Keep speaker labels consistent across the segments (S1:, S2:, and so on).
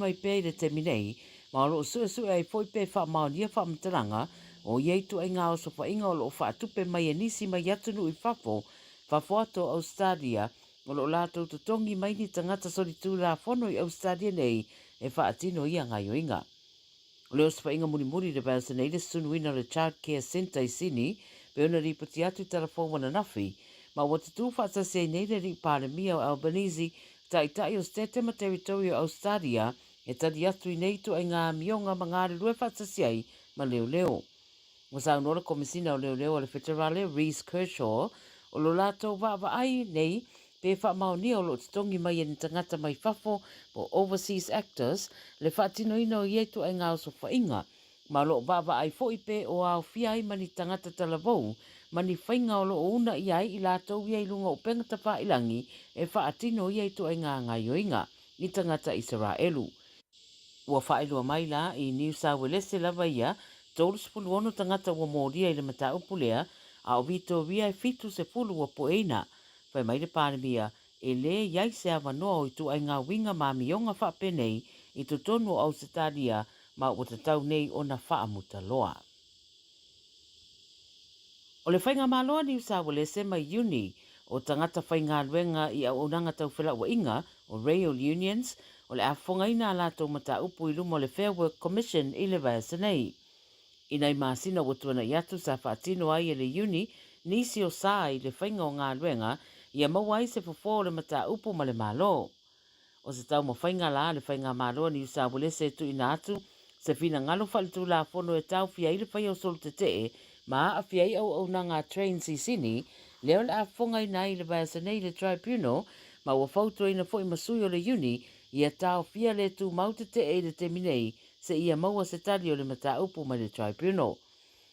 S1: mai pe le te minei, ma lo su ai foi pe wha maonia wha mataranga, o iei tu ai ngā o sofa inga o lo wha tupe mai e nisi mai atunu I whafo ato Australia, o lo lātou to tongi mai ni tangata sori tū la whono I Australia nei, e wha atino ia ngai o inga. O leo sipa inga muri le bāsa nei le sunuina le Child Care Centre I Sini, pe ona ripoti atu telefon wana nafi, ma wata tū whaatasi nei le ri Pāremia o Albanese, tai o Stetema Territory o Australia, e tadi atu I nei tu ai ngā mionga ma ngāre lue whaatasi ai ma leo. Mo sa unora komisina o leo le federale, Reese Kershaw, o lo lātou wa ai nei, pe wha maonia o lo titongi mai e ni tangata mai whafo po overseas actors, le whaatino ina o ietu ai ngā so whainga, ma lo wa ai fo I pe o au fia ai mani tangata talavou, mani whainga o lo una I ai I lātou I ai lunga o pengata wha ilangi, e whaatino ietu ai ngā yoinga, ni tangata Israelu. Ua whaelua mai la I New South Wales lava ia, tolu sepulu ono tangata ua mōria I le mata upulea, a o vito ria e fitu se pulu ua poeina. Whai mai le Pāremia, e le iai se awanoa o I tu ai ngā winga ma mionga whapenei I tu tonu o Ausitalia ma o tatau nei o na whaamuta loa. O le whainga maloa New South Wales mai Uni, o tangata whainga luenga I au onanga tau whila ua inga, o rail unions, o le afonga ina alato mata upu I lumo le Fair Work Commission I le vaesa nei. Inai masina watuana iatu sa whaatino ai e le Uni, nisi o sai le whainga o ngā luenga, ia mawai se fofo le mata upu ma le malo. O se tau mo whainga la le whainga maloa New South Wales e tu ina atu, se fina ngalo whalitu la whono e tau fia I le whai o solo te te, ma a fia I au nanga trains I Sini, leo le afonga ina I le vaesa nei le tribunal, ma ua whautua ina fo I masui o le Uni, ia tau fia le tu maute te e le te minei, se ia maua se tali o le mata upu ma le tribunal.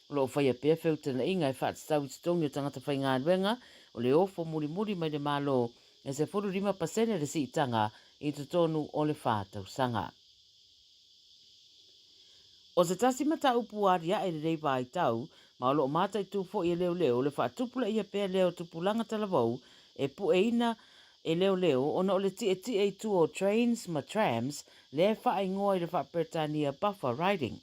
S1: Lo whaia pia whiutana inga e whaatstau I tongi o tangata whai ngā ruenga, o le ofo muri mai le malo, e se 45% le si itanga I tu tonu o le whātau sanga. O se tasi mata upu aria e le rei vai tau, ma o lo mata I tu fo I leo le whaatupula ia pia leo tupulanga talavou, e pu e ina e leo ona o le ti e tu o trains ma trams, le wha ingoa I le wha Britania buffer riding.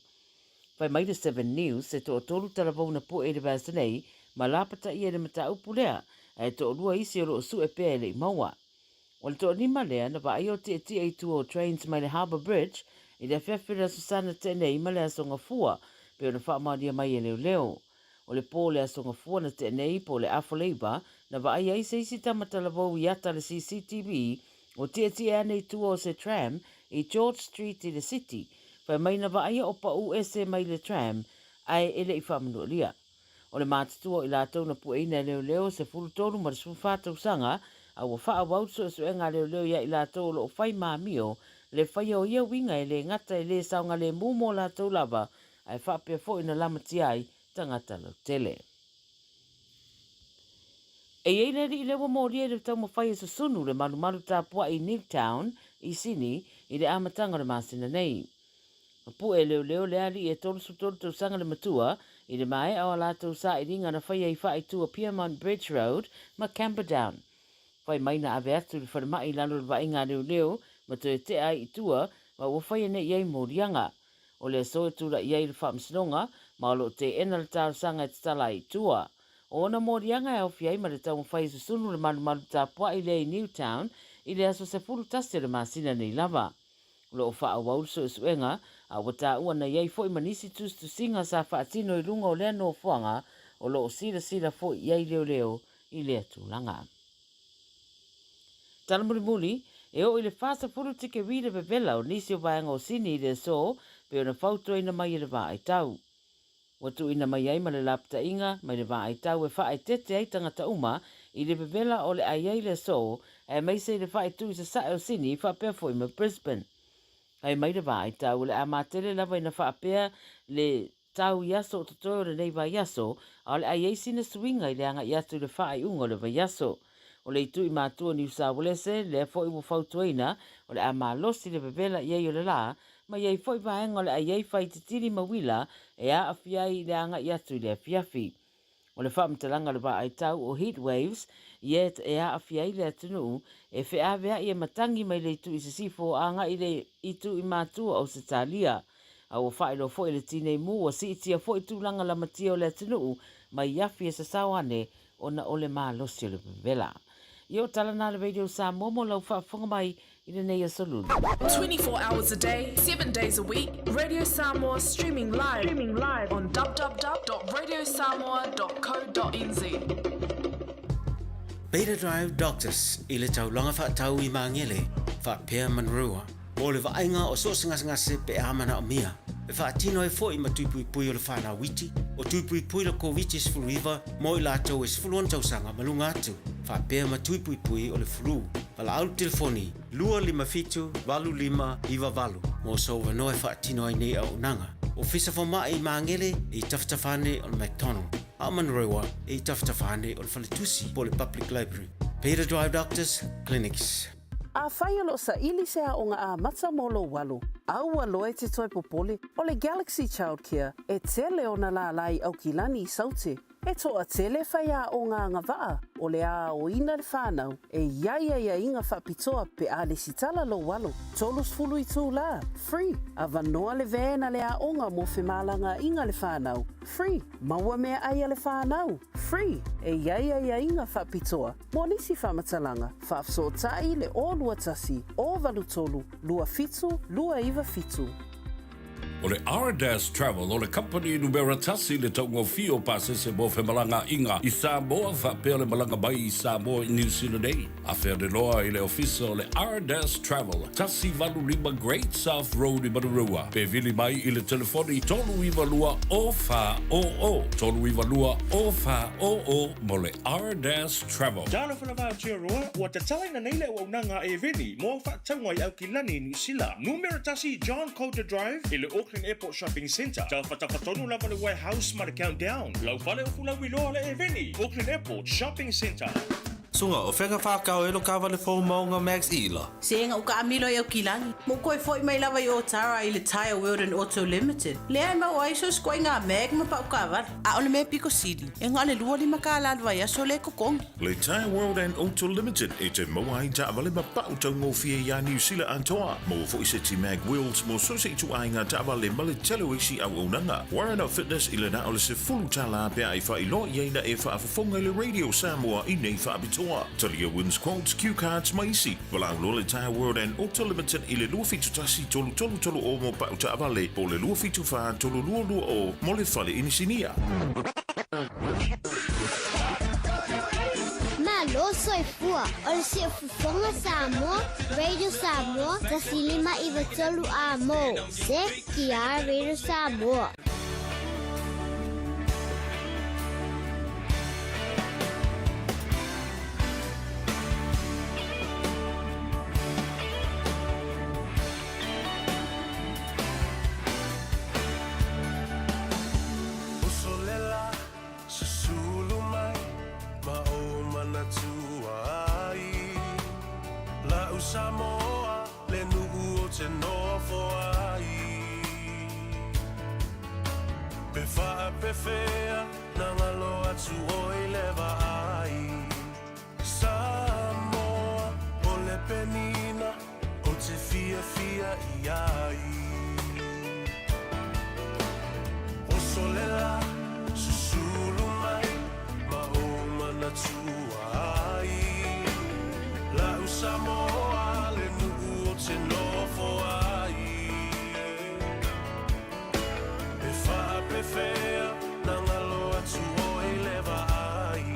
S1: Whai mai le 7 News, se to o tolu talavou na pu e le vasa nei, ma lapata ia le mata upu lea, e to o lua isi o lo su e pia le maua. O le to o nima lea, na wa ai o ti e tu o trains mai le Harbour Bridge, I le whiawhira Susana tenei ma le asonga fua, pe o na wha maadia mai e leo. O le pō le asonga fua na tenei po le Afro Labour, na wa ai se isi tamatalavou I ata le CCTV, o ti e anei tu o se tram, I George Street I le City, whai mai na wa ai o pa ese mai le tram, ai ele I whamanua lia. O le mātutua I lātou na pueina leo se furu tonu ma le sufātau sanga, a ua wha awau so e ngā leo ia I lātou lo o whai māmio, le whai o ia winga le ngata le saunga le mūmo lātou lava, ai whapea fo ina lamati ai tangata lau tele. E eile ri lewa mōria le tau mawhai e susunu le malu tāpua I Newtown, I Sini, I le amatanga le māsina nei. Pu e leo le ali e tolu sutolu tau sanga le matua, I le mai au lātou sa I ringa na whai ai whai tua Piermont Bridge Road, ma Camperdown. Whai mai na ave atu le wharamai lalo le wainga leo, ma tu e te ai I tua, ma ua whai ane iei mōrianga. O le so e tura iei le whamsinonga, ma lo te ena le tāru sanga e te tala I tua. O na mōrianga e au fiai ma le tau mwhai susunu le malu tāpua I le Newtown, I le aso se furu tase le māsina nei lava. Lo wha a wauluso e suenga, a wata ua na iei fo I manisi tu singa sa wha atino I lunga o lea no fuanga, o lo o sila fo iei leo I lea tūlanga. Tana muli, e o I le whasa furu tike wile bevela o nisi o vaianga o Sini I le so, pe o na whautua ina mai I le vā ai tau. Watu ina mai ai ma le lapta inga, mai le vā ai tau e wha ai tete ai tangata uma, I le bevela o le ai ai le so, e mai se le wha ai tu I sa sae o Sini, wha pia fo I ma Brisbane. Ai mai le vā ai tau le a mātele lava ina wha pia le tau yaso o tutoio le nei vai yaso, a le ai ai sina suinga I le anga yatu le wha ai unga le vai yaso. O le itu I mātua New South Wales, le fo I wafautuaina, o le a mālosi le bevela iei o le la, ma iei fo I vaenga o le a iei whai te tiri mawila, e a awhiai le anga i atu I le awhiawhi. O le whaamtalanga le wha ai tau o heat waves, yet e a awhia i le atunu, e whi awea i e matangi mai le itu i se sifo anga i le itu i mātua o se talia. A o whae lo fo i le tine mu o si itia fo i tūlanga la matia o le atunu, mai iafi e sa sawane o na ole maa losi o le pevela. Yo tala na le radio Samoa mo lau whaafonga mai i le nei a solulu.
S2: 24 hours a day, 7 days a week. Radio Samoa streaming live on www.radiosamoa.co.nz.
S3: Beta Drive Doctors i le taulanga whaatau i mangele, whaapea manrua. O le vainga o so ngase pe amana o mia. E whaatino e fo i matupui pui o le whana witi, o tupui pui le COVID Faiva, mo i lātou e sifuluan tausanga malunga atu. Whaapea matupui pui o le flu. Pala au telefoni, 255-25 mo so wanoe whaatino ai nei au nanga. O fisa whama i mangele i taftafane o le McDonald. A manrewa i taftafane o le whaletusi po le Public Library. Beta Drive Doctors Clinics.
S4: A whai alo sa ili se a onga a matsa molo walo. Au aloe te toi popole o le Galaxy Childcare e tele o na la lai au kilani i saute. E toa tele whai a o ngā ngawaa o le a o ina le whānau e ia inga whapitoa pe a le sitala lo walo. Tolus fulu i tū la, free. A vanoa le vēna le a onga mo whemalanga inga le whānau, free. Maua mea aia le whānau, free. E ia inga whapitoa. Mo nisi whamatalanga, whaafso tai le o lua tasi, o valu tolu, lua fitu, lua iwa fitu.
S5: O le R-Dash Travel, o le company numera tasi le taungo fio pasese mo whemalanga inga i Samoa whapea le malanga mai i Samoa i New Zealand ei. A whea de loa i le ofisa o le R-Dash Travel, tasi valu lima Great South Road i Marurua. Pe vili mai i le telefoni tolu iwa lua o wha o. Tolu iwa lua o wha o mo le R-Dash Travel.
S6: Tala whanawha tia roa, ua te talaina nei le waunanga e vini, mo whaatangwa i au ki lani ni sila. Numera tasi John Coulter Drive, i le Auckland Airport Shopping Centre. Tau whatawhatonu lava le warehouse ma le countdown. Lau whale o fulau i loa le e vini. Auckland Airport Shopping Centre.
S7: Sunga, o whenga whakao elo kawa le whau maunga Max Ila.
S8: Senga uka amilo i au kilangi. Mo koe fwoi mai lawa i o Tara i le Tire World and Auto Limited. Lea ma o aiso skoi ngā meg ma pa uka avar. A ole me Pico City. E ngā le lua lima ka alalwa ia so le kokongi.
S9: Le Tire World and Auto Limited e te moa i ta avale ma pa utau ngō fia ia New Zealand antoa. Mo fo i se ti mag wheels mo so se i tu ai ngā ta avale ma le telo isi au unanga. Warren Up Fitness i le na ole se fulu tala pia i wha i lo i eina e wha afafonga le Radio Samoa i nei wha abitoa. Talia wins quotes, cue cards, maisi. Walau lo le Tire World and Auto Limited i le luafitu tasi tolu o mo pa uta avale. Po le luafitu wha tolu lua o mo le fale inisinia.
S10: Malo soy fua, ol se fufonga Samoa, Radio Samoa, tasilima iwa tolu a mo. Se kia Radio Samoa.
S11: Samoa, le nuku o te nofo ai. Pe wha pe whea, nanga lo atu o i lewa ai. Samoa, o le penina, o te fia i ai. O solela, susulu mai, ma o mana tua ai. La Samoa, le nuku o te nofo ai. Pe wha pe whea, nanga lo atu o i lewa ai.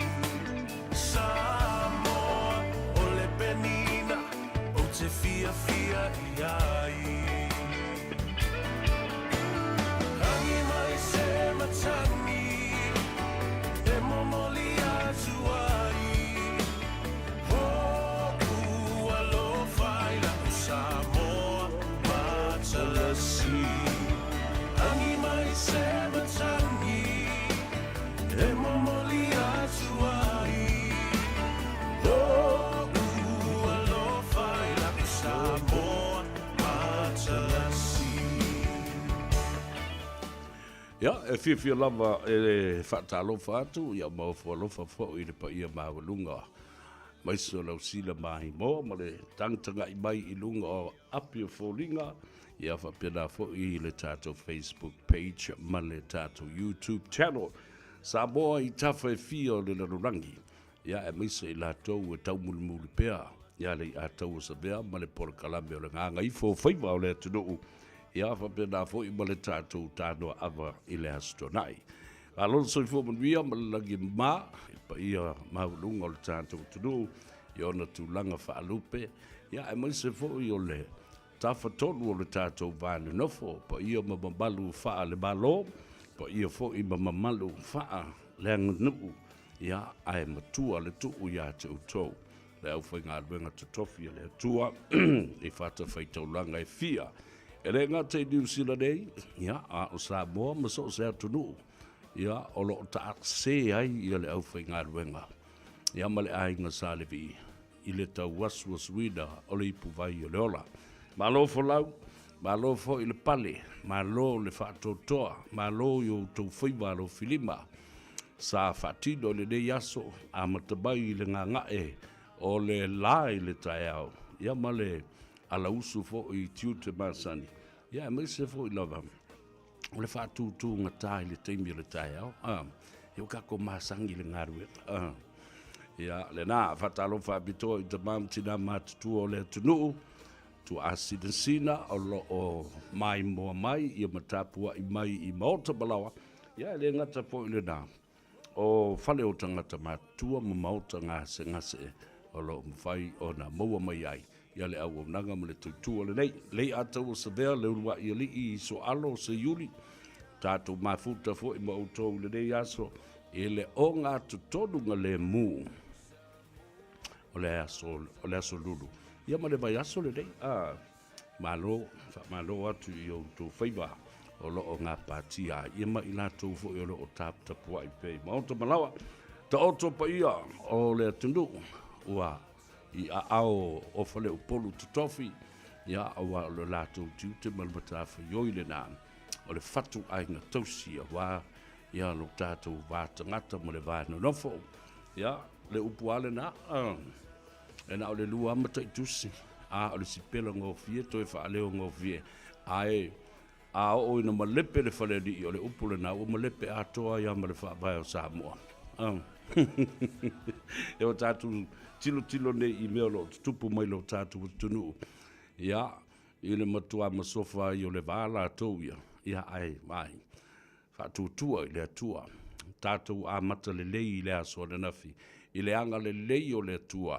S11: Samoa, o le penina, o te fia i ai.
S5: Ia, e fia lava e whaatalofa atu, ia mawhua lofa fo i le pa ia mawalunga. Maiso lau sila mahi mo, ma le tangtanga i mai i lunga o apio fōlinga, ia whapena fo i le tātou Facebook page, ma le tātou YouTube channel. Samoa i tawha e fia o le larurangi. Ia e maiso i lātou e tau muli pēa. Ia le i ātou o sa bea, ma le pora kalame o le Gagaifo Faiva o le atunuu. Ia whapena fo i ma le tātou tānoa awa i le astonai. Alon soi fo manuia ma lagi mā, pa ia maulunga o le tātou tunu, i ona tūlanga whaalupe, ia e mai se fo i o le tawhatonu o le tātou vānu nofo, pa ia mamalu wha le malo, pa ia fo i mamalu wha le anganuu, ia ai matua le tuu ia te utou, le au whai ngā ruenga te tofi le atua, i whata whaitaulanga e fia. E le ngā te New Zealand ei, ia a o Samoa, maso se atunu, ia o lo ta se ai ia le au whai ngā ruenga. Ia male ai ngā sālevi i le tau wasuasuida o le ipu vai o le ola. Malo fo lau, malo fo i le pale, malo le whaatotoa, malo i o tau Faiva lo Filima. Sa whatino le nei aso a matabai le ngā ngae o le lai le tai au. Ia male ala usu fo i tiu te masani. Ia mai se fo i lava. O le whaatutu ngā tai le teimi le tai au. Iu kako masangi le ngarue. Ia le nā whatalo whaapito i te mamtina mātutu o le tunu. Tu asidensina o lo o mai moa mai. Ia matapua i mai i maota balawa. Ia le ngata fo i le nā. O whale o tangata mātua ma maota ngase ngase. O lo mwhai o na maua mai ai. Ia le au nanga ma le tuitua le nei. Lei atau o savea le urua i ali i so alo se yuli. Tātou mafuta fo i mautou le nei aso. E le o ngā tutonu le mū. O le aso lulu. Ia ma le vai aso le nei. Malo atu i o tō Faiva. O lo o ngā pātia. Ia ma i nātou fo i o lo o tāpua i pei. Maota malawa. Ta oto pa ia o le atundu. Ua i a ao o whale upolu tutofi, ia awa o le lātou tiute malmatafa ioi le nā, o le whatu ai ngā tausi a wā, ia lo tātou vātangata mo le vāna nofo, ia le upuale nā, e nā o le lua amata i tusi, o le sipela ngō fie, toi whaaleo ngō fie, a o ina malepe le whale li o le upule nā, o malepe atoa ia ma le whaabai o Samoa. E o tātou tilo nei i mea lo tupu mai lo tātou tunu. Ia, i le matua masofa i o le wāla tau ia. Ia ai, mai. Whātutua i le atua. Tātou a mata le lei i le aso le nafi. I le anga le lei o le atua.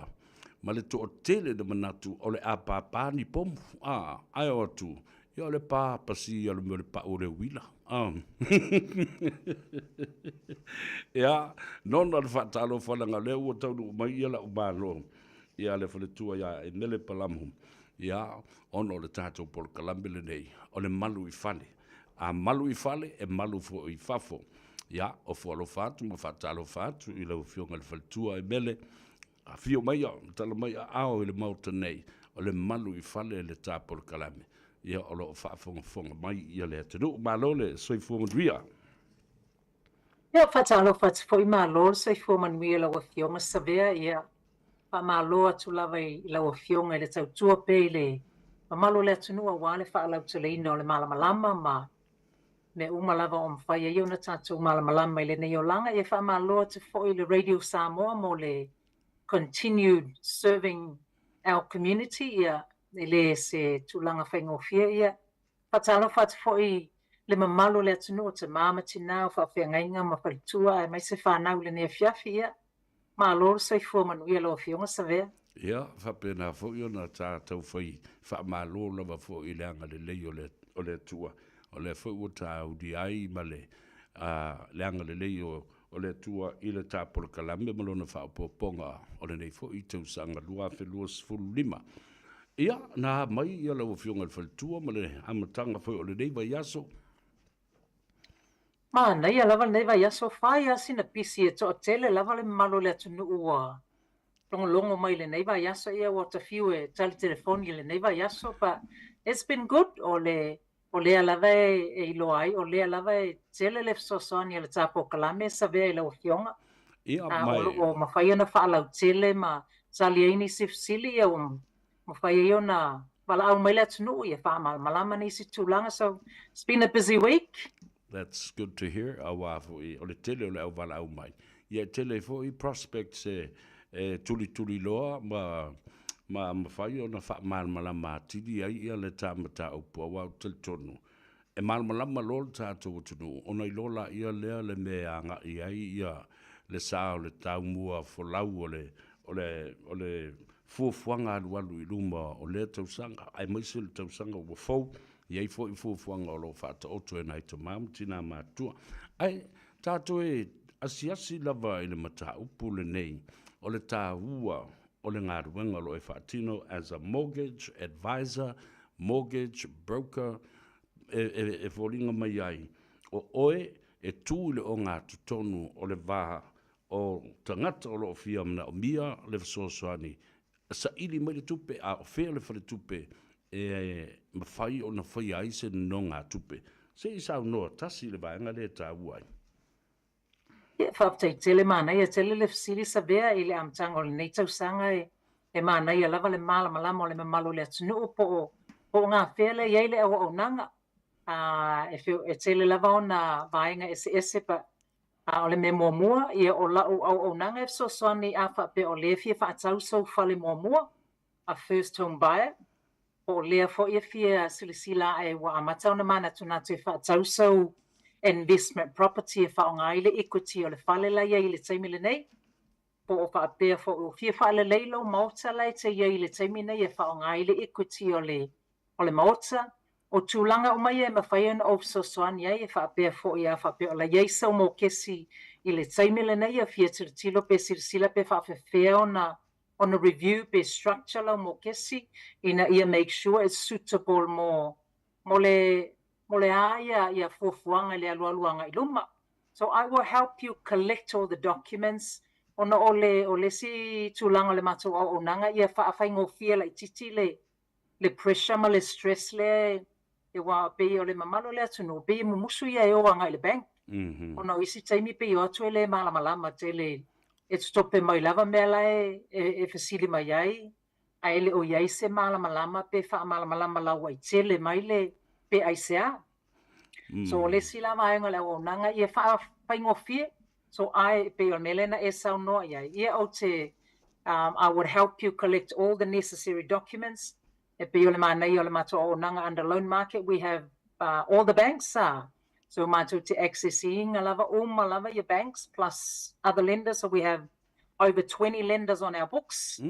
S5: Ma le to o tele de manatu o le a pāpāni pomu. Ai o atu. Ia o le pāpasi i le mea le pa o le wila. Ia, nona le whaatalo whananga leo o taunu mai ia la umaro. Ia le whaletua ia e nele palamu. Ia, ono le tātou por kalambele nei. O le malu i whale. A malu i whale e malu fo i whafo. Ia, o whalo whatu, ma whaatalo whatu, i lau whionga le whaletua e mele. A whio mai au, tala mai au i le mauta nei. O le malu i whale e le tā por kalame. Ia o lo whaafonga mai ia le atenu. Malole, soifua manuia.
S12: Ia whatalo whatu fo i malole, soifua manuia lau a fionga savea ia. Pa malo atu lava i lau a fionga i le tau tua pele. Pa malo le atunu a wale wha lau tala ina o le malamalama ma. Me umalava o mwhai ia na tātou malamalama i le neolanga. Ia wha malo atu fo i le Radio Samoa mo le continued serving our community ia. Le se tulanga whaingofia ia. Patalo whatu fo i le mamalo le atunu o te mama tina o whawhiangainga ma whalitua e mai se whanau le nea fiafi ia. Ma lor soifua manuia lo fionga sa vea.
S5: Ia, whapena fo i ona tātou whai whamalo lava fo i leanga le lei o le tua. O le fo i ta audi ai ma le leanga le lei o le tua i le tāpura kalame malona whaopoponga o le nei fo i tausanga lua whelua sifuru lima. Ia, nā mai ia lau whionga le whalitua ma le amatanga fo o le nei vai aso.
S12: Ma nei a lava nei vai aso whai asina pisi e toa tele lava le malo le atunu ua. Longo mai le nei vai aso ia wata fiu e tali telefoni le nei vai aso. But it's been good o le o lea lava e ilo ai, o lea lava e tele le fesoasoani le tapo kalame sa vea i lau fionga.
S5: Ia
S12: O mawhai ana whaalau tele ma sali aini sifsili ia o mawhai i ona wala au maila tunu ia wha malama nisi tūlanga. So it's been a busy week.
S5: That's good to hear. Awa fo o le tele o le au wala au mai. Ia tele fo i prospects tuli loa ma whai ona wha malama tidi ai ia le tāmata au pua wau tel tonu. E malama lol tātou tunu. Ona i lola ia lea le mea anga i ai ia le sa o le tau mua fo lau o le fuafuanga alu i luma o le tausanga. Ai maise le tausanga ua fau. Iai fo i fuafuanga o lo whata oto e nai to mam tina mātua. Ai tātou e asiasi lava i le mata upu le nei o le tā ua o le ngā ruenga lo e whaatino as a mortgage advisor, mortgage broker, e fōringa mai ai. O oe e tū le o ngā tutonu o le waha o tangata o lo fia mna o mia le fasosoani. Sa ili mai le tupe a o fea le fale tupe mawhai o na whai aise no ngā tupe. Se i sau noa tasi le vaenga le tā uai.
S12: Ia whaptai tele mānei a tele le fasili sa vea i le amtanga o le nei tausanga e mānei a lava le malama o le mamalo le atunu po ngā whele iei le au au nanga. E tele lava o na vaenga ese pa o le me mua ia o lau au nanga e so soani a whape o le fia whaatau so whale mua a first home buyer. O lea fo ia fia silisila e wa amatau na mana tunatu e whaatau so investment property e whaonga i le equity o le whale lai i le taimi le nei. Po o whaapea fo o fia whaale leilo maota lai te i le taimi nei e whaonga i le equity o le maota. O tūlanga o mai e mawhaiana o sosoani ai e whaapea fo ia whaapea o la iei sau mo kesi i le taimi le nei a fia tiritilo pe sirisila pe whaafewhea on a review be structure la mo kesi ina ia make sure it's suitable mo le ia fuafuanga le alualuanga i luma. So I will help you collect all the documents ona o le si tūlanga le matou au nanga ia whaafai la titi le pressure ma le stress le e wa pe o le mamalo le atunu pe mumusu ia e o anga i le bank. Ona isi taimi pe o atu le malama te le e stope mai lava mea lai e fasili mai ai, a ele o iai se malama pe wha malama lau ai tele mai le pe aisea. So le si lava ai ngale o nanga i e wha paingofie, so ai pe o melena e sau noa iai. Ia o te, I would help you collect all the necessary documents. E pe o le manai o le mato o nanga under loan market, we have all the banks are. So mato te accessing a lava lava your banks plus other lenders. So we have over 20 lenders on our books.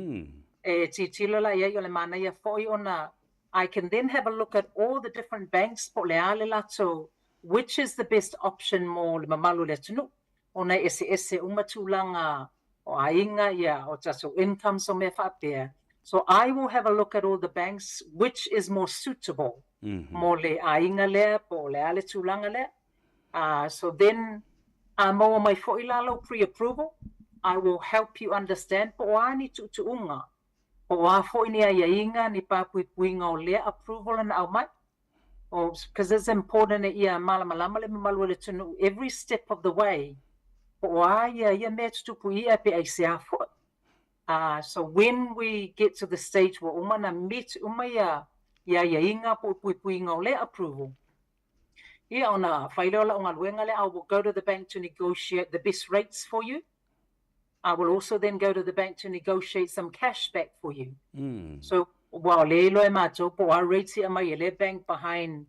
S12: I can then have a look at all the different banks which is the best option mo le mamalu le tunu. Ona ese umatulanga o ainga ia o taso income so me whapea. So I will have a look at all the banks which is more suitable. Mo le ainga lea, po le ale tūlanga lea. So then, mo mai fo'ilalo pre-approval, I will help you understand po ani tuunga. Po a fo'ini a inga ni papuipuinga o lea approval and au mai. Because it's important that ia malama le mamalu le tunu every step of the way. Po a ia mea tutupu ia pe aisea fo't. So when we get to the stage where umana meet umaya ia inga po puipuinga o le approval. Ia ona whailola o ngā luenga le, I will go to the bank to negotiate the best rates for you. I will also then go to the bank to negotiate some cash back for you. So while le loe mātou po our rates here mai le bank behind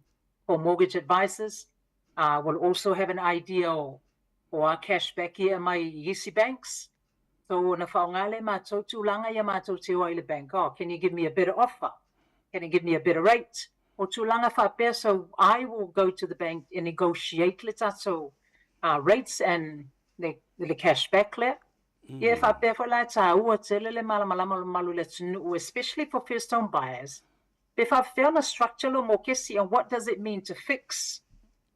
S12: for mortgage advisors, will also have an idea o our cash back here mai yisi banks. So na whaonga le mātou tūlanga ia mātou te oa i le bank. Oh, can you give me a better offer? Can you give me a better rate? O tūlanga whapea, so I will go to the bank and negotiate le tato rates and the cash back le. Ia whapea for la tā ua tele le malama malu le tunu, especially for first home buyers. Pe whapea na structure lo mo kesi, and what does it mean to fix?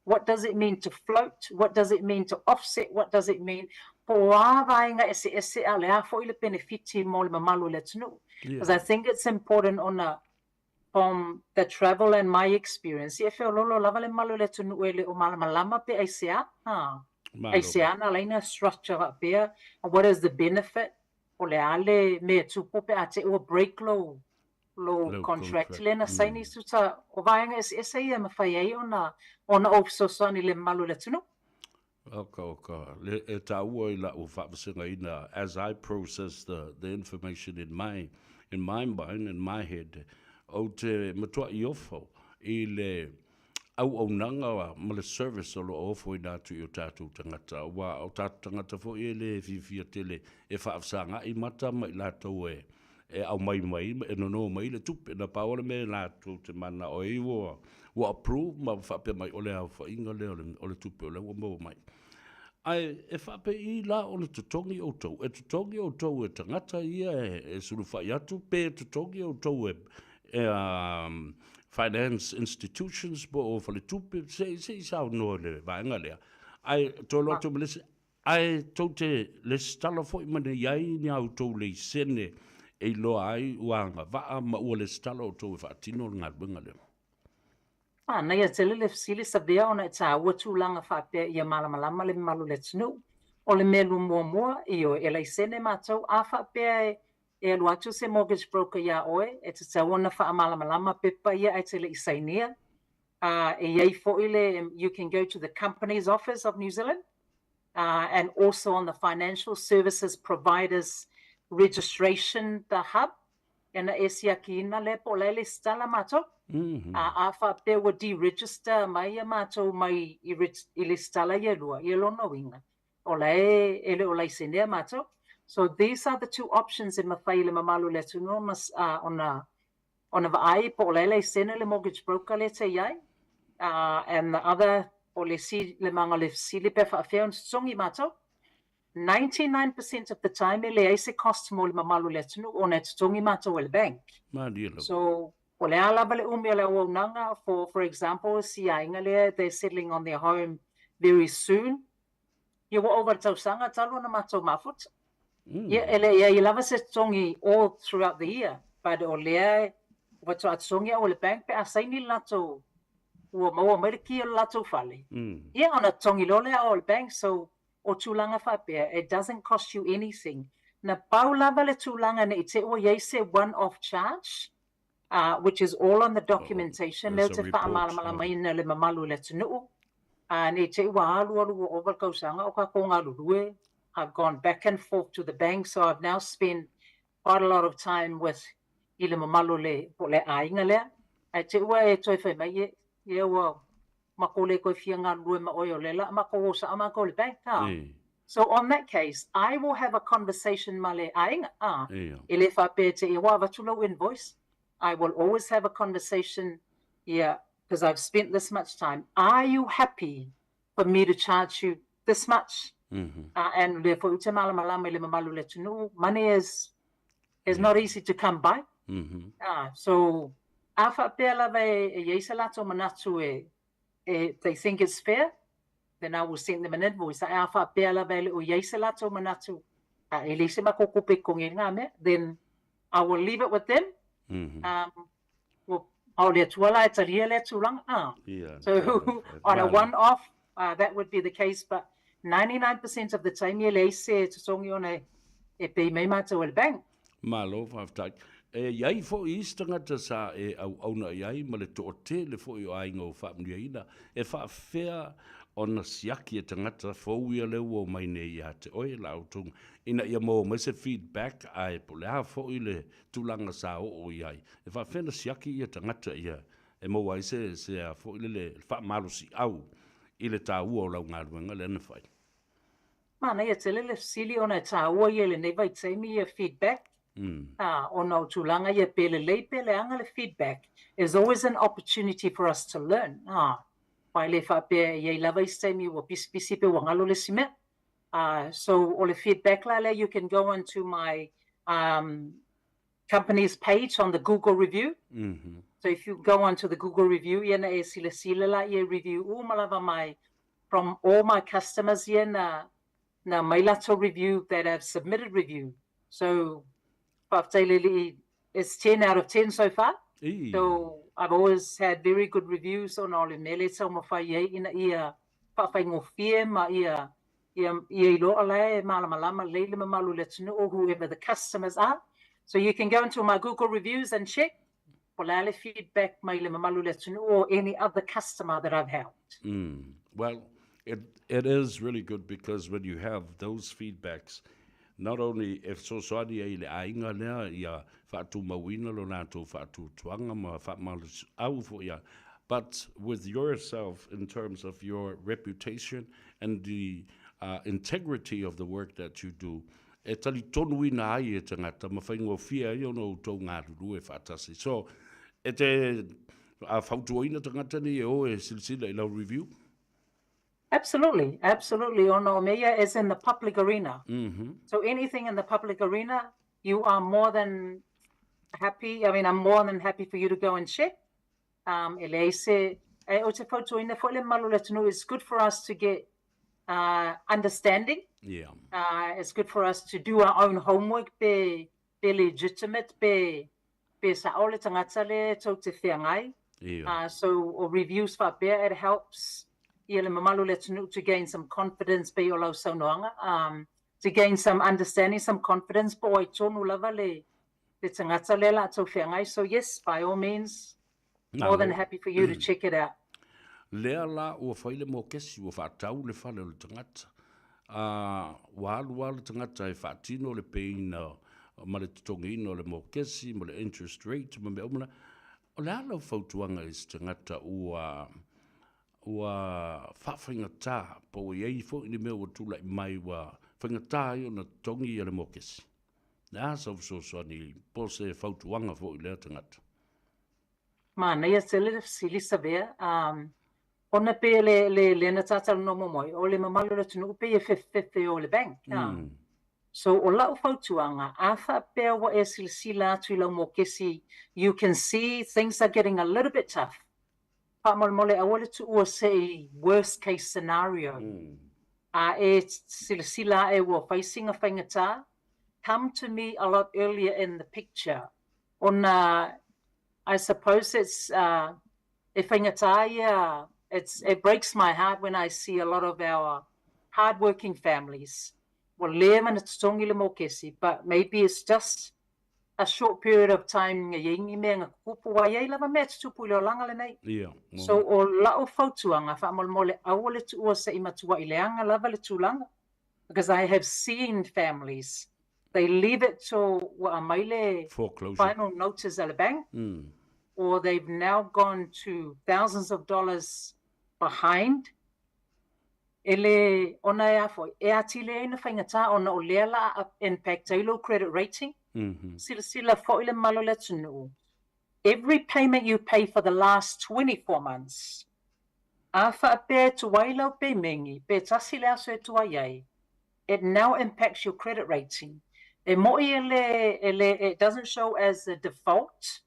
S12: What does it mean to float? What does it mean to offset? What does it mean? Po a vainga ese a le a fo i le benefiti mo le mamalu le tunu. Because I think it's important on a from the travel and my experience, e feo lolo lava le malo le tunu e le o malama pe ai sea. Ai sea na laina structure a pe. What is the benefit? O le ale me tupo pe ate o break low contract le na saini suta o vaenga esa ia mawhai ai ona ofisoso ni le malo le tunu.
S5: Okay. Le taua I la o whaapasinga ina, as I process the information in my mind, in my head, o te matua I ofo, I le au nanga ma le service o lo ofo I nātu I o tātou tangata. Wa o tātou tangata fo I le fifia tele e whaapasanga I mata mai lātou e au mai e nono mai le tupe na paole me lātou te mana o iwo wa approve ma whape mai ole au whainga le ole tupe ole wa mo mai. Ai e whape I la o le tutongi o tau. E tutongi o tau e tangata ia e suru whai atu pe tutongi o tau finance institutions bo o whale tupe se sao no le vaenga lea. Ai tolo atu me lese ai tau te le stala fo I mane iai ni au tau le sene e loa ai uanga vaa ma ua le stala o tau e whaatino ngā runga lea.
S12: Nei a tele le fsili sa bea ona e tā ua tūlanga whapea ia malamalama le malu le tunu. O le melu mua I o e leisene mātou a whapea e alu atu se mortgage broker ia oe e te tau ona wha malamalama pepa ia ai tele I sainia. E iei fo ile, you can go to the Companies Office of New Zealand and also on the Financial Services Providers Registration, the hub. Ena esia ki ina le po le stala mātou. A whapea wa deregister mai a mātou mai I le stala ia lua, ia lona winga. O le ele o lai senea mātou. So these are the two options in mawhai le mamalu le tunu ona vaai po le sene le mortgage broker le te iai. And the other o le manga le sili pe whaafea on songi mātou. 99% of the time ele aise cost mo le mamalu le tunu ona te tongi mātou le bank. So o le alaba le umi le waunanga for example, si ainga le they're settling on their home very soon. You were over tausanga talo na mātou mafut. I lava se tongi all throughout the year. But o lea watu atsongi o le bank pe asaini lato ua maua meriki o lato fale. Ona tongi lole o le bank so o tūlanga whapea, it doesn't cost you anything. Na pau lava le tūlanga ne te o yeise one-off charge, which is all on the documentation. Leo te whaamala mai na le mamalu le tunuu. Ne te ua alu o overkausanga o ka konga lulue. I've gone back and forth to the bank, so I've now spent quite a lot of time with ile mamalu le ainga lea. Te ua e toi whai mai e ua makole ko fia ngā rue ma oio lela, mako sa ama ko le bank. So on that case, I will have a conversation ma le ainga. Ele whape te e wa watulo invoice. I will always have a conversation, because I've spent this much time. Are you happy for me to charge you this much? And therefore, ute malamalama le mamalu le tunu, money is not easy to come by. So, a whape lava e yeisa lato manatu they think it's fair, then I will send them an invoice. A whapea lava le o yeisa lato manatu, e lise makokupe kongi ngā me, then I will leave it with them. Au le tuala e taria le tūlanga. So on a one-off, that would be the case, but 99% of the time, ye le se te songi ona e pei mei mātou e le bank.
S5: Malo, whaftai. Iai fo I istangata sa au auna iai, ma le toote le fo I o ainga o whaamnia ina. E whaafea ona siaki e tangata fōuia le ua mai nei ia te oe la autunga. Ina ia mo mai se feedback ai po le ha fo I le tūlanga sa o iai. E whaafea na siaki ia tangata ia. E mo wai se a fo I le whaamalo si au. I le tā ua o lau ngā ruenga le ana whai.
S12: Mana ia te lele sili ona tā ua ia le nei vai teimi ia feedback. Ona o tūlanga ia pele anga le feedback. There's always an opportunity for us to learn. Pai le whapea ia I lava I teimi ua pisi pe wangalo le sime. So o le feedback la le, you can go onto my company's page on the Google review. So if you go onto the Google review, iena e sila la ia review malava mai from all my customers iena na mai lato review that have submitted review. So it's 10 out of 10 so far. So I've always had very good reviews on all mele so ma fai ina ia pa fai ngofie ma ia lo ala malama leile malu let's know whoever the customers are. So you can go into my Google reviews and check polale feedback maile malu let's know or any other customer that I've helped.
S5: Well, it is really good because when you have those feedbacks, not only if so soani e le ainga lea ia whaatu mawina lo nātou whaatu tuanga ma whaamalu au fo ia, but with yourself in terms of your reputation and the integrity of the work that you do, e tali tonu ina ai e tangata ma whaingo fia i ono tau ngā ruru e whaatasi. So, e te whautuoina tangata ni e o e silsila i lau review?
S12: Absolutely, absolutely. Ono meia is in the public arena. So anything in the public arena, you are more than happy. I mean, I'm more than happy for you to go and check. It's good for us to get understanding.
S5: Yeah.
S12: It's good for us to do our own homework. Be legitimate. Be sa ole tangata le tau te whiangai. So reviews for bear, it helps. To gain some confidence, to gain some understanding, some confidence. So yes, by all means, more than happy for you to check it out.
S5: Lea la ua whaile mo kesi ua whaatau le whale le tangata. Walu le tangata e whaatino le peina ma le tutongino le mo kesi, ma le interest rate, ma me omana. O le ala whautuanga is tangata ua whawhaingata po iei fo ini mea wa tūlai mai wa whaingata i o na tongi i le mokesi. Nā sau soani po se whautuanga fo i lea tangata.
S12: Ma, nei a sili savea, ona pe le na tātaru no momoi, o le mamalu le tunu pe e whewhewhe o le bank. So o lau whautuanga, a whapea wa e sila atu i lau mokesi, you can see things are getting a little bit tough. Mole, I wanted to say worst case scenario. Sila e wo facing a whaingata. Come to me a lot earlier in the picture. I suppose it's e whaingata, it breaks my heart when I see a lot of our hardworking families. Well, le mana tutongi le mokesi, but maybe it's just a short period of time so o lao fautuanga whaamolmole awole tu ua se imatua ileanga lava le tūlanga because I have seen families they leave it to wa maile final notice at a bank or they've now gone to thousands of dollars behind ele ona ya foi e atile ina whaingata ona o leala impact ilo credit rating. Every payment you pay for the last 24 months, it now impacts your credit rating. It doesn't show as a default,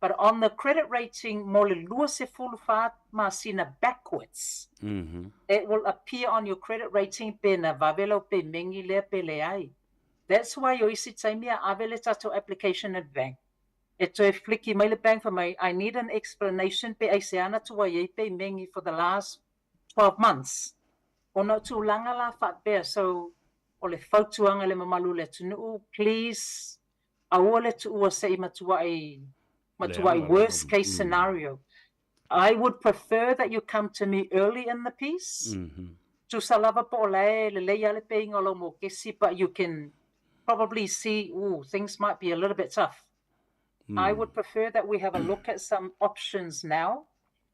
S12: but on the credit rating, backwards. It will appear on your credit rating. That's why you isi taimia avele tato application at bank. Eto e fliki mai le bank for me. I need an explanation pe aiseana tua ye pe mengi for the last 12 months. Ono tu langa la fat bear. So ole fautuanga le mamalu le tunu. Please, awole tu ua se matuai worst case scenario. I would prefer that you come to me early in the piece. Tu salava po le leia le pe ingolo mo kesi, but you can probably see, things might be a little bit tough. I would prefer that we have a look at some options now.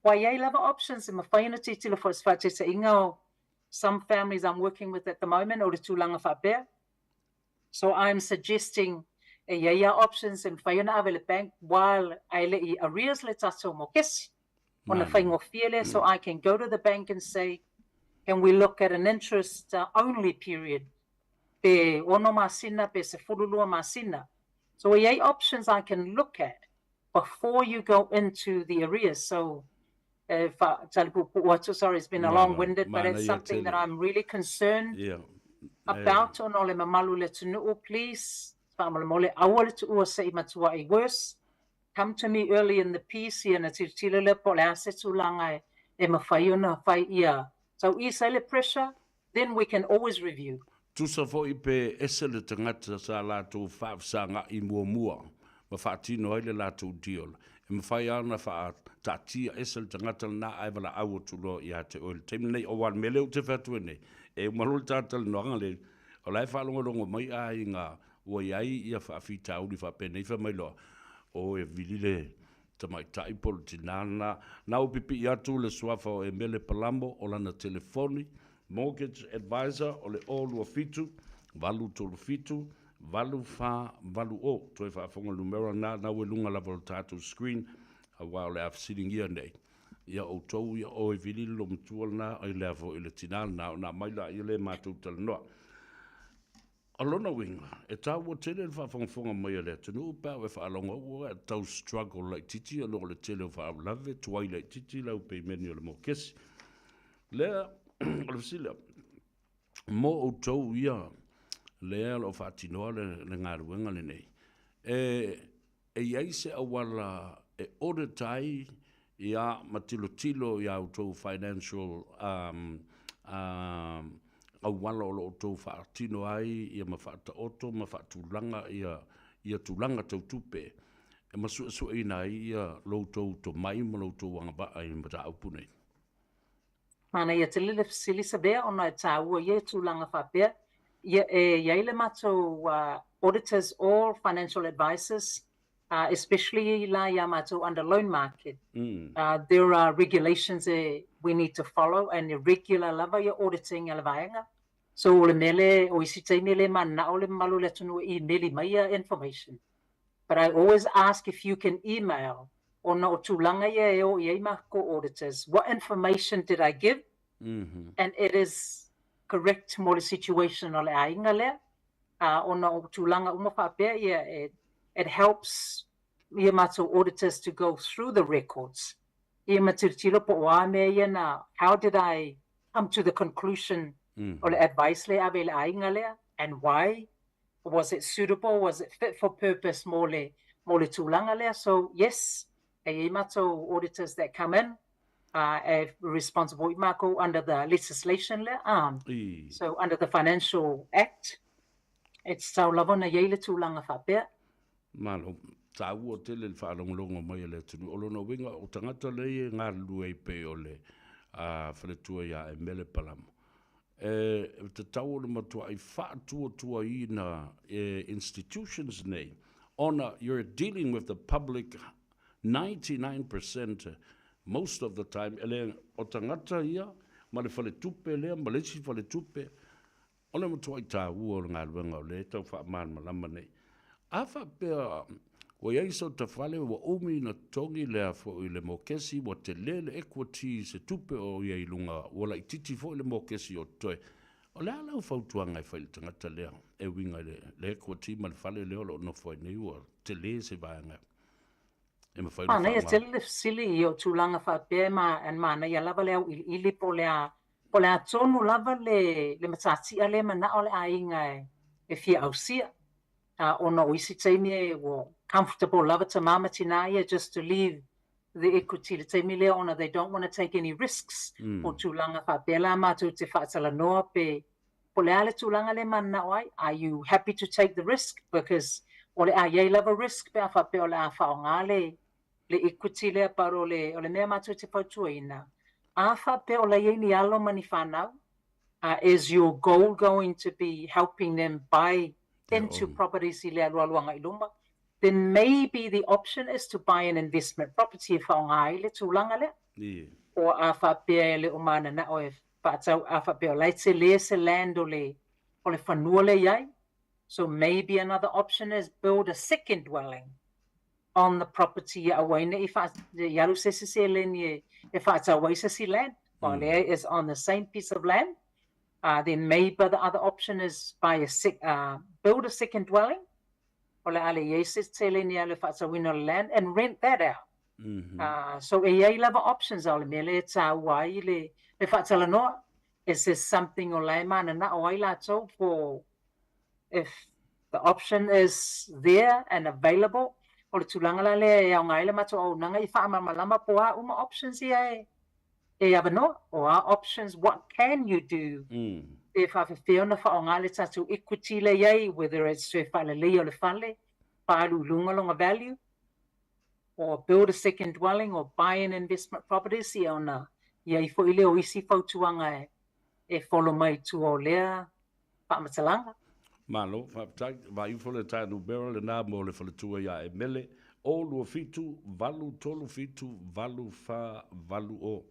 S12: Wai lava options in mawhainati tila fo sfate se ingo. Some families I'm working with at the moment, o le tūlanga whapea. So I'm suggesting options in whaiona avele bank while I le I arrears le tato mo kesi. On the whaingo fiele, so I can go to the bank and say, can we look at an interest only period? Pe ono masina, pe se fululua masina. So yay options I can look at before you go into the arrears. So, sorry, it's been a long-winded, but it's something that I'm really concerned about. Ono le mamalu le tunu, please. Whaamole mole awole tu ua se imatua I worse come to me early in the piece here na titila le po le ase tulanga e mawhai ona whai ia. So isa le pressure, then we can always review.
S5: Tusa fo i pe ese le tangata sa lātou whaafsanga I mua. Ma whaatino ai le lātou diol. E mawhai ana wha tātia ese le tangata na ai wala au tulo I a te oil. Teim nei o wan mele o te whatua nei. E malol tātal noanga le. O lai whalongo mai ai ngā ua iai ia whaafita uri whapene I whamai loa. O e vilile tamai taipol tinana. Nau pipi I atu le swafa o e mele palamo o lana telefoni. Mortgage advisor o le olu fitu, valu tolu fitu, valu fa, valu o. Toi fa fonga numero na we lunga lava o tātou screen, a wao le sitting here nei. Ia o tau ia o e vili lo mtua na ai levo I le tinana na maila I le mātou tala noa. Alona winga, e tāua tele le whafonga mai le tunu upa e whaalonga ua e tau struggle like titi alo le tele o whaalave, tuai like titi lau pei meni o le mo kesi. Lea, Olafsila, mo o tau ia lea lo whaatinoa le ngāruenga le nei. E iai se awala e oretai ia matilo ia o tau financial awala o lo tau whaatino ai ia mawhaata oto, mawhaatulanga ia tulanga tau tupe. E masu ina ia lo tau to mai ma lo tau wangaba ai mata aupunei.
S12: Mana ia te lele fasili sa bea ona e tāua ia tūlanga whapea. Ia le mātou auditors or financial advisors, especially la ia mātou under loan market. There are regulations we need to follow and regular lava ia auditing ala vaenga. So o le mele o isi teine le mana o le malu le tunu I meli mai information. But I always ask if you can email ona o tūlanga ia e o iei mako auditors. What information did I give? And it is correct mo le situation o le ainga lea. Ona o tūlanga uma whapea ia, it helps ia mātou auditors to go through the records. Ia matiritilo po o ame ia na, how did I come to the conclusion o le advice lea ave le ainga lea? And why? Was it suitable? Was it fit for purpose mo le tūlanga lea? So yes, e mātou auditors that come in are responsible under the legislation. So under the Financial Act, it's tau lava na iei le tūlanga whapea.
S5: Malo, tāu o tele le whaalongolongo mai le tunu. Olo no winga o tangata le ngā lue pe o le whaletua ia e mele palamo. Te tau o le matua I whaatua I na institutions nei. Ona, you're dealing with the public 99% most of the time ele o tangata ia ma le fale tupe le ma le si fale tupe ole mo toi ta u o nga luenga le tau fa man malama nei afa pe o ia so ta fale o umi na tongi le fo I le mokesi o te lele equity se tupe o ia ilunga o la titi fo le mokesi o toi o le ala fa tuanga fa le tangata le e winga le equity ma le fale le o no fo nei o te le se vaanga.
S12: Ana ia te le fasili I o tūlanga whapea and mana ia lava leo ili po lea tonu lava le matatia le mana o le ainga e fia ausia. Ona o isi teime o comfortable lava ta mama tina ia just to leave the equity le teime lea ona they don't want to take any risks o tūlanga whapea la mātou te whaatala noa pe po lea le tūlanga le mana o ai. Are you happy to take the risk? Because o le a iei lava risk pe a whapea o le a whaonga le equity lea paro o le mea mātou te whautua ina. A whapea o le iei ni alo mani whanau, is your goal going to be helping them buy into properties I lea lualuanga I luma? Then maybe the option is to buy an investment property e whaonga ai le tūlanga lea. O a whapea le umana na o e whaatau a whapea o leite lea se land o le whanua le iai. So maybe another option is build a second dwelling on the property awaina if the yalu se leni if it's a waisasi land while there is on the same piece of land, then maybe the other option is build a second dwelling or ale yeses teleni ale if it's a winner land and rent that out. So e lava options ale mele ta wai le if it's a no is this something o lai mana na o ai la for if the option is there and available. o le tulanga la le au ngai le mato au nanga I whaamalama po a uma options ia e avanoa o a options, what can you do? E whawhewhia na whaonga le tatu equity le iei, whether it's to whalelei o le whale, whaalu lungalonga value, or build a second dwelling, or buy an investment properties, ia ona iei fo ile o isi fautuanga e follow mai tu o lea whaamatalanga.
S5: Malo, whaptai, vai ufo le tai numero le nā mo le whaletua ia e mele, o lua fitu, valu tolu fitu, valu wha, valu o.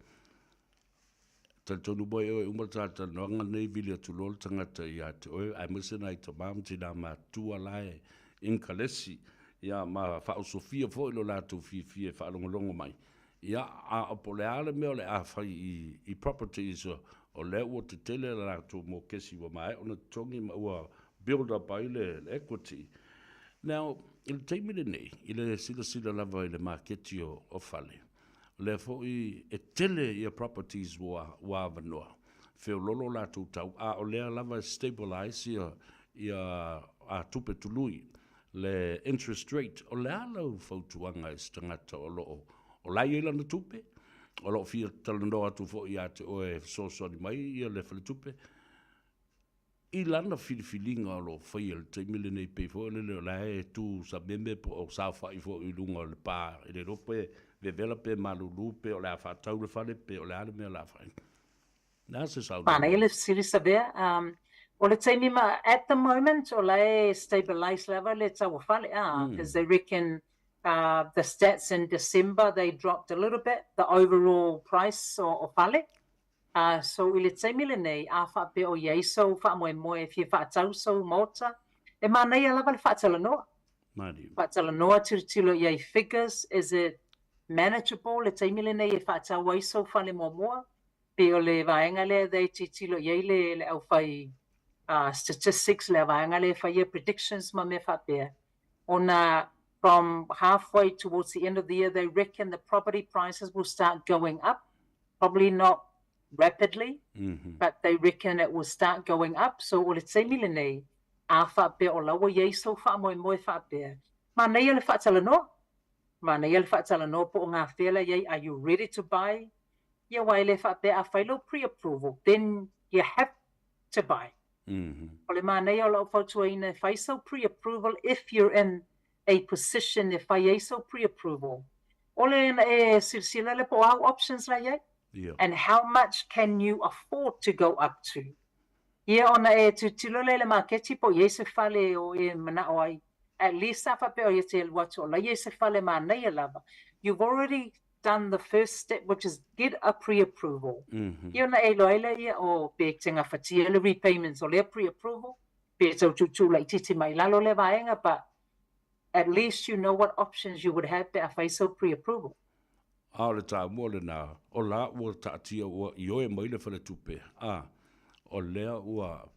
S5: Tonu boy o umatata noanga nei vili atu lol tangata ia te oe, ai masena I tamam tina ma tua lae in kalesi, ia ma whao sofia fo ilo lātou fie whaalongolongo mai. Ia a opole ale meo le a whai I properties o le ua te tele la lātou mo kesi wa mai, ona tongi ma ua build up ai le equity. Now, il teimile nei, ile sila lava I le marketi o whale. Le foi e tele ia properties wa vanoa. Feo lolo la tu tau a o lea lava stabilize ia a tupe tului. Le interest rate o lea lau fautuanga e stangata o loo. O lai ila na tupe. O loo fia talanoa tu fo ia te oe sosoni mai ia le fale tupe. I lana filifilinga o lo fai el te mile nei pe fo le lae tu sa membe po o sa fai fo I lunga le pa e le rope vevela pe malulu pe o le a whatau le whale pe o le ale mea la whai. Nā se sau.
S12: Pana ele siri sabea. O le taimi ma at the moment o le stabilize level le tau whale because they reckon the stats in December they dropped a little bit, the overall price o whale. So I le taimi le nei a whape o iei so wha moe if you whaatau so mota. E ma nei ala wale whaatala noa. Whaatala noa tilo iei figures, is it manageable? Le taimi le nei e whaatau ai so whale moa. Pe o le vaenga le they tilo iei le au whai statistics le vaenga le whai predictions ma me whapea. Ona from halfway towards the end of the year, they reckon the property prices will start going up. Probably not rapidly, but they reckon it will start going up. So o le taimile nei, a whapea o lawa iei so wha moe whapea. Ma nei le whaatala no. Ma nei le whaatala no po o ngā whela iei, are you ready to buy? Ia wai le whapea a whailo pre-approval, then you have to buy. O le ma nei o lau whautua ina whaiso pre-approval if you're in a position if I so pre-approval. Ole e silsila le po au options la iei. And how much can you afford to go up to? Ia ona e tilo le maketi po iei se whale o e mana o ai. At least a whape o iei te watu o la iei se whale ma nei e lava. You've already done the first step, which is get a pre-approval. Ia ona e loaila ia o pe tenga whatia le repayments o le pre-approval. Pe tau tutu la titi mai lalo le vaenga, but at least you know what options you would have to FISO pre-approval.
S5: A le tā mua le nā, o la ua tātia ua I oe mai le whale tupe. O lea ua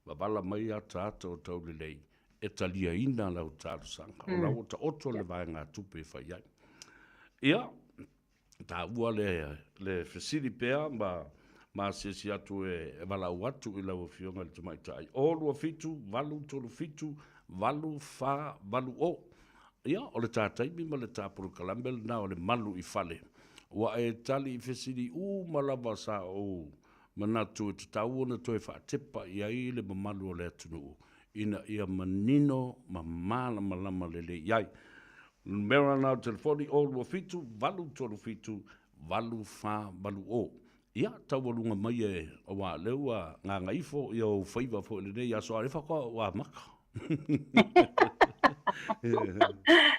S5: wala mai a tāta o tau le lei. E talia ina lau tātu sanga. O la ua ta oto le vai ngā tupe whaiai. Ia, tā ua le whesiri pēa ma sesi atu e wala watu I lau fionga le tumaitai. O lua fitu, walu tolu fitu, walu fa walu o. Ia, o le tātai mi ma le tāpuru kalambel na o le malu I whale. Wa e tali I whesiri malawa sa o manatu e tatau ona toi whaatepa I ai le mamalu o le atunu. Ina ia manino ma malama le le iai. Mera nao telefoni o lua fitu, walu tolu fitu, walu fa walu o. Ia, tawalunga mai e o wā leua ngā Gagaifo I o Faiva fo le nei aso arefa ko wā maka.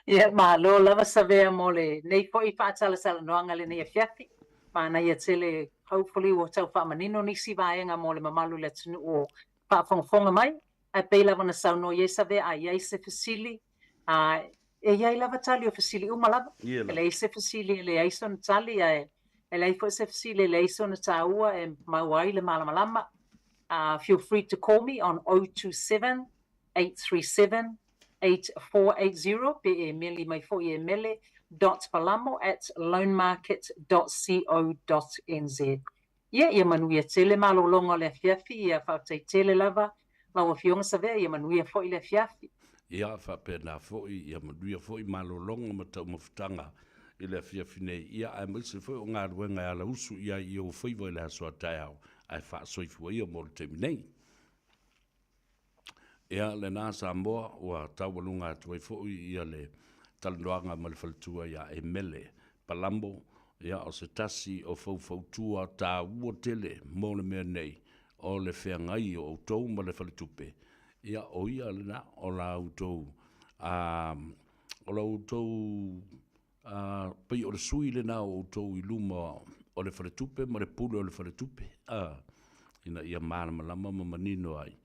S12: Ia, malo lava savea mole. Nei fo I whaatala sala noanga le nei a fiafi. Mana ia tele, hopefully, o tau whaamanino nisi vaenga mole mamalu le tunu o whaafonga mai. A pei lava na sau no iei savea a iei se fasili. E iei lava tali o fasili umalava. E lei se fasili le aiso na tali e lei fo se fasili le aiso na taua e mauai le malamalama. Feel free to call me on 027-837-8480 pe e meli mai fo e mele.palamo@loanmarket.co.nz. Ia manuia tele malolonga le fiafi ia whautei tele lava lau a fionga savea ia manuia fo I le fiafi.
S5: ia whapena foi, ia manuia foi malolonga ma tau mawhutanga i le fia fine ia ai maise foi o ngā ruenga ala usu ia i o Faiva i le hasua tai au ai wha soifua ia mo le temi nei. Ia le nā Samoa ua tau walunga atuai foi ia le talanoanga ma le whalitua ia e mele Palambo ia o se tasi o fau tā ua tele mo le mea nei o le whengai o tau ma le whalitupe. Ia o ia le na o la autou pai o le sui le na o autou i luma o le whalitupe ma le pule o le whalitupe. Ina ia mana malama ma manino ai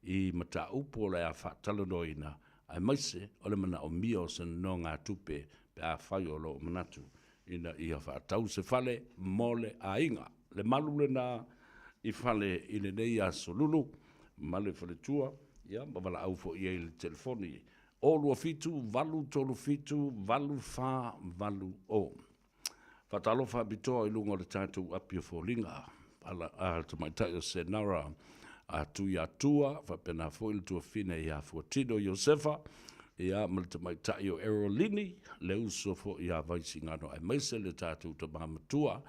S5: i mata upo le a whatalano ina ai maise o le mana o mia o se no ngā tupe pe a whai o lo manatu ina ia whaatau se whale mole a inga le malu le na i whale i le nei a solulu ma le whaletua ia ma wala au fo i le telefoni o lua fitu valu tolu fitu valu wha valu o whatalo wha bitoa i lunga le tātou apia fōlinga ala te mai tai o se nara a tui atua, whapena foil tua fine i a Fuatino Josefa, i a malta mai tai o Erolini, le uso fo i a vaisi ngano ai maise le tātou ta mamatua,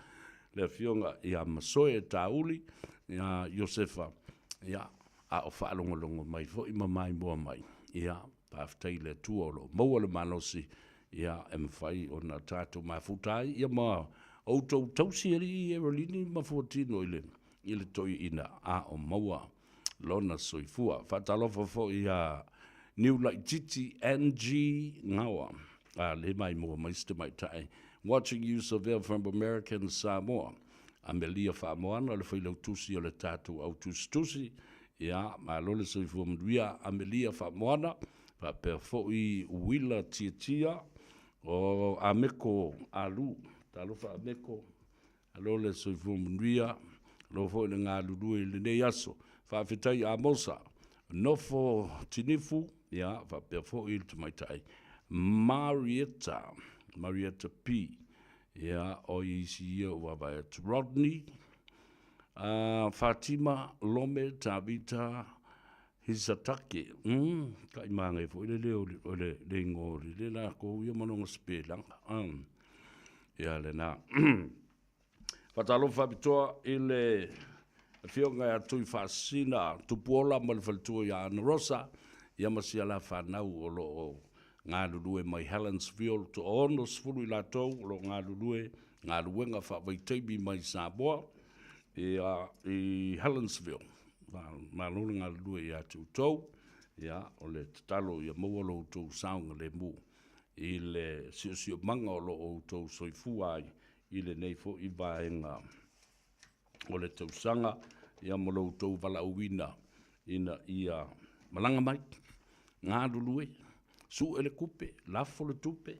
S5: le fionga i a Masoe Tauli, i a Josefa, i a o whaalongolongo mai fo i mamai mua mai, i a pāwhtai le tuolo, maua le manosi, i a mwhai o na tātou mafutai, i a maa, o tau tausiari i Erolini ma Fuatino i le toi ina a o maua lona soifua. Whatalofa fo i a New Light Titi NG Ngawa. Le mai mua maiste mai tai. Watching you surveil from American Samoa. Amelia Whamoana le whailau tusi o le tātou au tusi. Ia, ma lole soifua mduia Amelia Whamoana. Pa per fo i Willa Tia o Ameko Alu. Talofa Ameko. Alole soifua mduia. Lo fo le ngā lulu i le nei aso. Whawhetai a Mosa. Nofo Tinifu. Ia, whapea fo i le tamaitai. Marietta P. Ia, o i isi ia ua vai at Rodney. Fatima Lome Tabita Hisatake. Kai mange fo i le leo o le ngori. Le la ko ia manonga spelanga. Ia le na. Fatalo fabitoa ile fionga ya tui fasina tupuola mal faltua ya Rosa ya masia la fanau o lo ngā lulue mai Helensville to ono sfulu i latou lo ngā lulue ngā luenga whawaiteimi mai Samoa i Helensville ma lulu ngā lulue ya tūtou ya o le tatalo ya mawalo tū saunga le mu i le sio manga o lo o tū soifua ai i le nei fo i vaenga o le tausanga ia mo loutou wala uina ina ia malanga mai ngā lulue su ele kupe lafo le tupe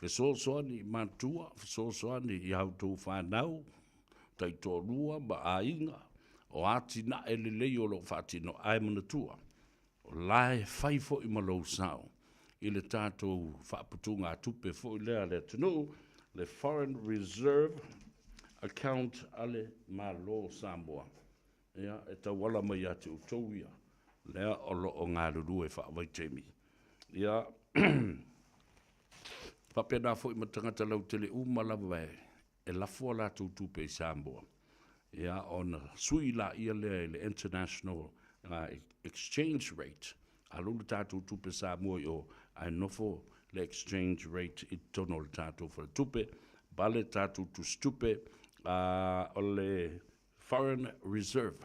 S5: fesoasoani matua fesoasoani i hautou whanau taitolua ma ainga o atina ele lei o lo whatino ai manatua o lae whai fo i malou sao i le tātou whaaputunga tupe fo i lea le tunu le Foreign Reserve Account ale malo Samoa. Ia, e tau wala mai atu utouia. Lea olo o ngā ruru e whaavaitemi. Ia, whapena fo i matangata lau tele umalawa e lafua la tutupe i Samoa. Ia, ona sui la ia le International Exchange Rate. Alulu tātou tupe Samoa i o ai nofo le exchange rate i tono le tātou for tupe, bale tātou tu stupe o le Foreign Reserve.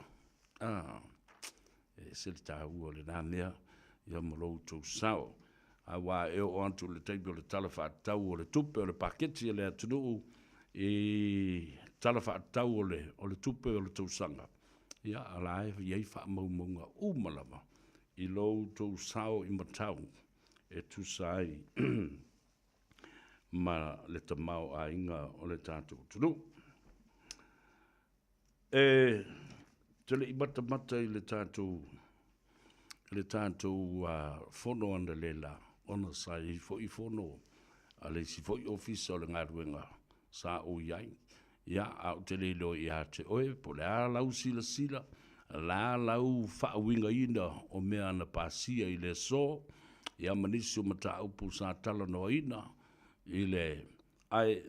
S5: Se le tāu o le nāmea, ia malou tau sao. A wā e o antu le teipi o le talafa tau o le tupe o le paketi le atunu i talafa tau o le tupe o le tausanga. Ia alae iei wha maumunga umalawa i lou tau sao i matau. E tu sai ma le tamau a inga o le tātou tunu. Tele i mata i le tātou whono ana lela ona sai fo i whono a le si fo i ofisa o le ngaruenga sa o iai. Ia au tele lo i a te oe po le a lau sila la lau whaawinga ina o mea ana pasia i le so Ia manisi o mata upu sa tala no ina, i le ai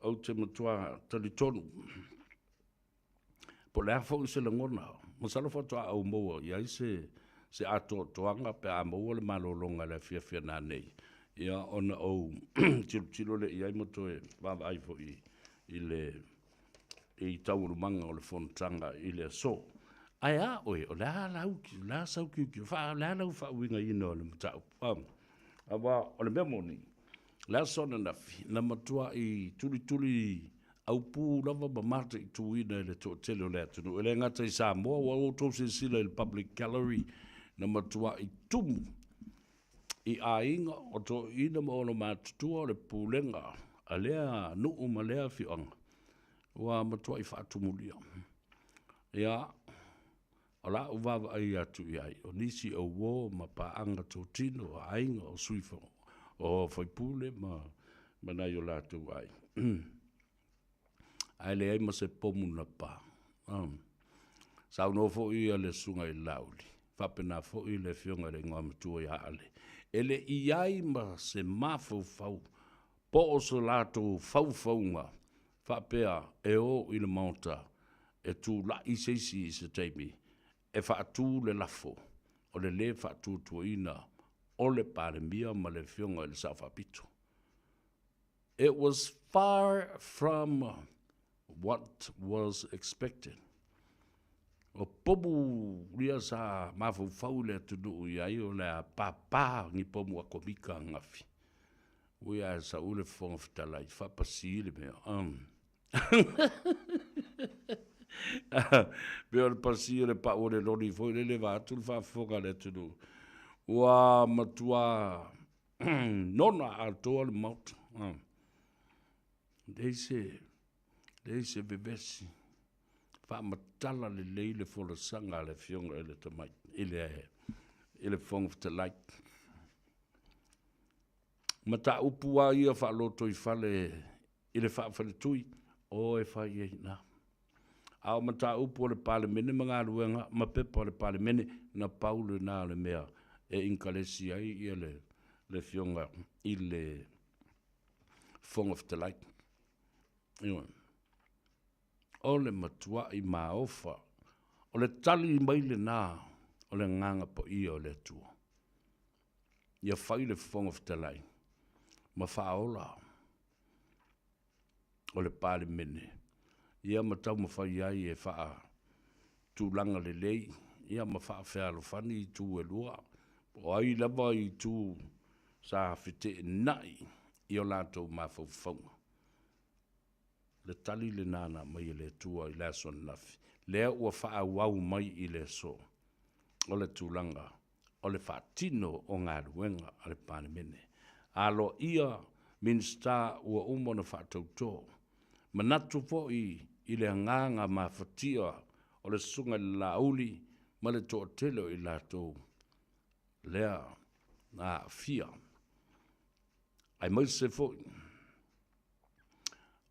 S5: au te matua talitonu. Po le afo i se langona, masalo fatua au moa, ia i se ato toanga pe a moa le malolonga le fia na nei. Ia ona au tilo le iai moto e vava ai fo i le i taurumanga o le fontanga i le so. Ai a oe, o la sau kiuki, la lau fa winga ino le matau. Awa, o le memoni, la sona na matua i tuli au pu lava mamata i tuina le to tele o le atunu. Ele ngata i Samoa, wa o tau se sila i public gallery, na matua i tumu. I a inga o to ina mo ono matutua o le pulenga, a lea nuu ma lea fionga. Wa matua i whaatumulia. Ia, o la uwawa ai atu i ai, o nisi o wo ma paanga tō tino, a inga o suifo, o whaipule ma nai o latu ai. Ai le ai ma se pomu na pa. Sau no fo i ale sunga i lauli. Whapena fo i le fionga le ngā matua i haale. Ele i ai ma se mafau fau. Po o so latu fau-faunga. Whapea e o i le maota. E tu la i seisi i se teimi. E whaatu le lafo. O le whaatu tuaina. O le paremia ma le fionga i le sa whapito. It was far from what was expected. O pomu ria sa mafu faule tunu i ai o le papa ni pomu a komika ngafi. Ui a sa ule fonga fitalai, whapasi le mea. Pea le pasi le pa o le lori foi le vātu le whafonga le tunu. Ua matua nona a toa le mauta. Deise bebesi. Fa matala le leile fo le sanga le fionga ele tamai. Ele fong te like. Mata upua ia fa loto I fale ele fa fale tui o e fa ia na. Au mata upu le pale mene mga luenga ma pepa le pale mene na Paulo na le mea e inkalesi ai ia le fionga I le fong of the like. Iwan. O le matua I maofa, o le tali mai le nā, o le nganga po ia o le tua. Ia whai le fong of the line, ma whaola, o le pāle mene. Ia matau ma whai ai e wha tūlanga le lei, ia ma wha whēalo whani I tū e lua, o ai lava I tū sa white nai, I o lātou ma whauwhaunga. Le tali le nana mai le tua I le son lafi. Lea ua wha wau mai I le so. O le tūlanga. O le whaatino o ngā ruenga a le pāne mene. Alo ia minsta ua umona whaatauto. Manatu fo I le nganga ma whatia o le sunga le lauli ma le toa telo I lātou. Lea ngā fia. Ai mai se fo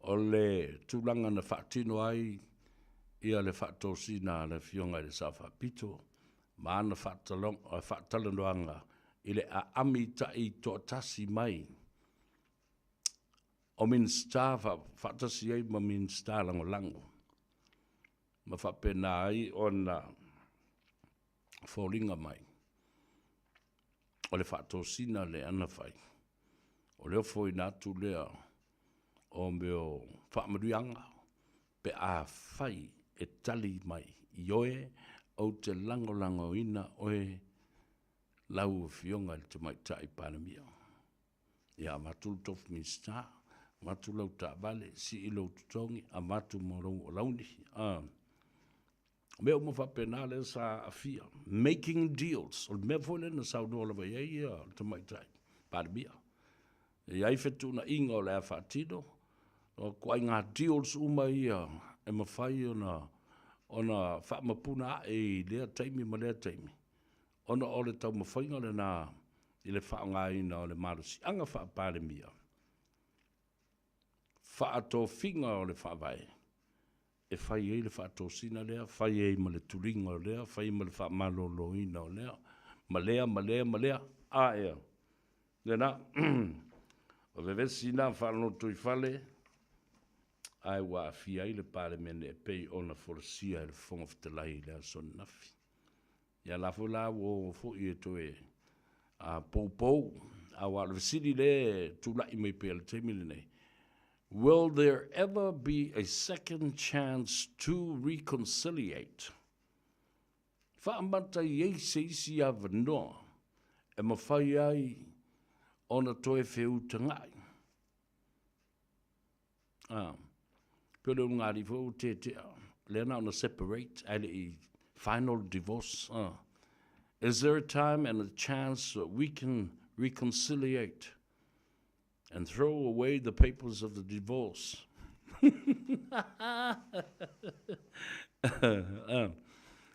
S5: o le tūlanga na whaatino ai, ia le whaatosina le fionga le sa whapito, ma ana whaatalanoanga, I le a amita I to tasi mai. O min star whaatasi ai ma min star lango lango. Ma whapena ai o na wholinga mai. O le whaatosina le ana whai. O leo foi natu lea, o meo whaamaruanga, pe a whai e tali mai I oe au te lango ina oe lau fionga te mai tai panamia. Ia matu tofu mi sta, matu lau ta vale, si ilo tutongi, a matu morou o launi. Meo mo whapenale sa afia, making deals, o mea fole na sau dola vai ia te mai tai panamia. Ia fetu na inga o lea whaatino, o kua ngā deals uma ia e mawhai ona whaamapuna e lea taimi ma lea taimi. Ona o le tau mawhainga le nā I le whaanga ina o le marusi. Anga whaapare mia. Whaato whinga o le whaavai. E whai e le whaato sina lea, whai e ma le turinga o lea, whai ma le whaamalolo ina o lea. Ma lea, a ea. Lena, o vevesi na whanoto I whale, ai wa fia I le pare mene e pei ona forosia I le whonga whatelai lea son nafi. Ia la fula wo fo I e toe a pou, a wa le siri le tula I mai pe le teimile nei. Will there ever be a second chance to reconciliate? Whaamata I se isi a vanoa, e mawhai ai ona toe wheu tangai. Pele ngari fo te lena ona separate, ale I final divorce. Is there a time and a chance that we can reconciliate and throw away the papers of the divorce?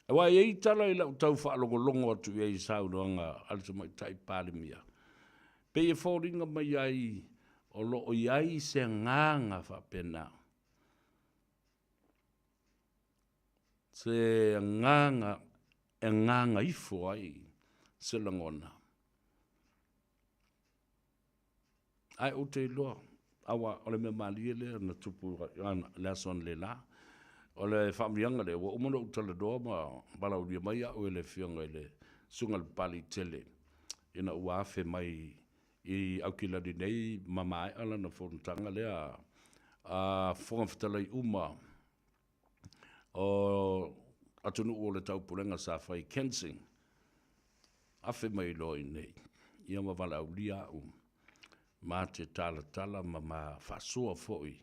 S5: Wa I tala I lau tau whaalongolongo atu I saunoanga alta mai tai pālemia. Pe e whōringa mai ai o loo iai se nganga whapena. Se nganga e nganga ifo ai se langona. Ai o te loa, awa ole me malie le na tupu la son le la. Ole whamrianga le, wa umano utala doa ma balau lia mai au ele whianga ele sungal pali tele. Ina uafe mai I aukilari nei mamai ala na whontanga lea a whongawhitalai uma o atunu o le taupurenga sa whai Kensing. Afe mai loi nei. Ia ma wala au lia au. Ma te tala ma whasua foi.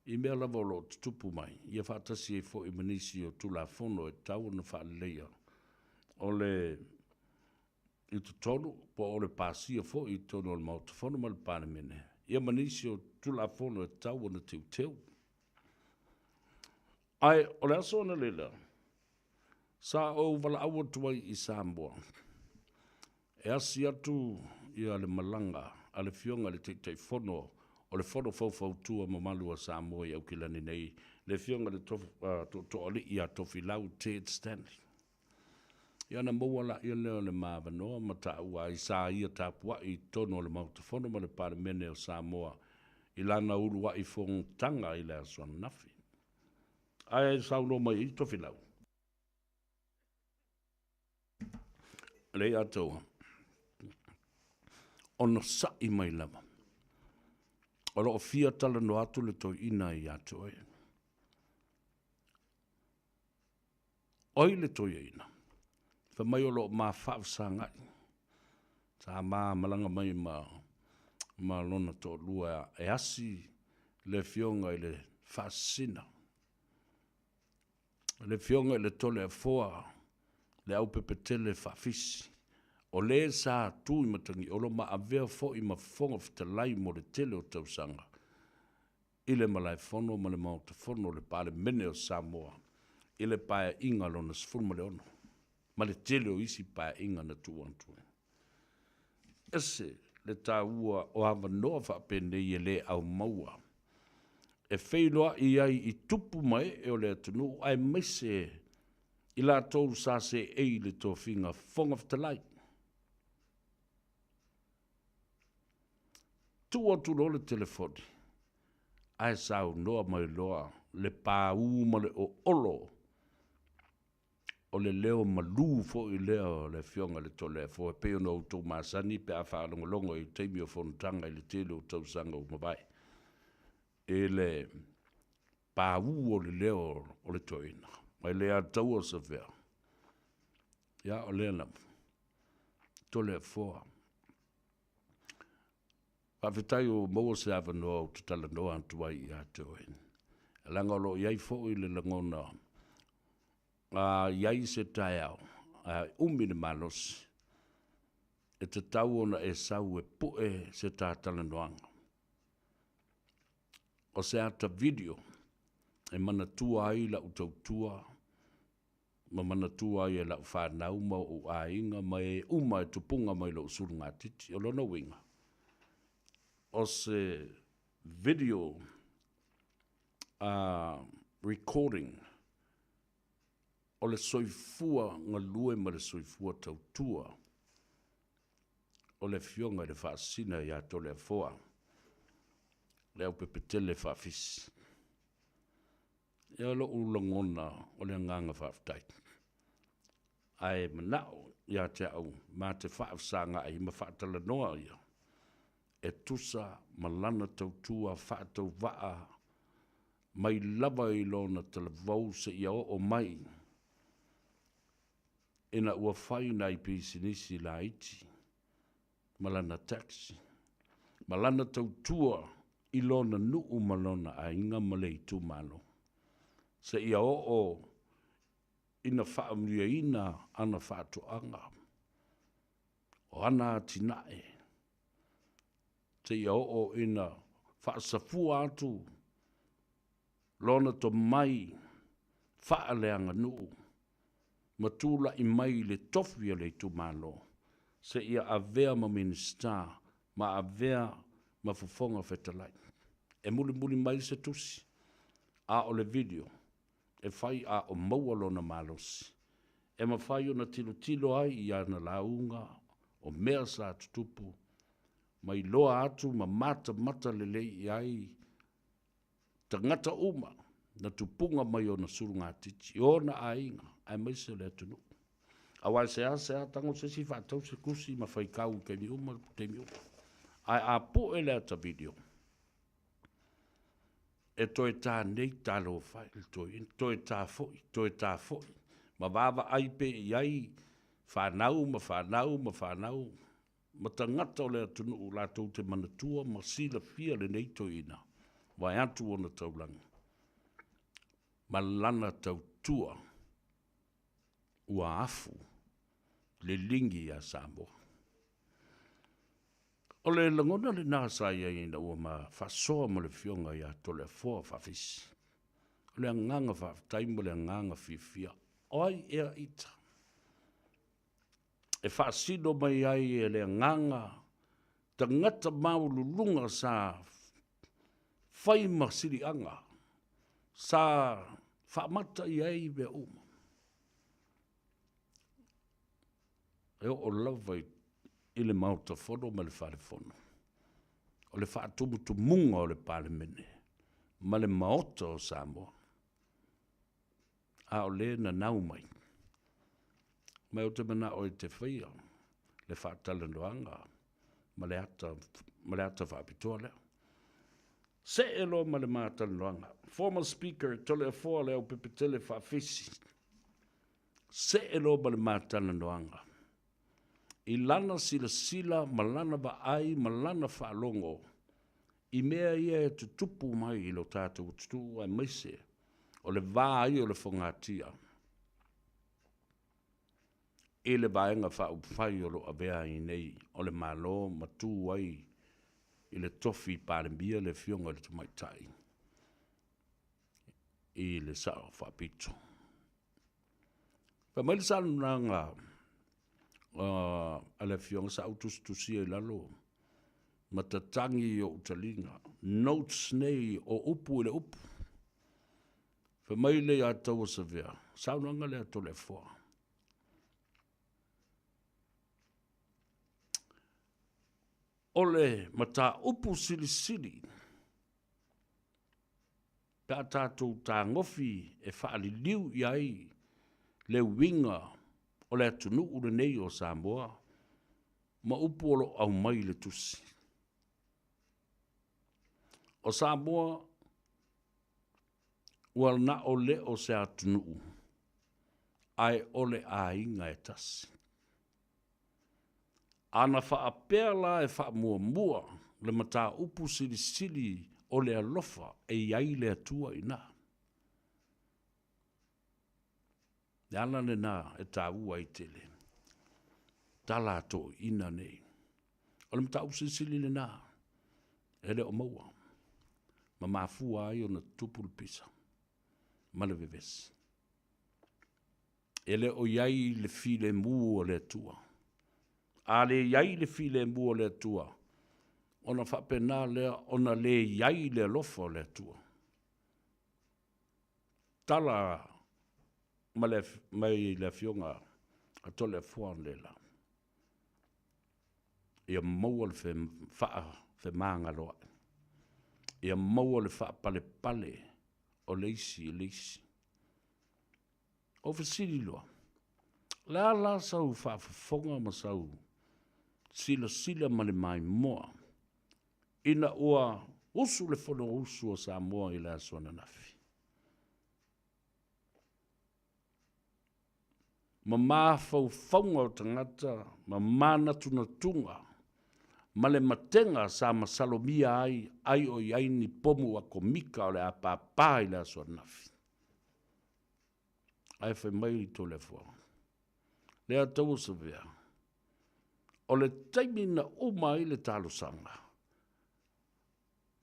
S5: I mea lava o lo tupu mai. Ia whaatasi e foi manisi o tula whono e tau na whaaleia. O le I tu tonu, po o le pasia fo I tonu o le mautafono ma le pane mene. Ia manisi o tula fono e tau na teu. Ai, o le aso na lela, sa o wala awa tuai I Samoa. E asi atu ia le malanga, a le fionga le teitei fono, o le fono fau tua mamalua Samoa I au kilani nei, le fionga le to oli ia tofi lau Ted Stanley. Ia na mawala ia leo le mawanoa mata ua I sa ia tapua I tono le mautafono ma le pare mene o Samoa I lana urua I fong tanga I le aswan nafi. Ai sauno mai I tofi lau. Le atoa. Ono sa I mai lama. Olo o fia tala no atu le toi ina I atoa. Oi le toi ina. Fa mai o lo ma whaafsangai. Sa malanga mai ma lona to lua e asi le fionga I le whaasina. Le fionga I le tole a foa le au pepetele whaafisi. O le sa tu I matangi o lo ma avea fo I ma fonga fitalai mo le tele o tausanga. I le malai fono ma le mauta fono le pale mene o Samoa. I le pae inga lona sfurma le ono. Ma le tele o isi pae inga na tuantue. Ese le tāua o hawa noa whapene I le au maua. E whailoa I ai I tupu mai e o le atunu ai maise I la tōu sa se ei le tō whinga whonga whatalai. Tua tulo le telefoni. Ai sau noa mai loa le pā ma le o olo. O le leo malu fo I leo le fionga le tole fo e peo no tō masani pe a whaalongolongo I teimi o whontanga I le tele o tausanga o mawai. E le pāu o le leo o le toina. Mai le a tau o sa vea. Ia o le nam. Tole foa. Whawhitai o maua se awa noa o tatala noa antuai I a toina. Langa lo iai fo I le langona. Iai se tai au, umine malos, e te tau ona e sau e pue se tātala noanga. O se ata video, e mana tua ai la utautua, ma mana tua ai e la whanau ma o a inga, ma e uma e tupunga mai lo surunga titi, o lona winga. O se video recording, o le soifua ngā lue ma le soifua tautua. o le fionga le whaasina ia to le foa. Leo pepetele whaafisi. Ia lo ulangona o le nganga whaaftai. Ai manao ia te au, ma te whaafsanga ai ma whaatala noa ia. E tusa malana tautua whaatau waa, mai lava i lona talavau se ia o mai. Ina ua whai nai pisinisi la iti. Malana taxi. Malana tautua i lona nuu malona a inga malei tu malo. Se ia o ina whaamria ina ana whaatoanga. O ana tinae. Se ia o ina whaasafua atu. Lona to mai whaaleanga nuu. Matula i mai le tofia le tu malo. Se ia avea ma minister, ma avea ma fufonga fetalai. E muli mai se tusi. A o le video. E fai a o maua lona malosi. E ma fai o na tilo ai i ana launga o mea sa tutupu. Mai loa atu ma mata lelei ai. Tangata uma na tupunga mai o na surunga titi. O na ainga. Ai mai se le tunu. Awai se a tango se si whaatau se kusi ma whai kau ke mi uma te mi uma. Ai a po e le ata video. E toi tā nei tālo whai, toi tā foi. Ma wawa ai pe i ai, whanau. Ma tangata o le atunu o lātou te manatua, ma sila fia le nei toi ina. Wai atu o na taulangi. Ma lana tautua, ua afu, le lingi a Samoa. O le langona le nasa ia ina ua ma whasoa mo le fionga ia to le foa whawhisi. O le anganga whawhtai mo le anganga fifia. Oi ea ita. E whaasino mai ai e le anganga tangata maululunga sa whaima siri anga. Sa whamata i ai be uma. E o lavai i le mauta fono ma le whare fono. O le whaatumutu munga o le palemene. Ma le maota o Samoa. A o le na nau mai. Mai o te mana o te whaia. Le whaatalandoanga. Ma le ata whaapitoa leo. Se elo ma le mātalandoanga. Former speaker tole a foa leo pepetele whaafisi. Se elo ma le mātalandoanga. I lana sila malana ba ai malana whaalongo. I mea ia e tutupu mai i lo tātou tutu ai maise. O le vāi o le whangatia. E le vāenga whaupai o lo avea i nei. O le malo matu ai. I le tofi pārembia le fionga le tumaitai. I le sao whapito. Pa mai le sa nanga ale fionga sa utustusia i lalo. Matatangi o utalinga. Notes nei o upu i le upu. Fa mai le a tau sa vea. Sa nanga le ato le foa. Ole mata upu sili. Pea tātou tā ngofi e whaali liu i ai. Le winga o le atunu ure nei o Samoa, ma upolo au mai le tusi. O Samoa, wal na o le o se atunu, ai ole a inga e tasi. Ana whaapea la e wha mua, le mata upu sili o le alofa e iai le atua ina. Ala le na e tāua i tele. Tala to ina nei. O le mta usisili le na. E le o maua. Ma mafua ai o na tupul pisa. Ma le vevesi. E le o iai le file mu o le tua. A le iai le file mu o le tua. O na whapena lea o na le iai le lofa o le tua. Tala mai le fionga a tole fuan lela. ia maua le fe māngaloa. Ia maua le wha pale o leisi. O fasiri loa. La sau wha whafonga ma sau sila ma le mai moa. Ina ua usu le whono usu o Samoa i le asona nafi. Ma mafau whaunga o tangata, ma manatuna tunga, ma le matenga sa masalomia ai o iai ni pomu a komika o le apapa i le asona nafi. Ai whai mai to le fua. Le atau sa vea. O le taimi na uma i le talosanga.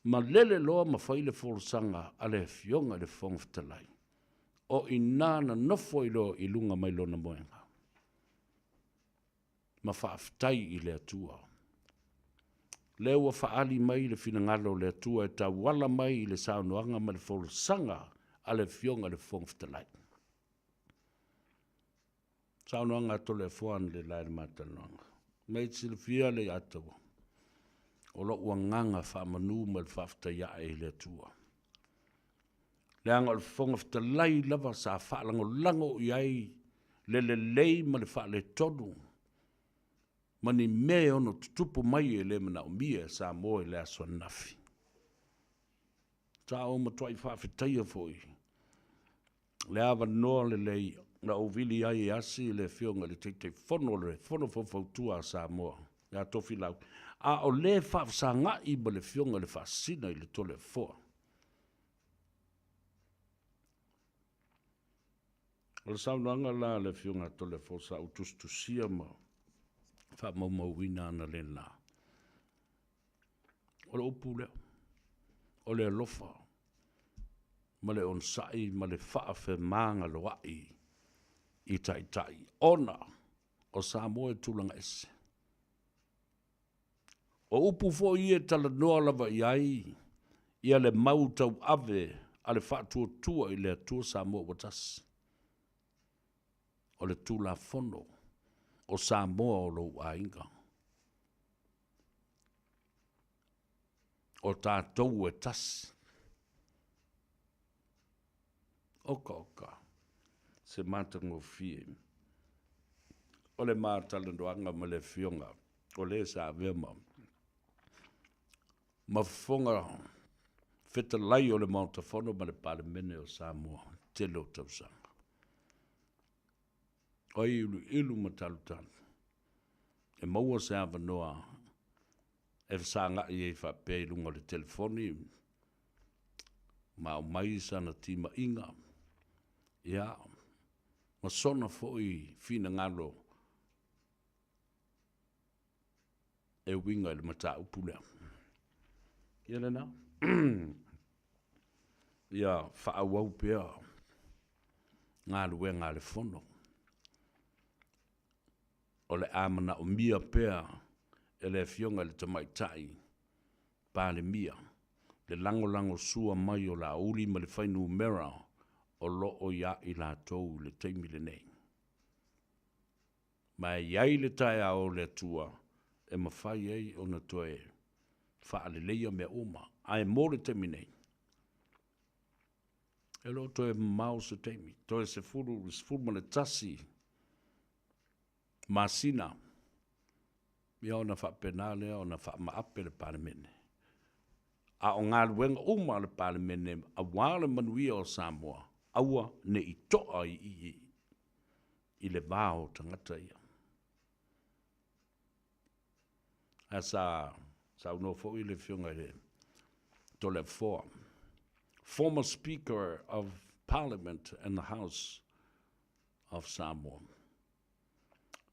S5: Ma lele loa ma whai le forosanga a le fionga le whongfitalai. O inana nofo i loa i lunga mai lona moenga. Ma whaaftai i le atua. Le ua whaali mai le finangalo le atua e ta wala mai i le saunoanga ma le forosanga a le fionga le whongfitalai. Saunoanga tole fuan le laere matanonga. Mai silfia le atawa. O lo ua nganga whamanu ma le whaftai e le atua. Le anga le whongfitalai lava sa whaalango lango iai le lei ma le whaale tonu. Mani me ono tutupu mai e le mana o mia sa moe le aswa nafi. Ta o matuai whaafitaia foi. Le awa noa le lei na o vili ai e asi le fionga le te fono le fono fofautua sa moa. Ya tofi lau. A o le whaafsa ngai ma le fionga le whaasina i le tole foa. O le saunoanga la le fionga tole foa sa utustusia ma. Wha maumauina ana le la. O le upu leo. O le alofa. Ma le onsai, ma le whaafe maanga loai. I tai. Ona. O Samoa tulanga ese. O upu fo i e tala noa lava i ai. Ia le mautau ave. A le whaatua tua i le atua Samoa watasi. O le tula fono. O Samoa o lo ainga. O tātou e tas. Oka. Se mātango fie. O le mātalandoanga ma le fionga. O le sa vema. Ma fonga feta lai o le mautafono ma le palemene o Samoa. Telo tausanga. O ilu matalutanu. E maua se awa noa. E whaanga i e whapea lunga le telefoni. Ma o mai sana tima inga. Ia. Ma sona foi fina ngalo. E winga le mata upulea. Ia lena. Ia whaawau pia. Ngā lue ngā le fono. O le amana o mia pea. E le fionga le tamaitai. Pāle mia. Le lango sua mai o la uli ma le whainu mera. O lo o ia i la tau le teimi le nei. Ma iai le tae a o le tua. E mawhai ei o na toe. Whaale leia mea oma. Ai mo le teimi nei. E lo toe mau se teimi. Toe se furu ma le tasi. Masina. Ia o na whapenale o na whaamaape le palemene. A o ngā luenga uma le palemene. A wāle manuia o Samoa. Aua ne i toa i le vāo tangata ia. A sa unofo i le fionga le tole foa. Former Speaker of Parliament and the House of Samoa.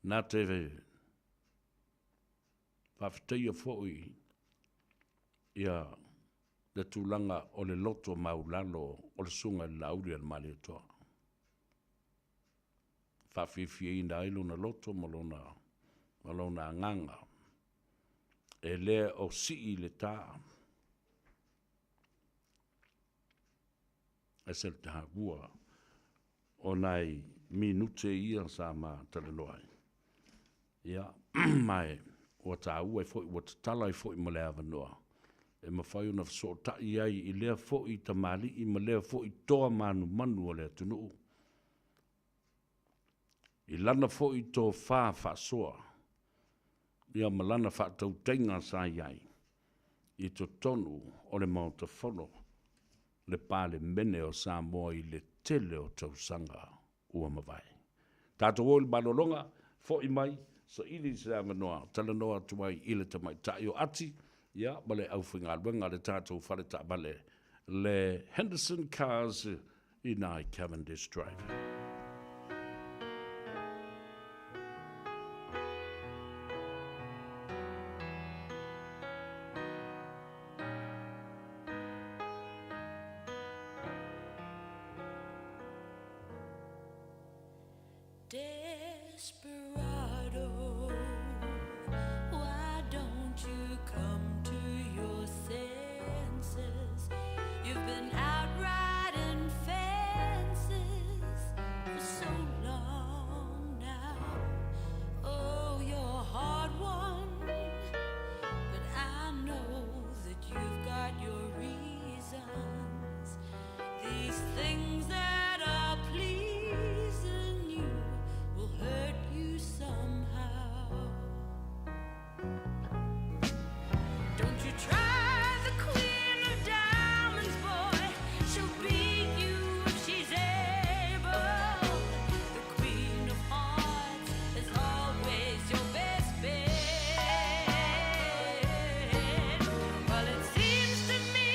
S5: Nā te whawhiteia fo'i ia le tūlanga o le loto maulalo o le sunga le lauri al mali toa. Whawhiwhia ina ilu na loto malona nganga. E le o si le tā. E se le taha gua o nai minute ia sa ma taleloai. Ia, mai ua tāua fo'i ua tatala fo'i ma le avanoa e mawhai ona feso'ota'i ai i lea fo'i tamali'i ma lea fo'i toa manu o le atunuu i lana fo'i tō whāsoa ia ma lana whātauteinga sa iai i to tonu o le mautafono le pāle mene o Samoa i le tele o tausanga ua mawai. Tātou o le malolonga fo'i mai so ili se amanoa talanoa tuai i le tamaitai o ati ia ma le auwhinga luenga le tātou whare tābale le Henderson Cars i nai Cavendish Drive.
S13: Desperado, why don't you come to your senses? You've been out riding fences for so long now. Oh, you're a hard one, but I know that you've got your reasons. These things that are pleasing you will hurt you somehow. Don't you try the Queen of Diamonds, boy. She'll beat you if she's able. The Queen of Hearts is always your best bet. Well, it seems to me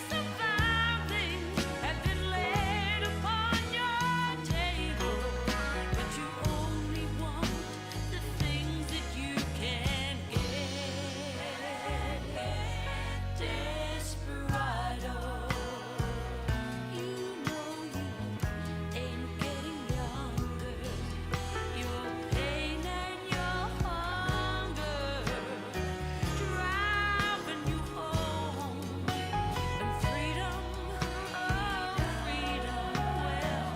S13: some fine things have been laid upon your table, but you only want the things that you can get. Desperado, you know you ain't getting younger. Your pain and your hunger driving you home. And freedom, oh freedom, well,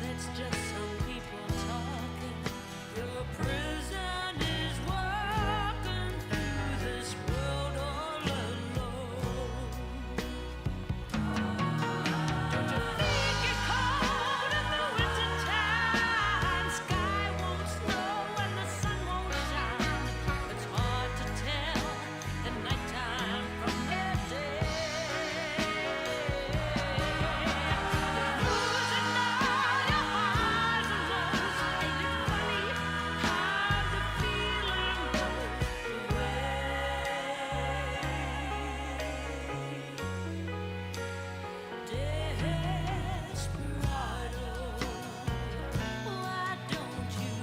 S13: that's just some people talking. Your prison is walking through this world all alone. Don't you think you're cold in the winter time? Sky won't snow and the sun won't shine. It's hard to tell the nighttime from the day. Losing all your highs and lows. Ain't it funny how the feeling goes away? Desperado, why don't you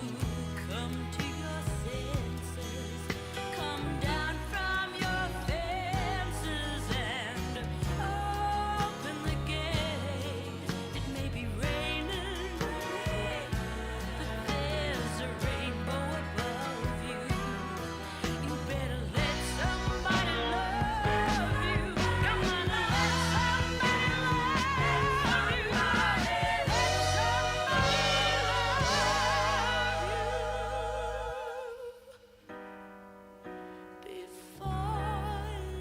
S13: come to your senses? Come down from your fences and open the gate. It may be raining, but there's a rainbow above you. You better let somebody love you. Come on, let somebody love you. Let somebody love you before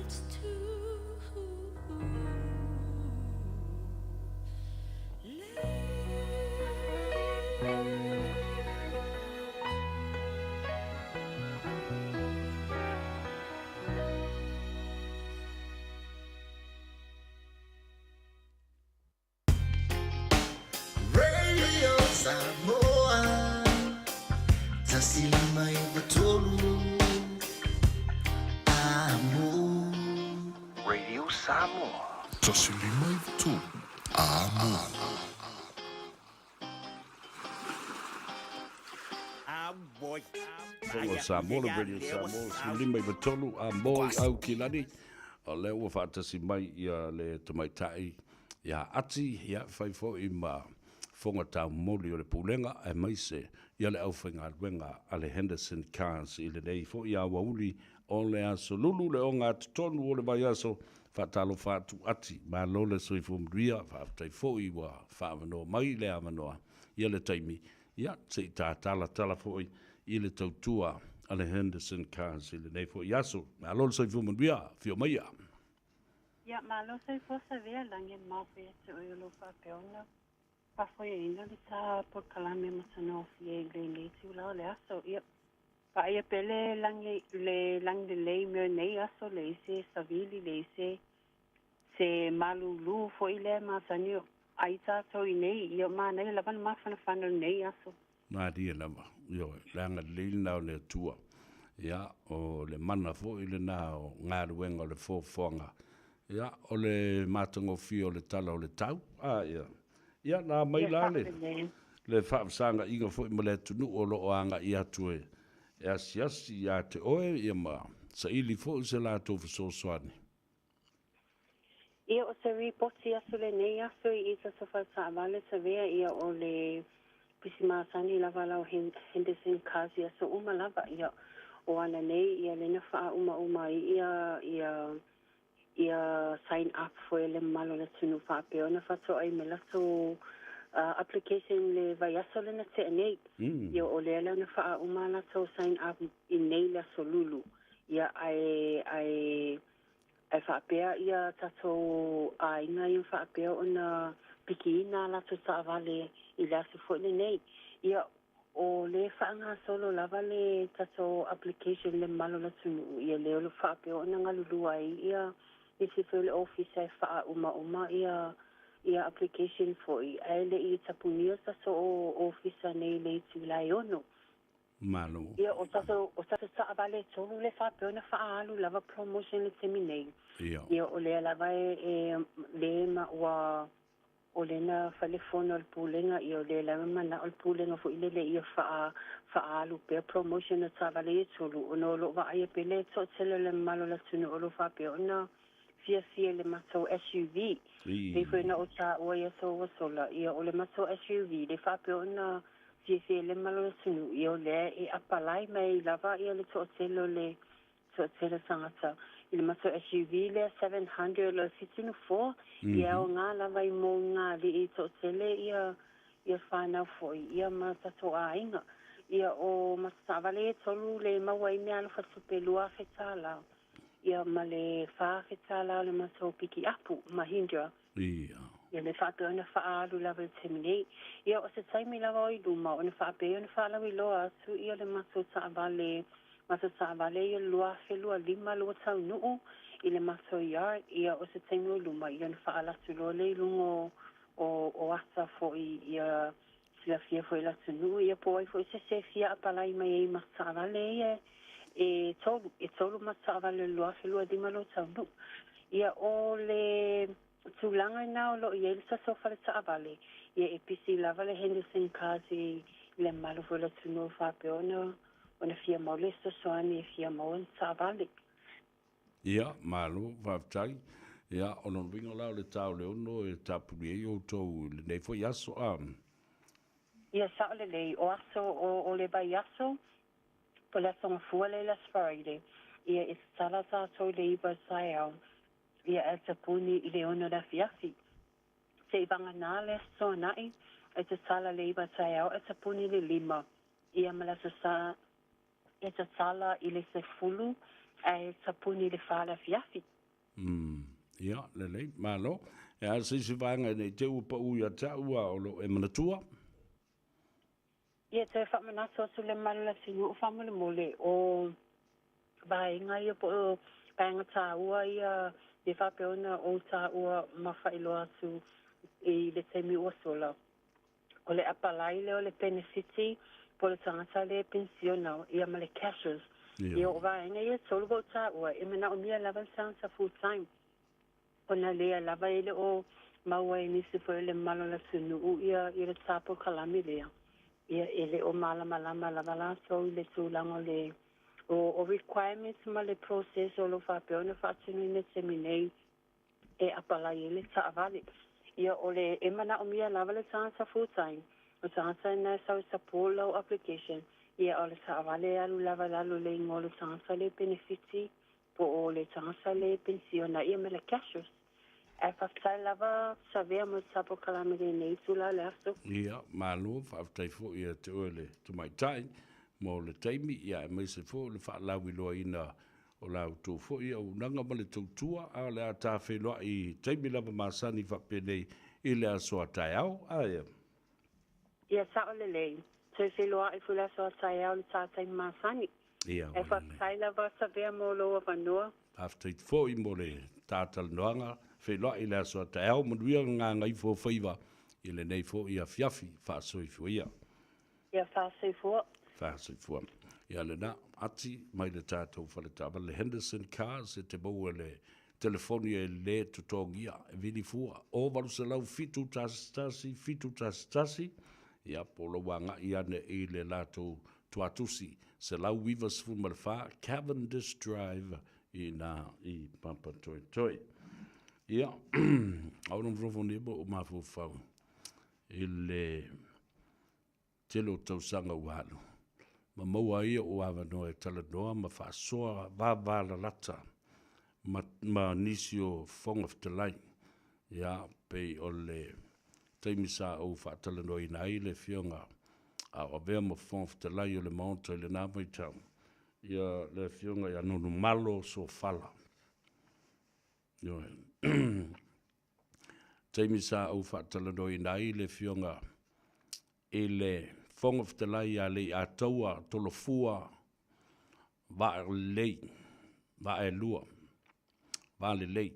S13: it's too
S14: Radio Samoa, tasilima ibatolu amo. Radio Samoa,
S9: tasilima ibatolu amo.
S5: Fonga Samoa, le Radio Samoa, silima i batolu a moi au kilani. O leo ua whaatasi mai ia le tamaitai ia ati ia whaifo i ma fonga tau moli o le pulenga e maise ia le au whainga luenga a le Henderson Cars i le nei fo ia wauli o le aso lulu le o ngā tonu o le vai aso whaatalo whaatu ati ma lole soifo mria whaatai fo i wa whaamanoa mai le amanoa ia le taimi ia te i tā tala fo i le tautua ale Henderson Cars le nei fo yaso ma lo sai fu mundia fio mai
S15: Ia, malo sai fosa vea langi mapi e te oiolo whapeona. Pawhoi e ina li tā por kalame masano fie le tu lao le aso. Ia, pa ia pele langi le lei mea nei aso le ise savili le ise se malulu fo i le masanio. Ai tātou i nei, ia mā nei laban mawhanawhana nei aso.
S5: ma dia lama yo langa le na le tua ya o le mana fo ile na o ngā ruenga o le fofonga ya o le matango fio le tala o le tau ya na mai la le whaafsanga inga fo i male tunu o lo anga i atue e asiasi ya te oe ia ma sa ili fo se la to so swani
S15: Ia o se ripoti aso le nei aso i isa sofa sa vale sa vea ia o le pisima sani lava lau Henderson Kazi aso uma lava ia o ana nei ia lena faa uma ia sign up for le malo le tunu faa peona fato ai me lato application le vai aso le na te nei ia o le na faa uma lato sign up i nei la solulu ia ai whaapea ia tato a inga i whaapea o na piki ina lato sa avale i lasu fwene nei. Ia o le whaanga solo lava le tato application le malo la tunu ia leo le whaapea o na ngalulua ia isi fwele office e wha uma ia application foi. Ai le i tapunia tato o office nei le tu lai ono.
S5: Malo.
S15: Ia o tato sa avale tolu le whaapea o na whaalu lava promotion le temi nei. Ia o le lava le ma ua o le na whalefono al pūlenga i o le lava mana al pūlenga fo ile le ia whaalu pea promotion na tāwale e tolu o no lo wa aia pele to tele le malo la tunu o lo whapea o na fia le mato SUV le fwe na o tā ua ia so wa sola ia o le mato SUV le whapea o na fia le malo la tunu i o le e apalai mai lava ia le to tele le to tele sangata il maso SUV le 700 lo fitinu 4 ia o ngā lava i mō ngā li i to tele ia whanau foi ia mata to a inga ia o mata vale e tolu le maua i mea alfa tupelua whetala ia ma le wha whetala le maso piki apu mahindra ia le whapeona whaalu lava le teminei ia o se taimi lava o i luma o ne whapeona whaalawi loa atu ia le maso ta vale Masa sa vale ia lua felua lima lua tau nuu i le maso yard ia o se taimi luma ia na whaala tulo le lungo o asa fo ia sila fia fo i la tunu ia po ai fo i se fia apalai mai ei masa vale ia e tolu masa vale lua felua lima lua tau nuu ia o le tulanga na o lo ia ilisa sofa le sa vale ia e pisi lava le Henderson Kazi le malo fo la tunu whapeona ona fia maulesta soani e fia mauen sa vale.
S5: Ia, malo, whaftai. Ia, ono wingo lao le tau le ono e tapuri e o tau le nei fo yaso am.
S15: Ia, sa o le lei, o aso o le bai yaso, po le aso ngafua le la sparide. Ia, e sala sa tau le iba sai au. Ia, e tapuni i le ono la fiafi. Se i vanga nā le so nai, e te sala le iba sai au, e tapuni le lima. Ia, malasa sa e te sala i le se fulu, e tapuni le whala fiafi.
S5: Ia, le lei, malo. E a se vanga nei te upa uia ta ua o lo e manatua?
S15: Ia, te whamanato su le malula sinu o whamule mole o bainga ia po bainga tā ua ia le whapeona o tā ua mawhailoa su i le temi ua sola. O le apalai le o le benefiti, po le tangata le pensiona ia ma le cashes. Ia o vaenga ia tolu po tā ua e mana o mia lava sa full time. O na lea lava ele o maua e nisi fo ele malo la sunu ia i le tāpo kalami lea. Ia ele o malama lava la so i le tūlanga le o requirements ma le process o lo whapeona whaatinu i le seminei e apalai ele ta avale. Ia o le e mana o mia lava le tangata full time. O tangata na sau support low application. Ia o le saavale alu lava lalu le ngolo tangata le benefiti po o le tangata le pensiona ia me le cashes. E whaftai lava savea mo sapo kalamere nei tula le aso.
S5: Ia, malo, whaftai fo ia te oele tu mai tai. mo le taimi ia mai se fo le fa la wi lo ina o la tu fo ia o nanga ma le tua a le ata fe lo I taimi la ma sani fa pele I le aso tai au a ia
S15: Ia sa o le lei. Toi wheloa I fula so tai au le tātai māsani.
S5: ia
S15: E whakatai lava sa vea mō loa vanua.
S5: after it fo I mo le tatal noanga fe lo I le aso tai au mo ria nga ngai fo Faiva I le nei fo ia fiafi fa so I fo ia
S15: Ia whāsei fua.
S5: fa so fo ia le na ati mai le tatou fa le taba le Henderson cars e te mo le telefoni e le tutongia e vini fua o valu se lau fitu tasi ia polo wanga ia ne I le lato tuatusi se lau wivas fu malfa Cavendish Drive I Pampa Toi ia au non vrofo nebo o mafu fau le telo tausanga uhalu ma maua ia o awa no e tala noa ma fa soa va la lata ma nisio fong of the line ya pe o le taimisa o fa tala no ina I le fionga a o vea ma fong of the line o le maonta le na mai tau ia le fionga ya nonu malo so fala yo taimisa o fa tala no ina I le fionga le fong of the line ya le ataua tolofua va le va e lua vale lei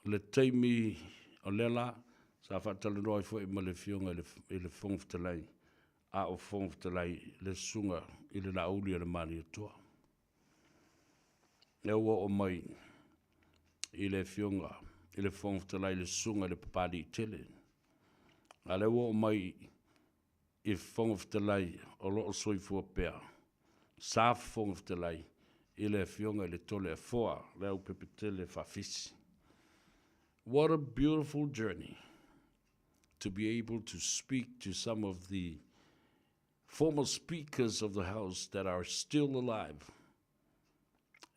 S5: le taimi o lela sa fatale roi foi ma le fionga le fong of the line a o fong of the line le sunga I le lauli le mani toa e o mai I le fionga I le fong of the line le sunga le papali tele a le o mai I fong of the line o lo soi fu pea sa fong of the line ile fionga le tole foa le au pepetele fa fisi. What a beautiful journey to be able to speak to some of the former speakers of the House that are still alive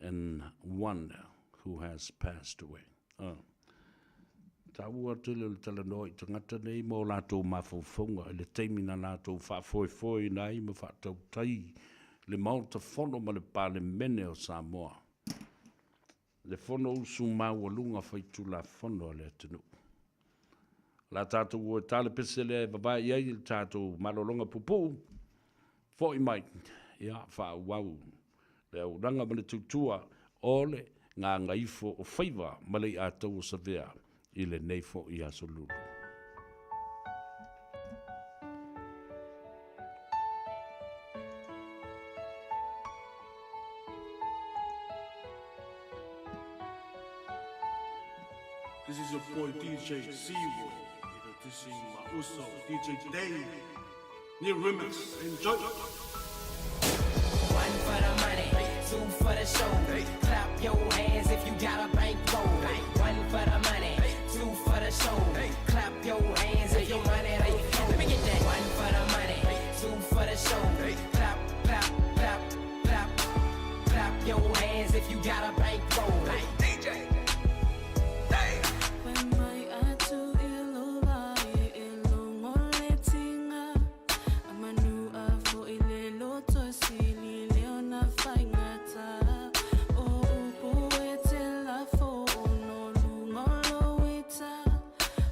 S5: and one who has passed away. Taua tele le talanoi tangata nei mo lato mafofonga le teimina lato whafoi nai ma whatau tai le mauta fono ma le pale mene o Samoa. Le fono usu mawalunga whaitu la fono le tenu. La tātou ua tale pese le babai iai le tātou malolonga pupu. Fo I mai, ia wha wau. Le au ranga ma le tutua ole ngā Gagaifo o Faiva ma le a tau sa vea I le neifo I aso lulu.
S11: This is your boy DJ Seawood. This is my Uso, DJ Dave. New remix. Enjoy.
S16: One for the money, two for the show. Clap your hands if you got a bankroll. One for the money, two for the show. Clap your hands if your money ain't flow. Let me get that. One for the money, two for the show. Clap, clap, clap, clap, clap your hands if you got a bankroll. DJ.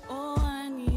S13: Oh, I need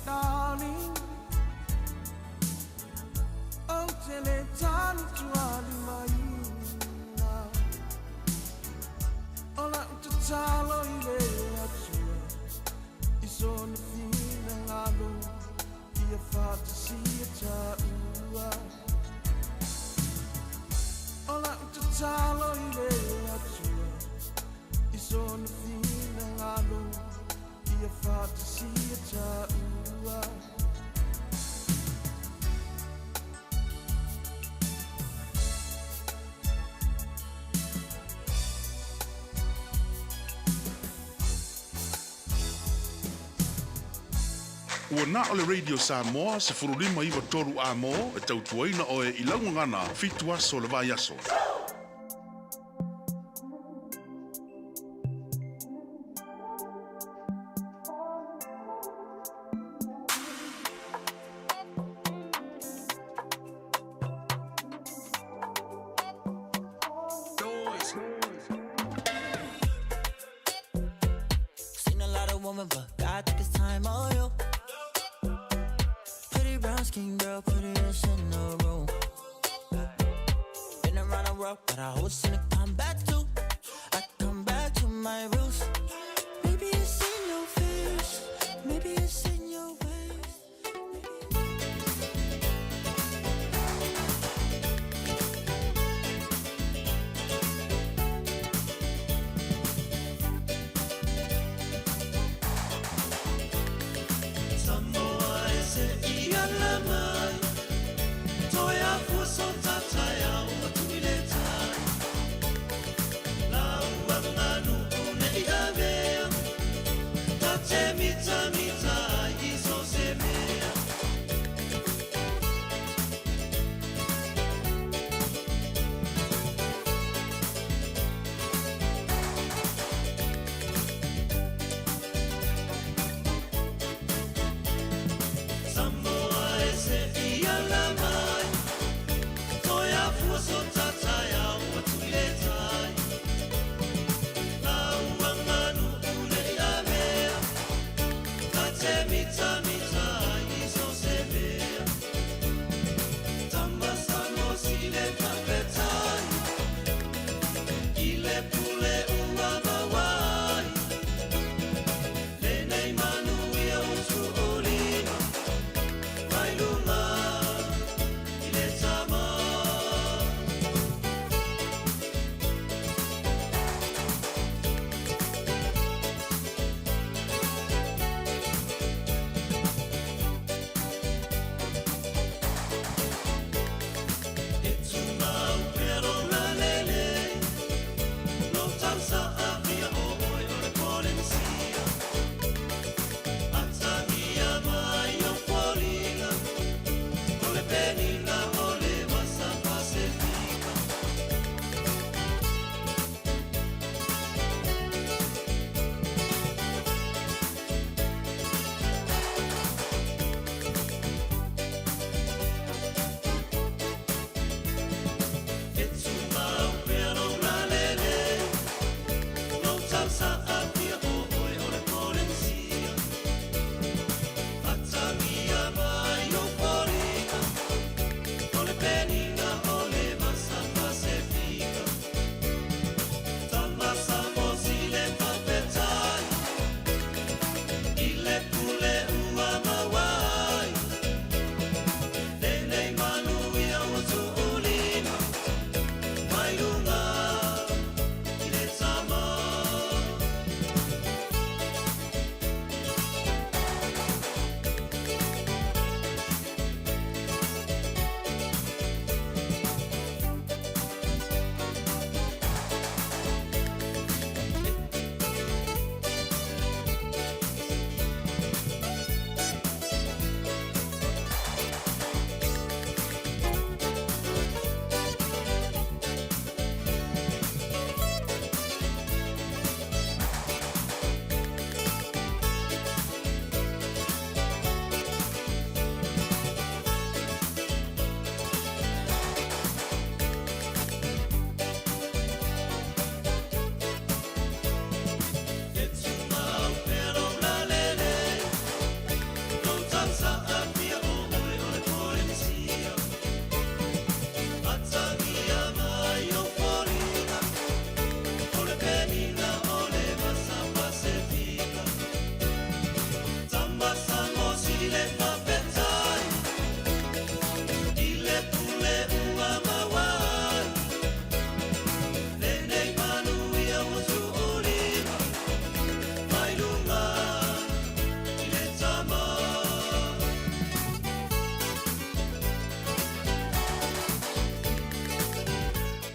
S11: Darling, oh, teletani tuali maina. Ola utatalo ile atua. Isona fina ngalo, ia fantasia taua. Ola utatalo ile atua. Isona fina ngalo, ia fantasia taua.
S9: Ua na ole Radio Samoa se furulima iwa toru a mo e tautuaina o e ilangu ngana fitu aso le vai aso.
S17: Seen a lot of women, but God took his time on you. Pretty brown skin girl, prettiest in the room. Been around the world, but I always seem to come back to. I come back to my roots. Maybe it's in your face, maybe it's in your ways.
S14: Samoa ese ia la mai. Toia fuso tataya o tuile tai. La uanganu une ia vea. Tate mita mita iso se mea. Samoa ese ia la mai. Toia fuso tataya o tuile tai. La uanganu une ia vea. Tate mita mita iso se mea. Tamba samo sile tapetai. Ile pule ua mawai. Lenei manu ia utu olima. Vai lunga, ile tama.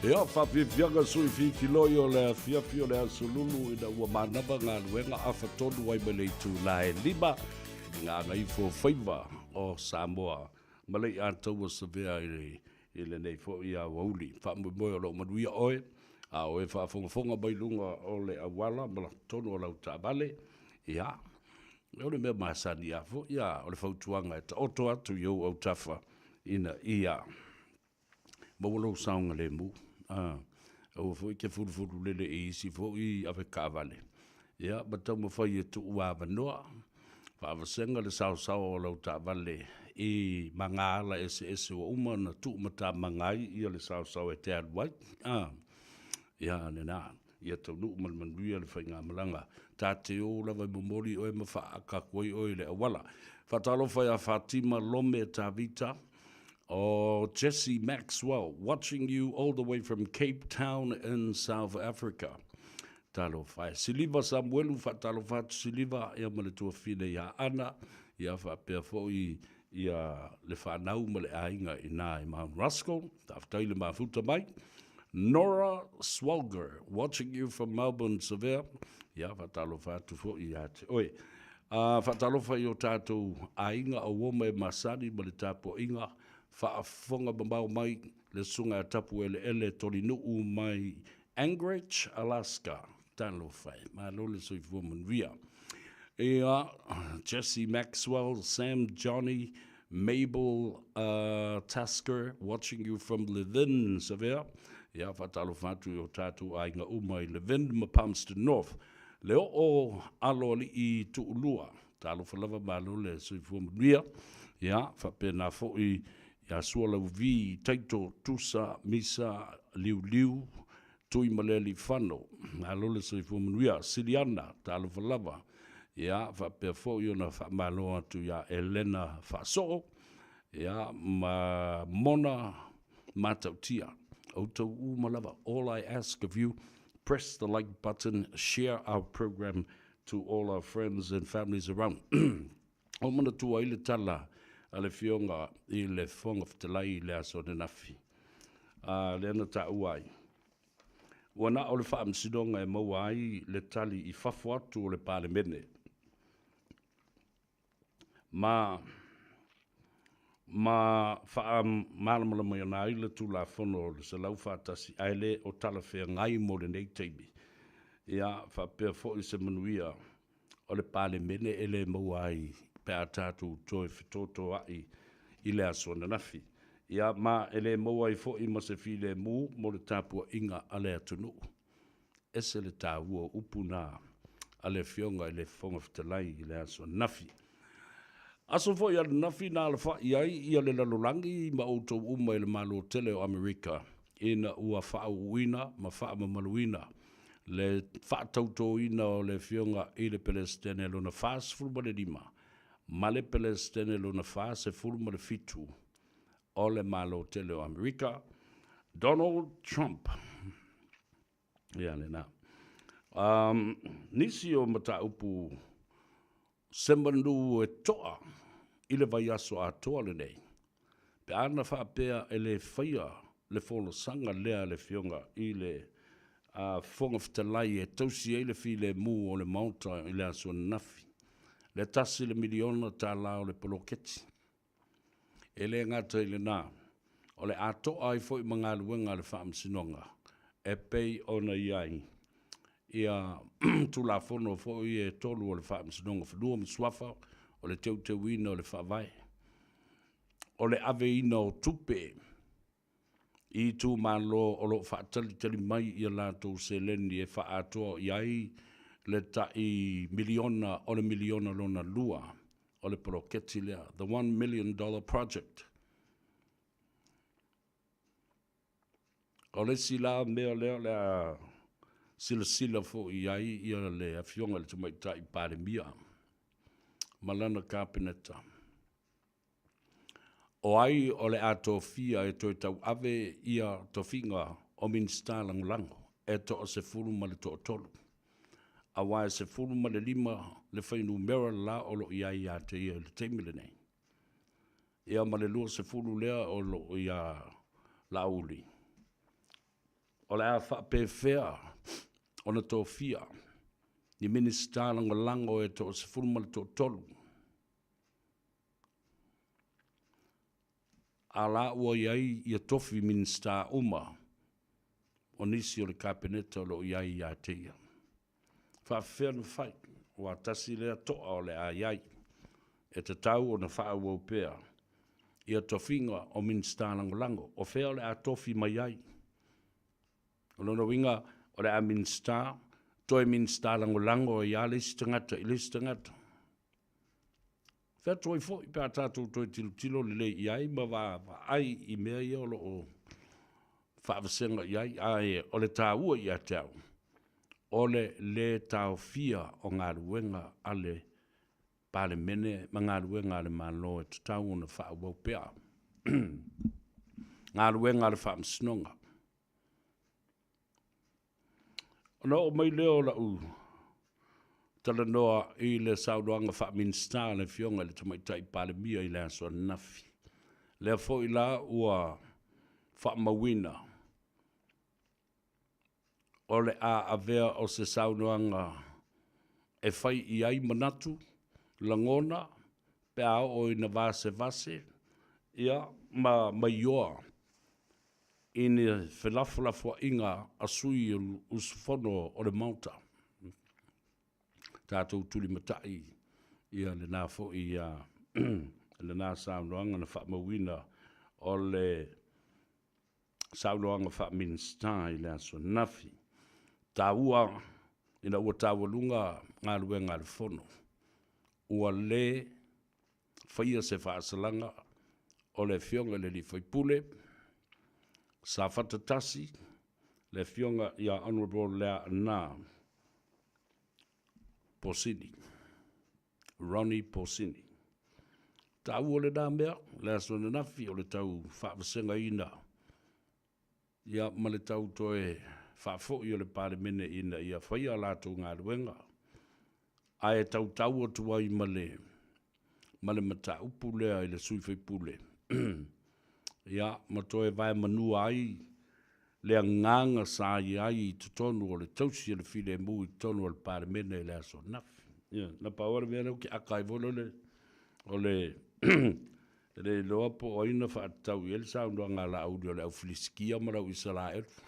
S5: Ia whawhiwhianga sui fi kiloi o le fiafio le asululu ina ua manaba ngā luenga awha tonu wai me le tu lae lima ngā Gagaifo Faiva o Samoa. Malei ātou o savea i le nei fo i a wauli. Whaamui o lo manuia oe, a oe whaafongafonga mai lunga o le awala, mala tonu o lau tābale. Ia, o le mea maasani a fo, ia, o le whautuanga e ta oto atu i au tafa ina ia. Mawalo saunga le mu. O foi ke furu lele e isi foi ave kavale. Ya, batau mo fai e tu ua vanoa. Fa vasenga le sao sao o lau ta vale e mangala ese o uma na tu mata mangai ia le sao sao e te aduai. Ya, nena. Ia tau nu man ruia le fai ngā malanga. Tā te o lava momori oe ma wha akakoi oe le awala. Fatalo fai a Fatima Lome ta vita. Oh, Jesse Maxwell, watching you all the way from Cape Town in South Africa. Talo fai. Siliva Samuelu fa talo fa Siliva ia male tua fine ia ana ia fa pea foi ia le fa nau male ainga ina I Mount Ruskell. Taftai le mafuta mai. Nora Swalger, watching you from Melbourne, Seville. Ia fa talo fa tu foi ia te. Oi. Fa talo fa yo tatou ainga o wome masani male tapo inga. Whaafonga bambau mai le sunga tapu ele torinu mai Anchorage, Alaska. Talo whai. Ma lole soi fuaman ria. Ea, Jesse Maxwell, Sam Johnny, Mabel Tasker, watching you from Levin, Sevilla. Ea, whatalo whatu o tātu ainga umai Levin, Palmerston North. Leo o aloli I tuulua. Talo whalawa ma lole soi fuaman ria. Ea, whapena fo I ia sua lau vi, taito, tusa, misa, liu, tui maleli whano. Ngā lole soi fumanuia, Siliana, tālo whalawa. Ia, whapea fo iona whamaloa atu ia Elena Whasoo. Ia, ma mona matautia. Outou umalawa. All I ask of you, press the like button, share our program to all our friends and families around. O mana tua ile tala, ale fionga I le fonga ftalai le aso de nafi. Le ana ta uai. Wana o le whaamsidonga e mauai le tali I fafo atu o le pale mene. Ma maalamala mai ana ai le tula fono le salau whaatasi aile o tala whea ngai mo le nei teimi. Ia whapea fo I se manuia o le pale mene ele mauai pe a tātou toi whitoto ai I le aso na nafi. Ia ma ele moa I fo I ma se file mu mo le tāpua inga ale atunu. Ese le tāua upuna ale fionga I le fonga fitalai I le aso na nafi. Aso fo ia nafi na le fa iai ia le lalolangi ma auto uma I le malo tele o Amerika. Ina ua faa uina ma faa mamaluina. Le faa tauto ina o le fionga I le Palestine lona fast fulma le lima. Male Palestine lona fase fulma le fitu o le malo tele o Amerika. Donald Trump. Ia le na. Nisi o mata upu sembandu e toa I le vai aso a toa le nei. Pe ana whaapea e le whaia le wholo sanga lea le fionga I le whonga fitalai e tausi e le fi le mu o le maunta I le aso nafi. Le tasi le miliona ta lao le poloketi. E le ngata I le nā. O le ato ai fo I mga luenga le whaamsinonga. E pei ona iai. Ia tula fono fo I e tolu o le whaamsinonga. Whanua mswafa o le teu ina o le whaavai. O le ave ina o tupe. I tu malo o lo whaatali mai I lato se leni e whaatoa iai. Le tai miliona o le miliona lona lua o le poloketi lea. The $1 million project. O le sila mea lea lea sila fo iai ia le afionga le tumaita I pare mia. Malana Carpeneta. O ai o le ato fia e toi tau ave ia tofinga o minsta langulango. E to o se furu ma le to tolu. A wai se furu ma le lima le whainu mera la o lo iai a te ia le teimile nei. Ia ma le lua se furu lea o lo ia la uli. o le a whapewhea o na tō fia. Ni minista lango lango e tō se fulma le tō tolu. A la ua iai ia tofi minista uma o nisi o le kapeneta o lo iai ia teia. Whawhea na whai, ua tasi lea toa o le a iai, e te tau o na wha ua upea, ia tofinga o minsta lango lango, o whea o le a tofi mai ai. O lono winga o le a minsta, toi minsta lango lango ia lesi tangata, i lesi tangata. Whea toi fo i pēr tātou toi tilo le iai, ma wa ai i mea ia o lo o whaawasenga iai, ai o le tā ua ia tau. Ole le tau fia o ngā ruenga ale pale mene ma ngā ruenga ale malo e tau na wha wau pea. Ngā ruenga ale wha msinonga. Ona o mai leo la u tala noa i le saudoanga wha minsta le fionga le tamaitai pale mia i le aso nafi. Lea fo i la ua wha mawina. O le a avea o se saunoanga e whai i ai manatu, langona, pe a o i na vase, ia ma ioa i ni whelafulafua inga a sui usfono o le mauta. Tātou tuli matai ia le nā fo i le nā saunoanga na wha mawina o le saunoanga wha minsta i le aso nafi. Tā ua, ina ua tāwalunga ngā ruenga le fono. Ua le whaia se whaasalanga o le fionga le li whaipule, sa whatatasi, le fionga ia honorable lea nā Posini, Ronnie Posini. Tā ua le nā mea, le aso na nafi o le tau whaawasenga ina. Ia ma le tau toe whaafo i o le pare mene ina ia whaia lātou ngā ruenga. A e tau tau atua i male mata upu lea i le suiwhai pule. Ia, ma toe vai manua ai lea nganga sa i ai i tutonu o le tausi le file mu i tonu o le pare mene i le aso nafi. Ia, na paora mea rau ki akai volo o le le loa po o ina whaatau i ele saunua ngā la audi o le au filiskia marau i sa la elfu.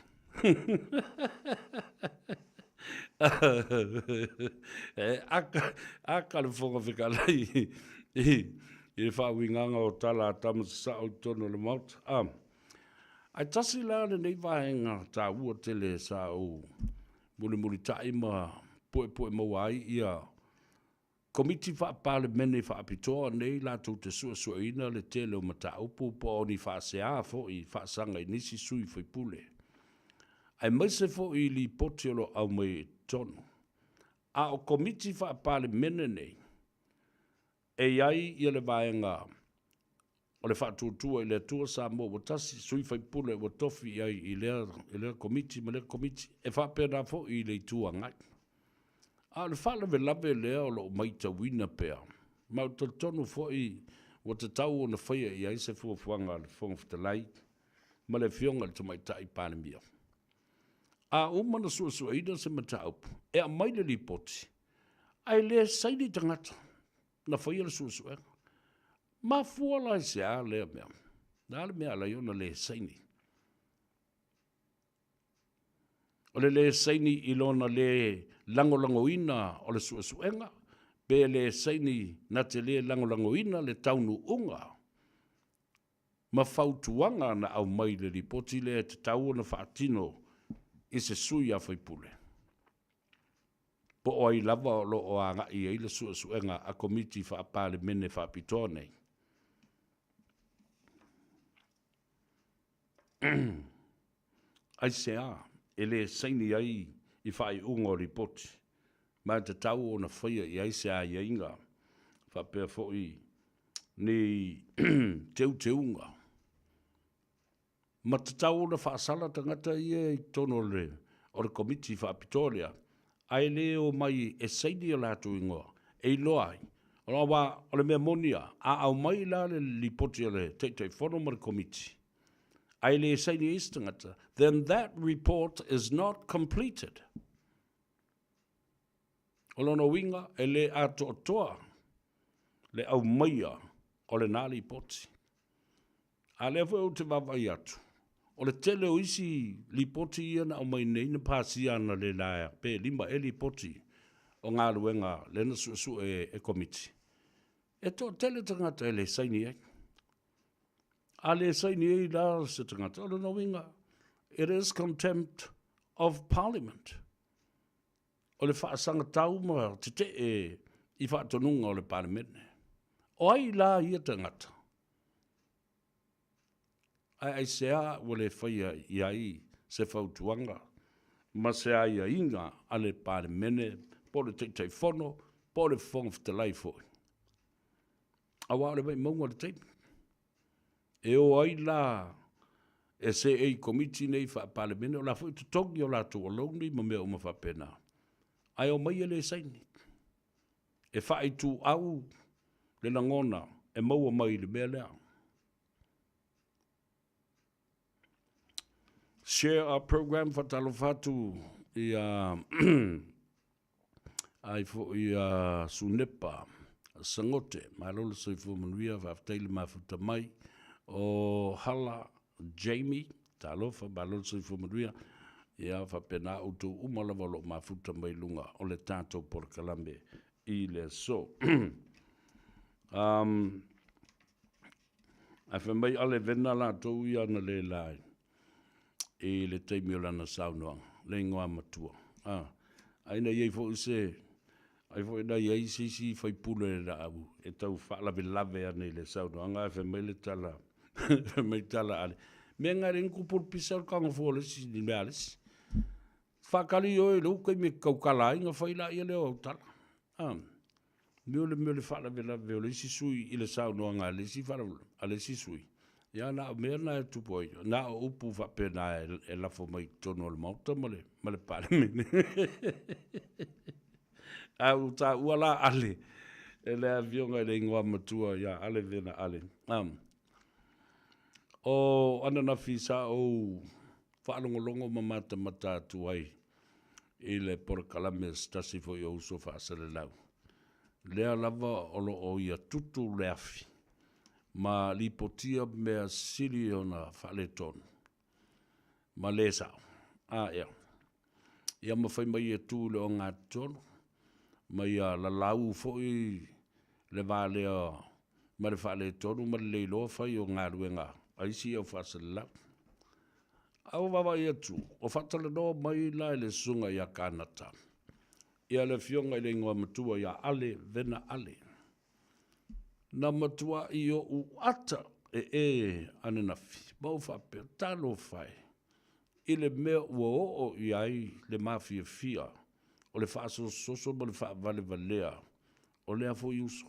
S5: Aka le fonga whikalai i whawinganga o tala tamasa au tono le mauta. Ai tasi lea le nei vahenga tā ua tele sa o muli tai ma poe mawai ia komiti whaapale mene whaapitoa nei lātou te sua ina le tele o mata upu po o ni whaasea fo i whaasanga i nisi sui whaipule. Ai maise fo i li potiolo au mai tono. A o komiti whaapale mene nei, e iai i le vaenga o le whaatutua i le tua Samoa wa tasi sui whaipule wa tofi iai i lea komiti, ma lea komiti, e whaapena fo i le tua ngai. A le whaalawe lawe lea o lo maita wina pea. Mau tono fo i wa te tau o na whaia i aise fuafuanga le whonga whatalai, ma le fionga le tamaita i pānemia. A umana sua ida se mataupu, e a maile li poti. Ai le saini tangata, na whaia le sua. Ma fuala i se a lea mea. Nā le mea la iona le saini. O le saini ilona le langolangoina o le suenga, pe le saini na te le langolangoina le taunu unga. Ma fautuanga na au maile li poti le te tau na whaatino i se sui a whaipule. Po o ai lava o lo o anga i eile suenga a komiti whaapale mene whaapitoa nei. Ai se a, ele saini ai i whai unga o ripoti. Ma te tau o na whaia i aise a i inga. Whapea fo i ni te unga. Ma te tau o na whaasala tangata i e tono le o le komiti whaapitoria. Ai le o mai e saini o lātu ingoa. E loai. O le mea monia. A au mai la le ripoti o le teitei whono ma le komiti. ai le saini istangata, then that report is not completed. O lono winga e le ato toa, le au maia o le nali poti. A le fo te vavai atu. O le tele o isi li poti ia na o mai nei na pasi ana le laia, pe lima e li poti o ngā ruenga le na su e komiti. E to tele tangata e le saini e. A le saini e la se tangata, o lono winga, it is contempt of parliament. O le whaasanga tau ma te e i whaatonunga o le parliament. O ai la ia tangata. Ai sea o le whaia iai se whautuanga. Ma se ai a inga a le parliament po le te whono, po le whongwhtalai fōi. A wā le mai maunga le teimi. E o ai la e se ei komiti nei wha parliament o la fōi tutongi o la tu o launi ma mea o ma whapena. Ai o mai ele saini. E whai tu au le langona e maua mai le mea lea. Share our program whatalo whatu i ai fo i Sunepa, Sangote, Malolo Soifo Manuia, Vaftaili Mafuta Mai, o Hala Jamie, Talofa, Malolo Soifo Manuia, ia whapena utu umalavalo mafuta mai lunga o le tātou porkalambe i le so. A whamai ale vena la tau ia na le lai e le teimi o lana saunoang, le ingoa matua. Aina iei fo ise, ai fo ina iei sisi fai pule le la au, e tau whaalawe lave ane le saunoang, a whamai le tala, whamai tala ale. Mea ngare nkupur pisa o kanga fo lesi, ni mea lesi. Whakali oi lo kai me kaukala inga whaila ia leo au tala. Meo le whaalawe lave o lesi sui i le saunoang a lesi whaalawe, a lesi sui. Ia na mea na e tupoi, na o upu whapena e lafo mai tono le mauta male pare mene. A uta uala ale, e le avionga e le ingoa matua, ia ale vena ale. O anana fisa o whaalongolongo mamata mata tuai i le porkalame stasi fo i ouso whaasale lau. Lea lava olo o ia tutu le afi. Ma li potia mea siri o na whale tonu. Ma le sao. Ia. Ia ma whai mai e tū le o ngā tonu. Ma ia la lau foi le vālea ma le whale tonu ma le leiloa whai o ngā ruenga. Aisi au whaasale lau. Au wawa ia tū. O whatala no mai la le sunga ia kānata. Ia le fionga i le ingoa matua ia ale vena ale. Na matua i o u ata e ananafi. Mau whapea talo whai. I le mea ua o i ai le mafia fia. O le whaaso soso ma le wha vale valea. O le afo i uso.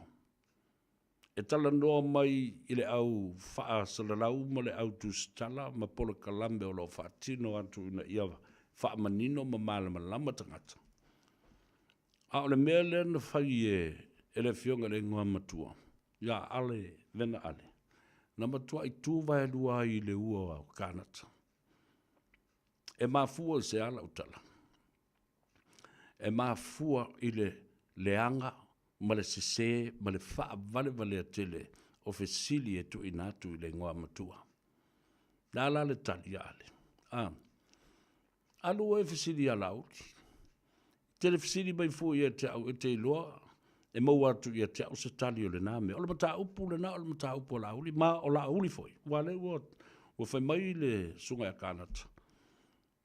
S5: E tala noa mai i le au wha salalau ma le au tustala ma polo kalambe o lo whaatino atu ina ia wha manino ma malama lama tangata. A o le mea le na whai e le fionga le ngua matua. Ia ale, vena ale. Na matua i tūwai lua i le ua au kānata. E mafua se ala utala. E mafua i le leanga, ma le sese, ma le wha vale vale a tele, o fesili e tu inatu i le ngua matua. Nā la le tali ale. Alu e fesili ala uki. Tele fesili mai fu i e te au e te iloa, e mau atu ia te au se tali o le name. O le mata upu le na, o le mata upu o la uli, ma o la uli foi. Wale ua whai mai le sunga e kānata.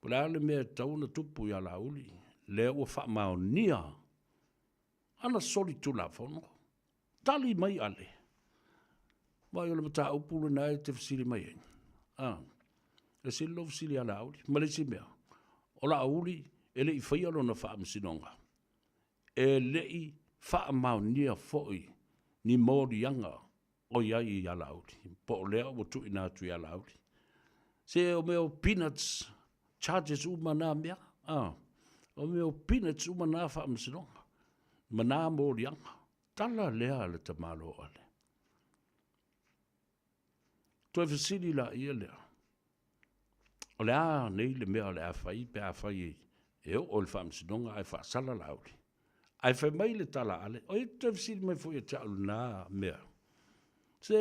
S5: Po le ale mea tauna tupu ia la uli. Le ua wha mao nia. Ana soli tu la whono. Tali mai ale. Mai o le mata upu le na e te fasili mai e. E sili lo fasili a la uli. Ma le si mea. O la uli, e le i whaialo na wha amsinonga. E le i wha mau nia foi ni mōri anga o iai i alauri. Po lea o tu ina tu i alauri. Se o meo peanuts charges umana mea. O meo peanuts umana wha amsinonga. Mana mōri anga. Tala lea le ta malo ale. Toi fasili la ia lea. O le a nei le mea o le a whai pe a whai e o le whamsinonga ai whaasala lauri. Ai whai mai le tala ale, o e tawsiri mai fo e tau nā mea. Se,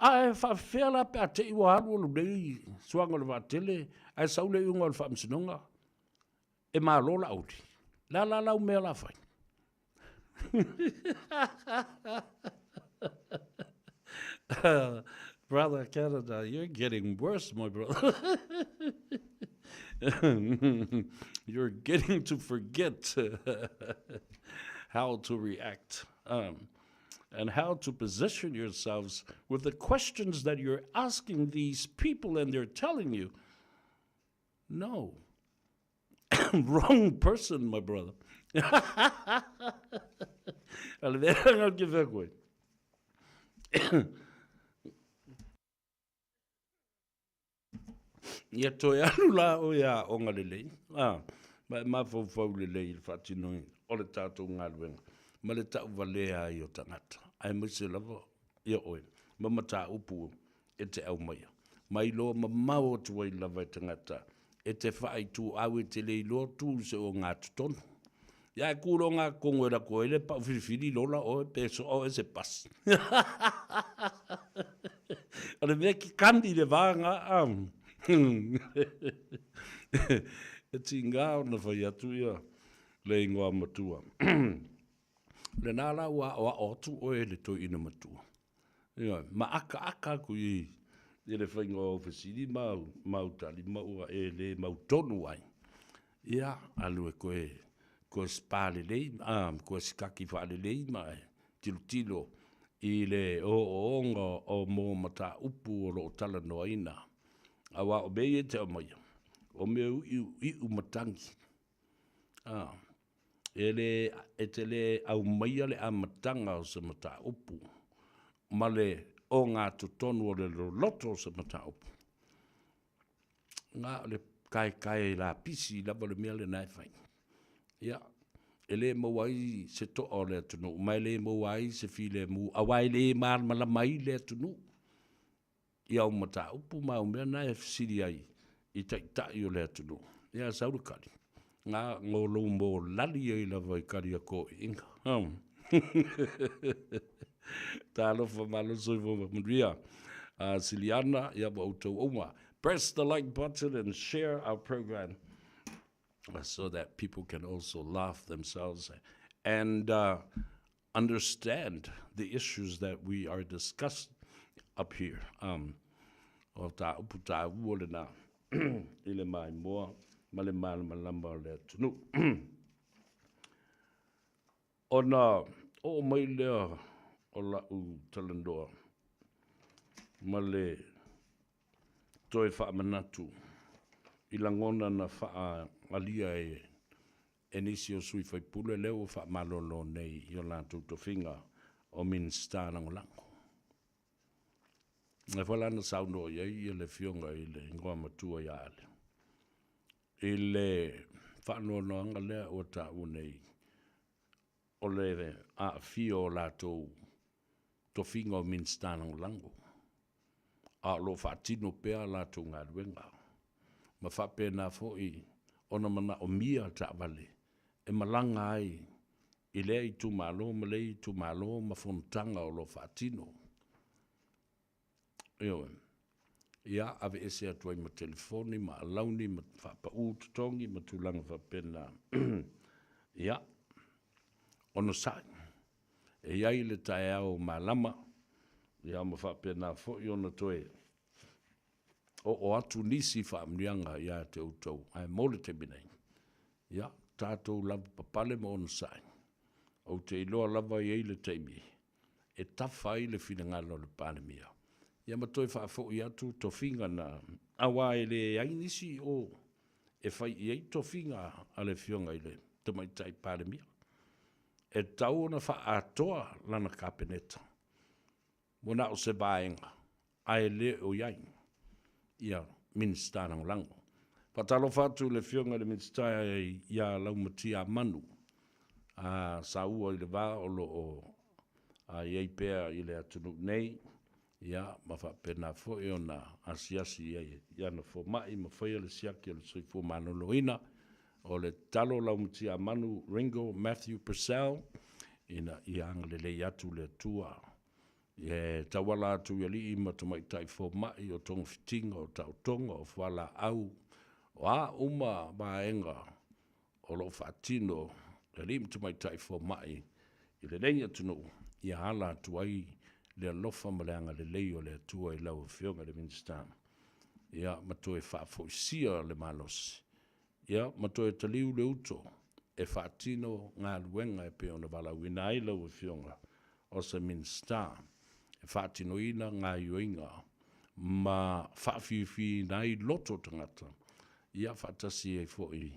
S5: ai whawhela pe a te iwa haru o lulei, suanga le wātele, ai saule iunga o le whamsinonga, e mā lola auri. La lau mea la whai. Brother Canada, you're getting worse, my brother. You're getting to forget how to react and how to position yourselves with the questions that you're asking these people, and they're telling you, no, wrong person, my brother. I'll give that away. Ia toi anu la o ia o ngā lelei. Ma fau lelei il whatinoi o le tātou ngā luenga. Ma le tau walea i o tangata. Ai mwese lava ia oe. Ma mata upu e te au maia. Mai loa ma mau tuai lava i tangata. E te whai tu au e te lei loa tu se o ngā tutonu. Ia e kūro ngā kongo e la koe le pau whiwhiri lola o e peso o e se pas. Ale mea ki kandi le vanga am. E ti ngā o na whai atu ia le ingoa matua. Le nāla ua o otu o e le toi ina matua. Ia, ma aka ku i le whai ngā ofisiri mau tali maua e le mau tonu ai. Ia, alu e koe spāle lei, koe sikaki whaale lei mai, tilo i le o onga o mō mata upu o lo tala noa ina. Awa o mei e te o maia. O meu i matangi. E te le au maia le a matanga o se mata upu. Ma le o ngā tutonu o le loto o se mata upu. Ngā le kai la pisi lava le mea le nai whai. Ia. E le mawai se to o le atunu. Mai le mawai se fi le mu. Awai le mala mai le atunu. Ia o mata upu mau mea nai e fisiri ai. I tai o le atunu. Ia sauru kari. Ngā ngolo mō lali ai lava i kari a ko inga. Tā lofa malo soi fōma maria. Siliana, ia wa autou oma. Press the like button and share our program so that people can also laugh themselves and understand the issues that we are discussing up here. O tā upu tā uole nā. Ile mai moa, male malamba le tunu. O nā, o mai lea o la u talandoa. Male toi wha manatu. I langona na wha alia e nisi o sui whai pule leo wha malolo nei i o lātou to whinga o min stārango lango. E whalana sauno iei i le fionga i le ingoa matua i ale. I le whanua noanga lea o ta unei o le a fio o lātou to whinga o min stārango lango. A lo whaatino pēa lātou ngā ruenga. Ma whape nā fo i ona mana o mia ta vale. E malanga ai i lea i tu malo, ma lei i tu malo, ma fontanga o lo whaatino. Eo, ia ave ese atuai ma telefoni, ma alauni, ma whapa ututongi, ma tūlanga whapena. Ia, ono sai. E iai le tae au ma lama, ia ma whapena fo i ona toe. O atu nisi whaamrianga ia te utau, ai mole te binei. Ia, tātou lava papale ma ono sai. O te iloa lava i eile teimi. E tawhai le whingalo le pānemia. Ia matoi whaafo i atu to whinga na awa e le ainisi o e whai i ei to whinga a le whionga i le tamaitai pānemia. E tau na wha atoa lana kapeneta. Mona o se vāenga. Ai le o iai. Ia ministarang lango. Patalo fatu le whionga le ministar ia laumatia manu. Sa ua i le vā o lo o iei pēr i le atunu nei. Ia, ma whapena fo e ona asiasi e iana fo mai ma whaia le siaki o le soifo manoloina o le talo lau mtia manu Ringo Matthew Purcell ina i anga le lei atu le tua e tawala atu ia li ima tamai tai fo mai o tong fitinga o tau tonga o whala au o a uma maenga o lo whatino le li ima tamai tai fo mai i le lei atu no i hala atu ai le alofa ma le anga le lei o le atua i lau whionga le minister. Ia, mato e whaafoisia le malos. Ia, mato e taliu le uto e whaatino ngā luenga e peo na wala wina i lau whionga o se minister. E whaatino ina ngā iuinga ma whaafiufi nai loto tangata. Ia whaatasi e foi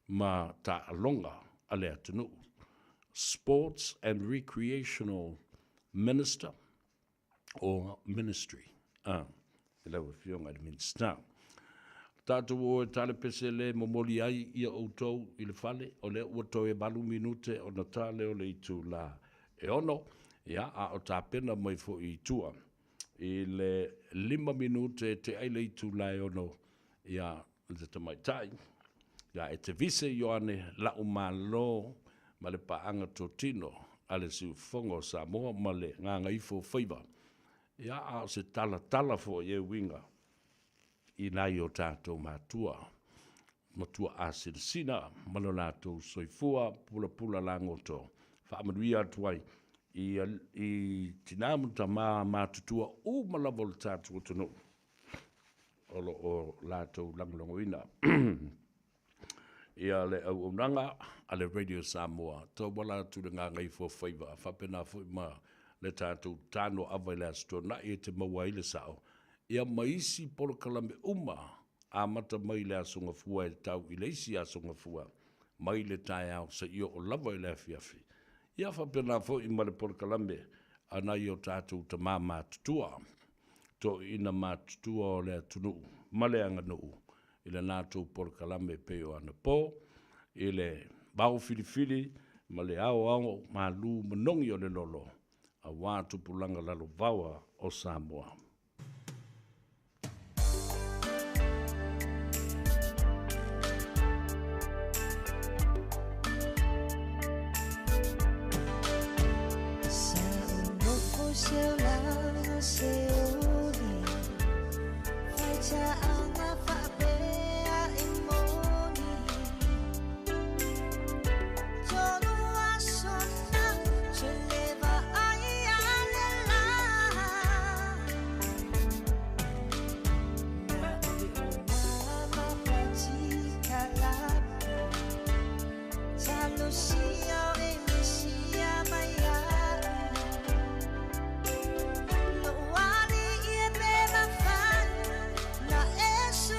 S5: ma ta alonga a le atunu. Sports and Recreational Minister or ministry. Ila wa fionga le minister. Tātou o e tale pese le momoli ai ia outou i le fale, o le uato e balu minute o na tale o le itu la e ono, ia a o tāpena mai fo i tua. I le 5 minute te ai le itu la e ono, ia le tamaitai, ia e te vise Ioane la umalo ma le paanga totino, ale si fongo Samoa ma le Gagaifo Faiva. Ia a se tala fo ye winga i nai o tātou matua a sirsina malo lātou soifua pula langoto. Whaamanuia atuai i tinamuta mātutua o malawol tātou tonu o lātou langolongoina. Ia le au nanga a le Radio Samoa. Tau wala tu le Gagaifo Faiva. Whapena fo ma le tātou tāno awai le astona e te maua i le sao. Ia maisi polo kalame a mata mai le asonga fua e tau i leisi asonga fua. Mai le tai au sa io o lava i le afiafi. Ia whapena fo i ma le polo kalame ana i o tātou ta mātutua. To ina mātutua o le atunu. Male anga nuu. I le nātou polo kalame peo ana po. I le bau filifili ma le ao malu manongi o le lolo. A wātu pulanga lalo vawa o Samoa.
S17: Eso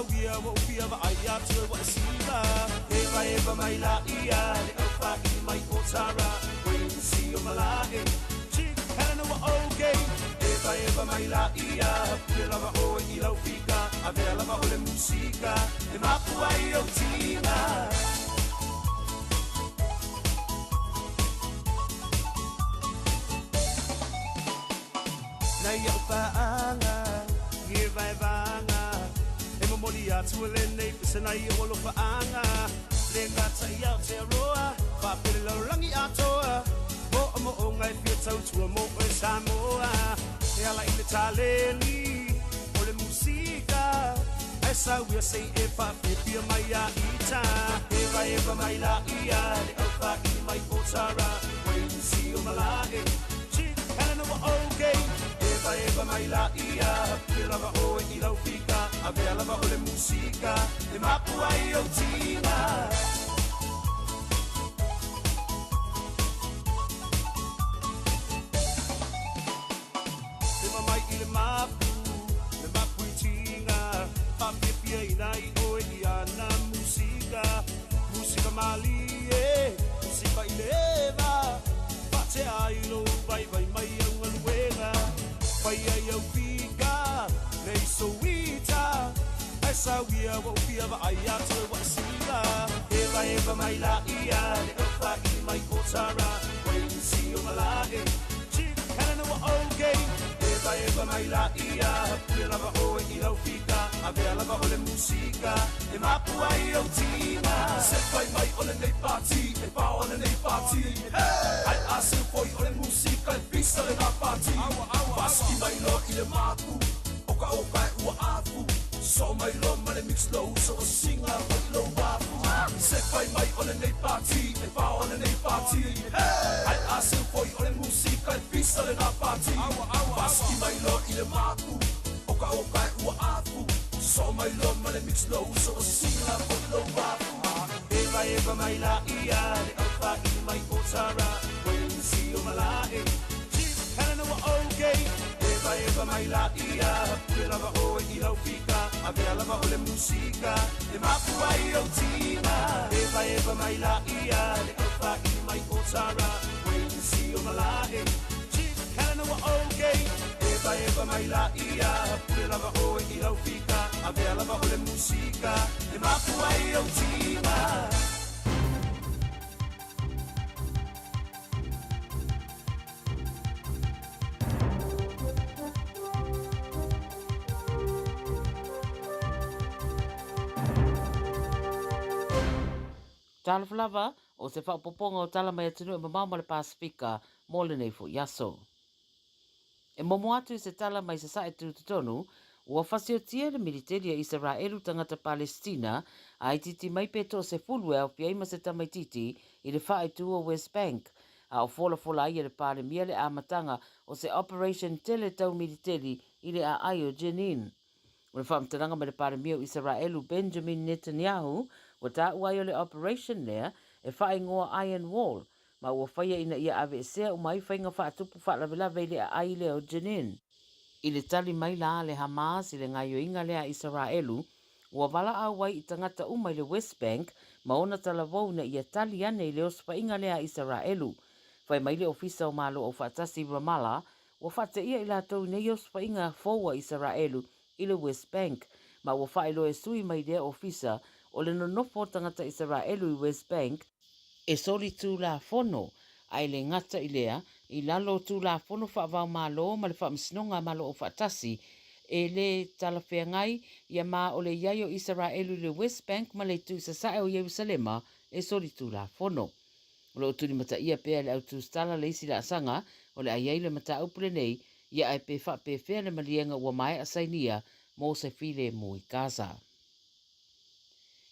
S11: wia wa upia wa ai atu wa sila. Eva mai la ia, le au whaki mai o tara. Wait and see o malae. Chick, hana wa okay. Eva mai la ia, pia lava o i lau fika. A vea lava o le musika. E mapu ai o tina. Nai au whaanga, ngie vai vanga. E mamori atu le nei, pisa nai o lo whaanga. Le ngata i au te aroa, whapere lau rangi atoa. Mo o ngai fia tau tua mo o Samoa. E ala i le taleli, o le musika. E sauia sei e whapepia mai a ita. Eva mai la ia, le au whaki mai o tara. Wait and see o malae. Chick, hana wa okay. Eva mai la ia, pia lava o i lau fika. A vea lava o le musika. E mapu ai o tina. Le mapu i tinga, papipia i nai o i ana musika, musika mali e, musika i leva, pate ai lo vai mai au ngaluenga, vai ai au pika, nei so ita, ai sa wia wa upia wa ai atu wa sila, eva mai la ia, le au whaki mai o tara, wait and see o malae, chick, hana wa okay. Eva mai la ia, pia lava o i lau fika. A vea lava o le musika. E mapu ai o tina. Se fai mai o le nei party. E pa o le nei party. Ai ase foi o le musika. E pisa le na party. Paski mai lo i le mapu. Oka e ua afu. So mai lo ma le mix low. So o singa o i lo wafu. Se fai mai o le nei party. E pa o le nei party. Ai ase foi o le musika. E pisa le na party. Paski mai lo i le mapu. Oka e ua afu. So mai lo ma le mix low. So o singa o i lo wafu. Eva mai la ia. Le au whaki mai o tara. Wait and see o malae. Chick, hana wa okay. Eva mai la ia. Pia lava o i lau fika. A vea lava o le musika. E mapu ai o tina. Eva mai la ia. Le au whaki mai o tara. Wait and see o malae. Chick, hana wa okay. Eva mai la ia. Pia lava o i lau fika. A vea lava o le musika. E mapu ai o tina.
S1: Tala flava o se whapoponga o tala mai atunu e mamama le Pasifika mo le nei fo yaso. E momo atu i se tala mai se sae tutonu, ua whasiotia le militeri a Israelu tangata Palestina a ititi mai peto se fulu e au piaima se tamaititi i le whae tu o West Bank, a o fola ai le pale mia le amatanga o se Operation Teletau militeri i le a ai o Jenin. O le whaamtaranga mai le pare mia o Israelu Benjamin Netanyahu, wa tā uai o le operation lea, e whae ngoa Iron Wall, ma ua whaia ina ia ave esea o mai whainga whaatupu whaalavelave i le a ai leo Jenin. I le tali mai la le Hamas i le ngaio inga lea Israelu, ua wala awai i tangata umai le West Bank, ma ona talavou na ia tali ane i leo spa inga lea Israelu. Whai mai le ofisa o malo o whaatasi Ramallah, ua whaate ia i la tau nei o spa inga foua Israelu, i le West Bank, ma ua whaelo e sui mai lea ofisa o le nonofo tangata Israelu i West Bank, e soli tū la fono, ai le ngata i lea, i lalo tū la fono whaavau malo, ma le whaamsinonga malo o whaatasi, e le talawhea ngai, ia ma o le iaio Israelu i le West Bank, ma le tū sa sae o Jerusalema, e soli tū la fono. O le otuni mata ia pea le autu stala le isi la asanga, o le aiai le mata upule nei, ia ai pe wha pe whea le malienga ua mai asainia, mo se file mo i Gaza.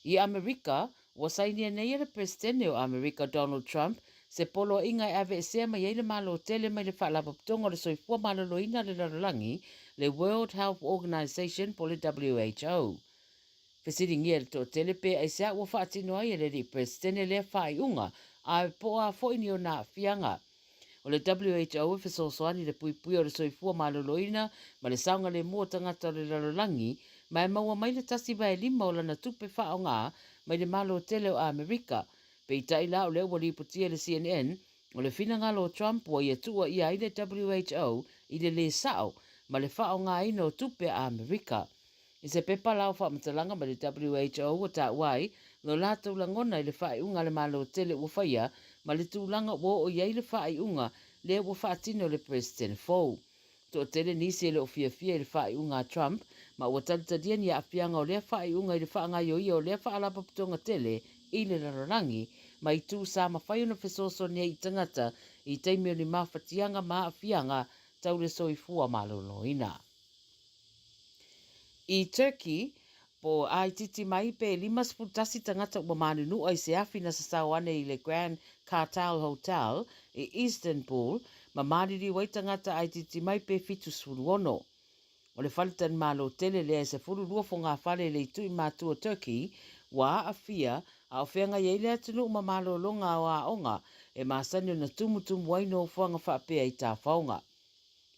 S1: I Amerika, ua sainia nei le presidente o Amerika Donald Trump, se polo inga e ave esea mai eile malo tele mai le whaalapaptonga le soifua malolo ina le larolangi, le World Health Organization po le WHO. Fesiri ngia le to tele pe ai sea ua whaatino ai le li presidente le whaiunga, a poa foini o na fianga. O le WHO e fesosoani le puipui o le soifua maloloina, ma le saunga le mua tangata le larolangi, Mai maua mai le tasi vai lima o lana tupe wha o ngā, mai le malo tele o Amerika. Pe i tai la o leo wali putia le CNN, o le fina ngalo Trump wa ia tua ia i le WHO i le sao, ma le wha o ngā ino tupe a Amerika. I se pepa lau wha matalanga ma le WHO o ta wai, no lātou langona i le wha i unga le malo tele ua whaia, ma le tūlanga wo o iei le wha i unga, le ua wha tino le President Fou. To tele nisi le ofia fia i le wha i unga Trump, ma ua talitadia ni a apianga o le wha i unga i le wha nga yo ia o le wha alapa putonga tele i le rarangi, ma i tū sa mawhai ona fesoso nia i tangata i teimi o ni mawhatianga ma apianga tau le soifua maloloina. I Turkey, po ai titi mai pe 5 tangata ua manunu ai se afi na sasawane i le Grand Cartel Hotel i Istanbul, ma mariri wai tangata ai titi mai pe 7 ono. O le faltan malo tele le se fulu lua fonga fale le tui matua Turkey, wa afia a ofenga ye le atunu ma malo longa o a onga e masani na tumutum waino fonga whapea i ta faunga.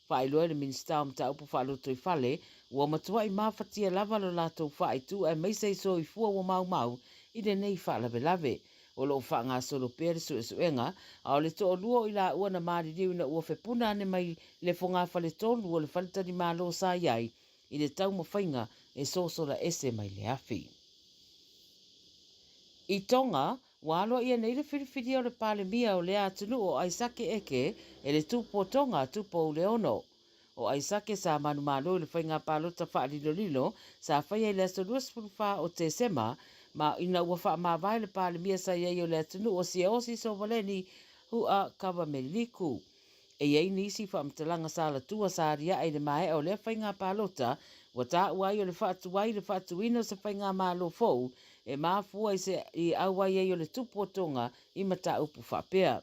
S1: Whailoa le minista o mta upu whaaloto i fale, ua matua i mawhatia lava lo lato whai tu e meise i so i fua wa mau i le nei whaalawe lave. O lo wha ngā solo pere su e suenga, a o le to o luo i la ua na maari riu na ua whepuna ane mai le fonga whale tolu o le whalitani malo sa iai, i le tau mawhainga e sosola ese mai le afi. I Tonga, walo ia nei le whiriwhiri o le palemia o le atunu o Aisake Eke e le tupo Tonga tupo o le ono. O Aisake sa manu malo le whainga palota wha lilo sa whaia i le asolua spulwha o te sema, ma ina ua wha mawai le palemia sa iei o le atunu o si osi so valeni hua kawa me liku. E iei nisi wha mtalanga sa la tua sa ria ai le mae o le whainga palota, wa ta uai o le whaatuai le whaatuino sa whainga malo fou, e mafua i awai ei o le tupu o Tonga i mata upu whapea.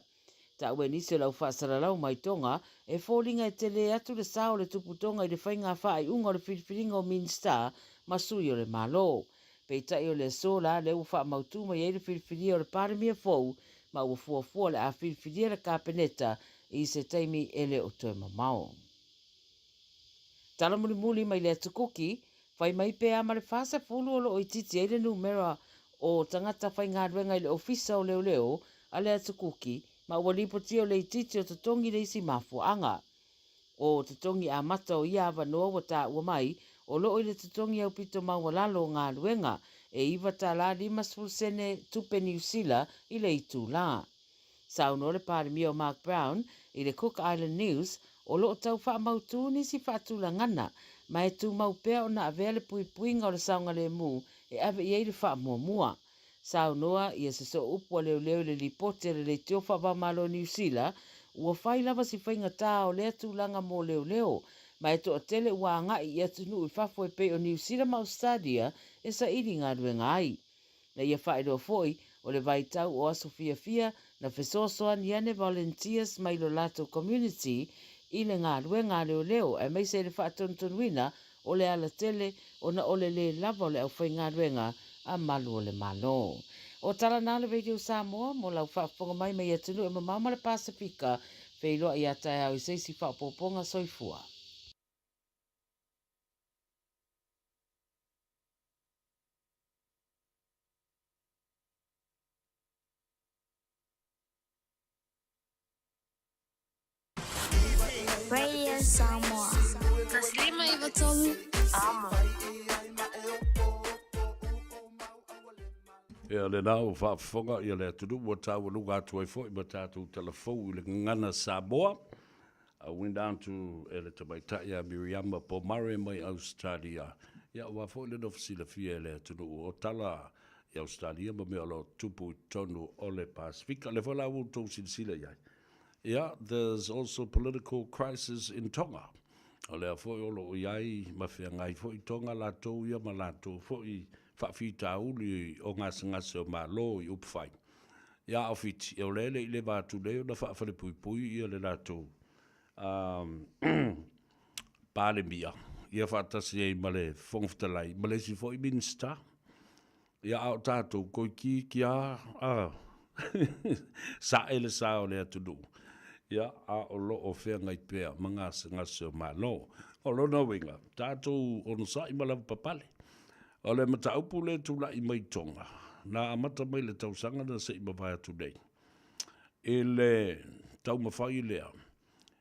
S1: Ta ue nisi o lau whaasaralau mai Tonga, e fōlinga e tele atu le sao le tupu Tonga i le whainga wha i unga o le whiriwhiringa o Minster, masui o le malo. Pei tai o le sola le uwha mautu mai e le whiriwhiria o le parimia fou, ma ua fuafua le a whiriwhiria le kapeneta i se taimi ele o toi mamao. Tala muli mai le atukuki, whai mai pe ama le whasa fulu o lo o ititi e le numera o tangata whai ngā ruenga i le ofisa o leo a le atukuki, ma ua lipoti o le ititi o tatongi le isi mafuanga. O tatongi a mata o ia awanoa wa ta ua mai, o lo i le tatongi au pito maua lalo ngā ruenga, e iwa ta la 5 sene tupe New Zealand i le itu la. Sauno le parimia o Mark Brown i le Cook Island News, o lo tau wha mautu nisi wha atula ngana, ma e tu mau pea o na avea le puipuinga o le saunga le mu e ave iei le wha mua. Saunoa ia se so upua leo le lipote le teo wha wamalo New Zealand, ua whai lava si whainga tā o lea tūlanga mō leo, ma e to a tele ua ngai i atunu i whafo e pe o New Zealand ma Australia e sa iri ngā ruenga ai. Na ia whai roa foi, o le vai tau o aso fia na fesosoa ni ane volunteers mai lo lato community i le ngā ruenga leo e mai se le whaatontonuina o le ala tele o na ole le lava o le au whai ngā ruenga a malu o le malo. O tala nā le Radio Samoa, mo lau whaafonga mai atunu e mamama le Pasifika, whailoa i atai au i seisi whaapoponga soifua.
S10: Radio Samoa. Taslima ivatolu. Amo.
S5: Ia le nau whaafonga ia le atunu wa tāua lunga atu ai fo i ma tātou telefou i le ngana Samoa. I went down to ele tamaitai a Miriama po Mare mai Australia. Ia wa fo le nofisi la fia le atunu o tala i Australia ma mea lo tupu i tonu o le Pasifika. Le whala u tō sinsila iai. Yeah, there's also political crisis in Tonga. O lea fo i olo o iai ma fia ngai fo i Tonga la tō ia ma la tō fo i whawhita uli o ngase o malo i upwhai. Ia o fiti, e o lele i le vātu leo na whawhale pui pui ia le la tō pāle mia. Ia whātasi ei ma le whongwhtalai, ma le si fo i Minster. Ia au tātou koi ki a sa ele sa o le atunu. Ia a o lo o whea ngai pēa, ma ngase o malo. O lo na winga, tātou ono sa i malawa papale. O le mataupu le tula I mai tonga. Na amata mai le tausanga na se mawai atu nei. E le tau mawhai lea.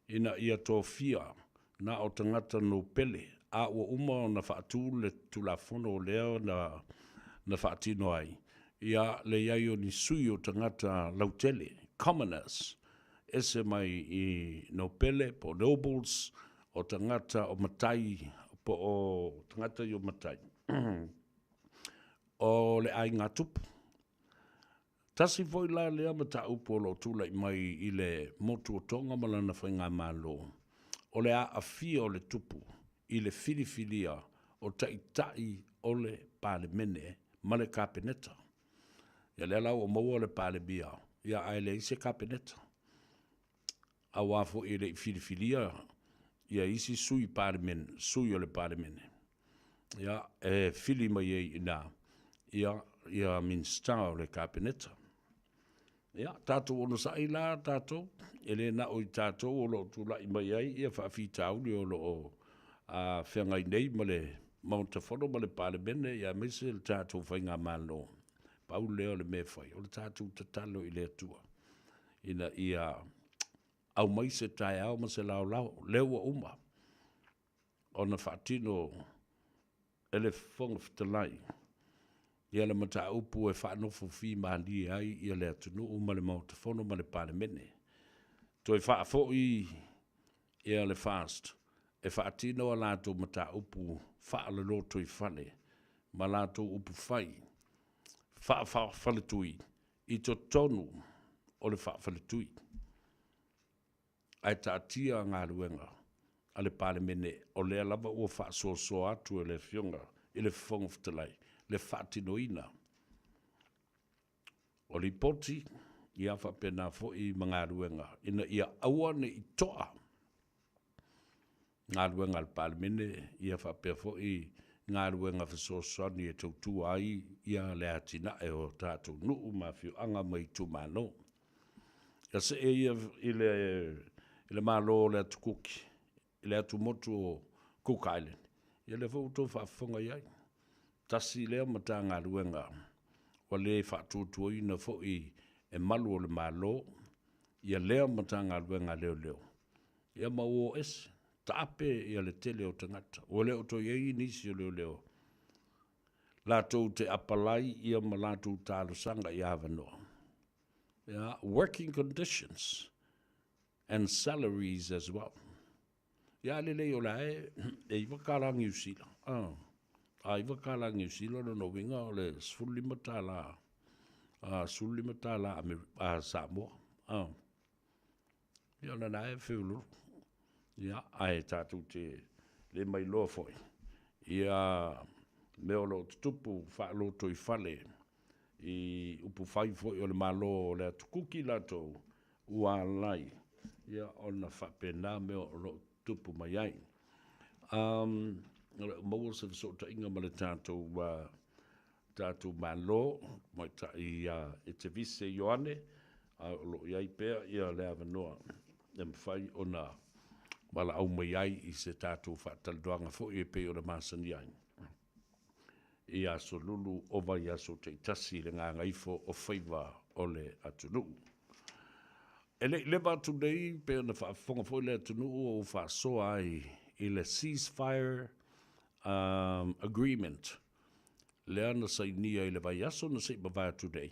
S5: Ina ia tōwhia na o tangata no pele. A ua uma na whaatu le tula fono leo na whaatino ai. Ia le iai o ni sui o tangata lautele. Commoners. Ese mai I no pele po nobles o tangata o matai po o tangata I o matai. O le ai ngā tupu. Tasi foi la lea mata upo lo tula I mai I le motu o tonga malana whai ngā mālo. O le a awhia o le tupu I le filifilia o tai o le pāle mene ma le kāpeneta. Ia le lau o maua le pāle bia. Ia ai le ise kāpeneta. A wafo I le filifilia ia isi sui pāle mene, sui o le pāle mene. Ia fili mai I ina. Ia minsta o le kāpeneta. Ia, tātou ono sa ila tātou. Ele na o I tātou o lo tula I mai ai. Ia whaafitau ni o lo o whengai nei ma le mauntafono ma le pāle mene. Ia mese le tātou whainga mālo. Pau leo le me whai. O le tātou tatalo I le atua. Ina ia au mai se tai au ma se lau lau. Leo a uma. O na whaatino ele whonga fitalai. Ia le mata upu e whaanofu fi mahandi ai ia le atunu ma le mautafono ma le pāle mene. Toi whaafo ia le fast. E whaatino a lātou mata upu whaale loto I whale. Ma lātou upu whai. Whaafale tui. I to tonu o le whaafale tui. Ai tātia ngā ruenga. A le pāle mene o le alava ua whaasoso atu e le fionga. I le whonga fitalai. Le whaatino ina. O li poti, ia whapena fo I mga ruenga. Ina ia awane I toa. Ngā ruenga al palemene, ia whapea fo I ngā ruenga whasosani e tautu ai, ia le atina e o tātou nuu mawhio anga mai tu mano. Ia se e ia I le malo le atu kuki, I le atu motu o Cook Island. Ia le fauto whaafonga iai. Tasi lea mata ngā ruenga. Wa le whaatutua ina fo I e malu o le malo. Ia lea mata ngā ruenga leo leo. Ia mau o ese. Tape ia le tele o tangata. O leo to iei nisi o leo leo. Lātou te apalai ia ma lātou tālo sanga I awanoa. Yeah, working conditions and salaries as well. Ia le leo la e wakarangi usila. Ai wakarangi usila no winga o le sulimatala. Sulimatala Samoa. Ia na e whiulu. Ia ai tātou te le mai loa foi. Ia meo lo tupu whaaloto I whale. I upu whai foi o le malo o le atukuki lato ua lai. Ia ona whapena meo lo tupu mai ai. Maua se visota inga ma le tātou malo, mai I te vise Ioane, lo iai pēr ia le avanoa. E mwhai ona wala au mai ai I se tātou whaataldoanga fo I pē o le masani ai. I aso lulu ova I aso te itasi le ngā ngaifo o Faiva o le atunu. E le batu nei pē na whaafonga fo le atunu o whaasoa I le ceasefire agreement. Le ana sa nia I le vai aso na se bavai atu nei.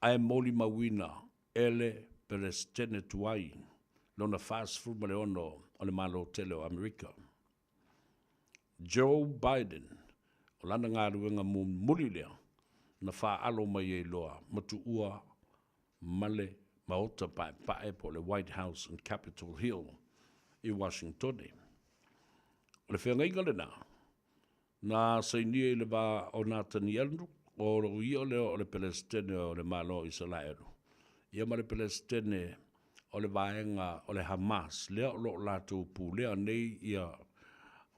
S5: Ai moli mawina ele Palestine tuai. Lona fast food ma le ono o le malo tele o Amerika. Joe Biden, o lana ngā ruenga muli lea, na wha alo mai e loa, matu ua male maota pae po le White House and Capitol Hill I Washington. O le whenga le na sainia I le wā o Nathanielu, o lo ia leo o le Palestine o le malo Israelu. Ia ma le Palestine o le vaenga o le Hamas, lea o lo lātou pū, lea nei ia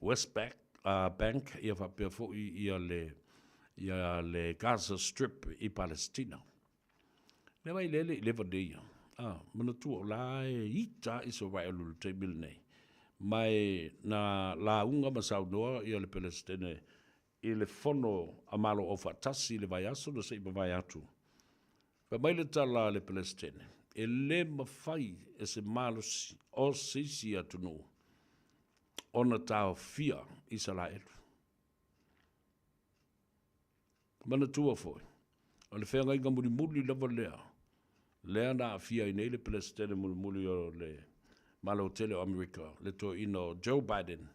S5: West Bank, ia whapea fo ia le Gaza Strip I Palestina. Le vai lele I lewa neia. Mana tua o la ita Israelu te mil nei. Mai na la unga masau noa ia le Palestine i le fono a malo o fatasi le vai aso na sei vai atu. Pa mai le tala le Palestine. E le mawhai e se malo o sisi atu no. Ona tau fia Israel. Mana tua foi. O le whenga inga muri muli lava lea. Lea na fia i nei le Palestine muri muli o le malo tele o Amerika. Le to ino Joe Biden.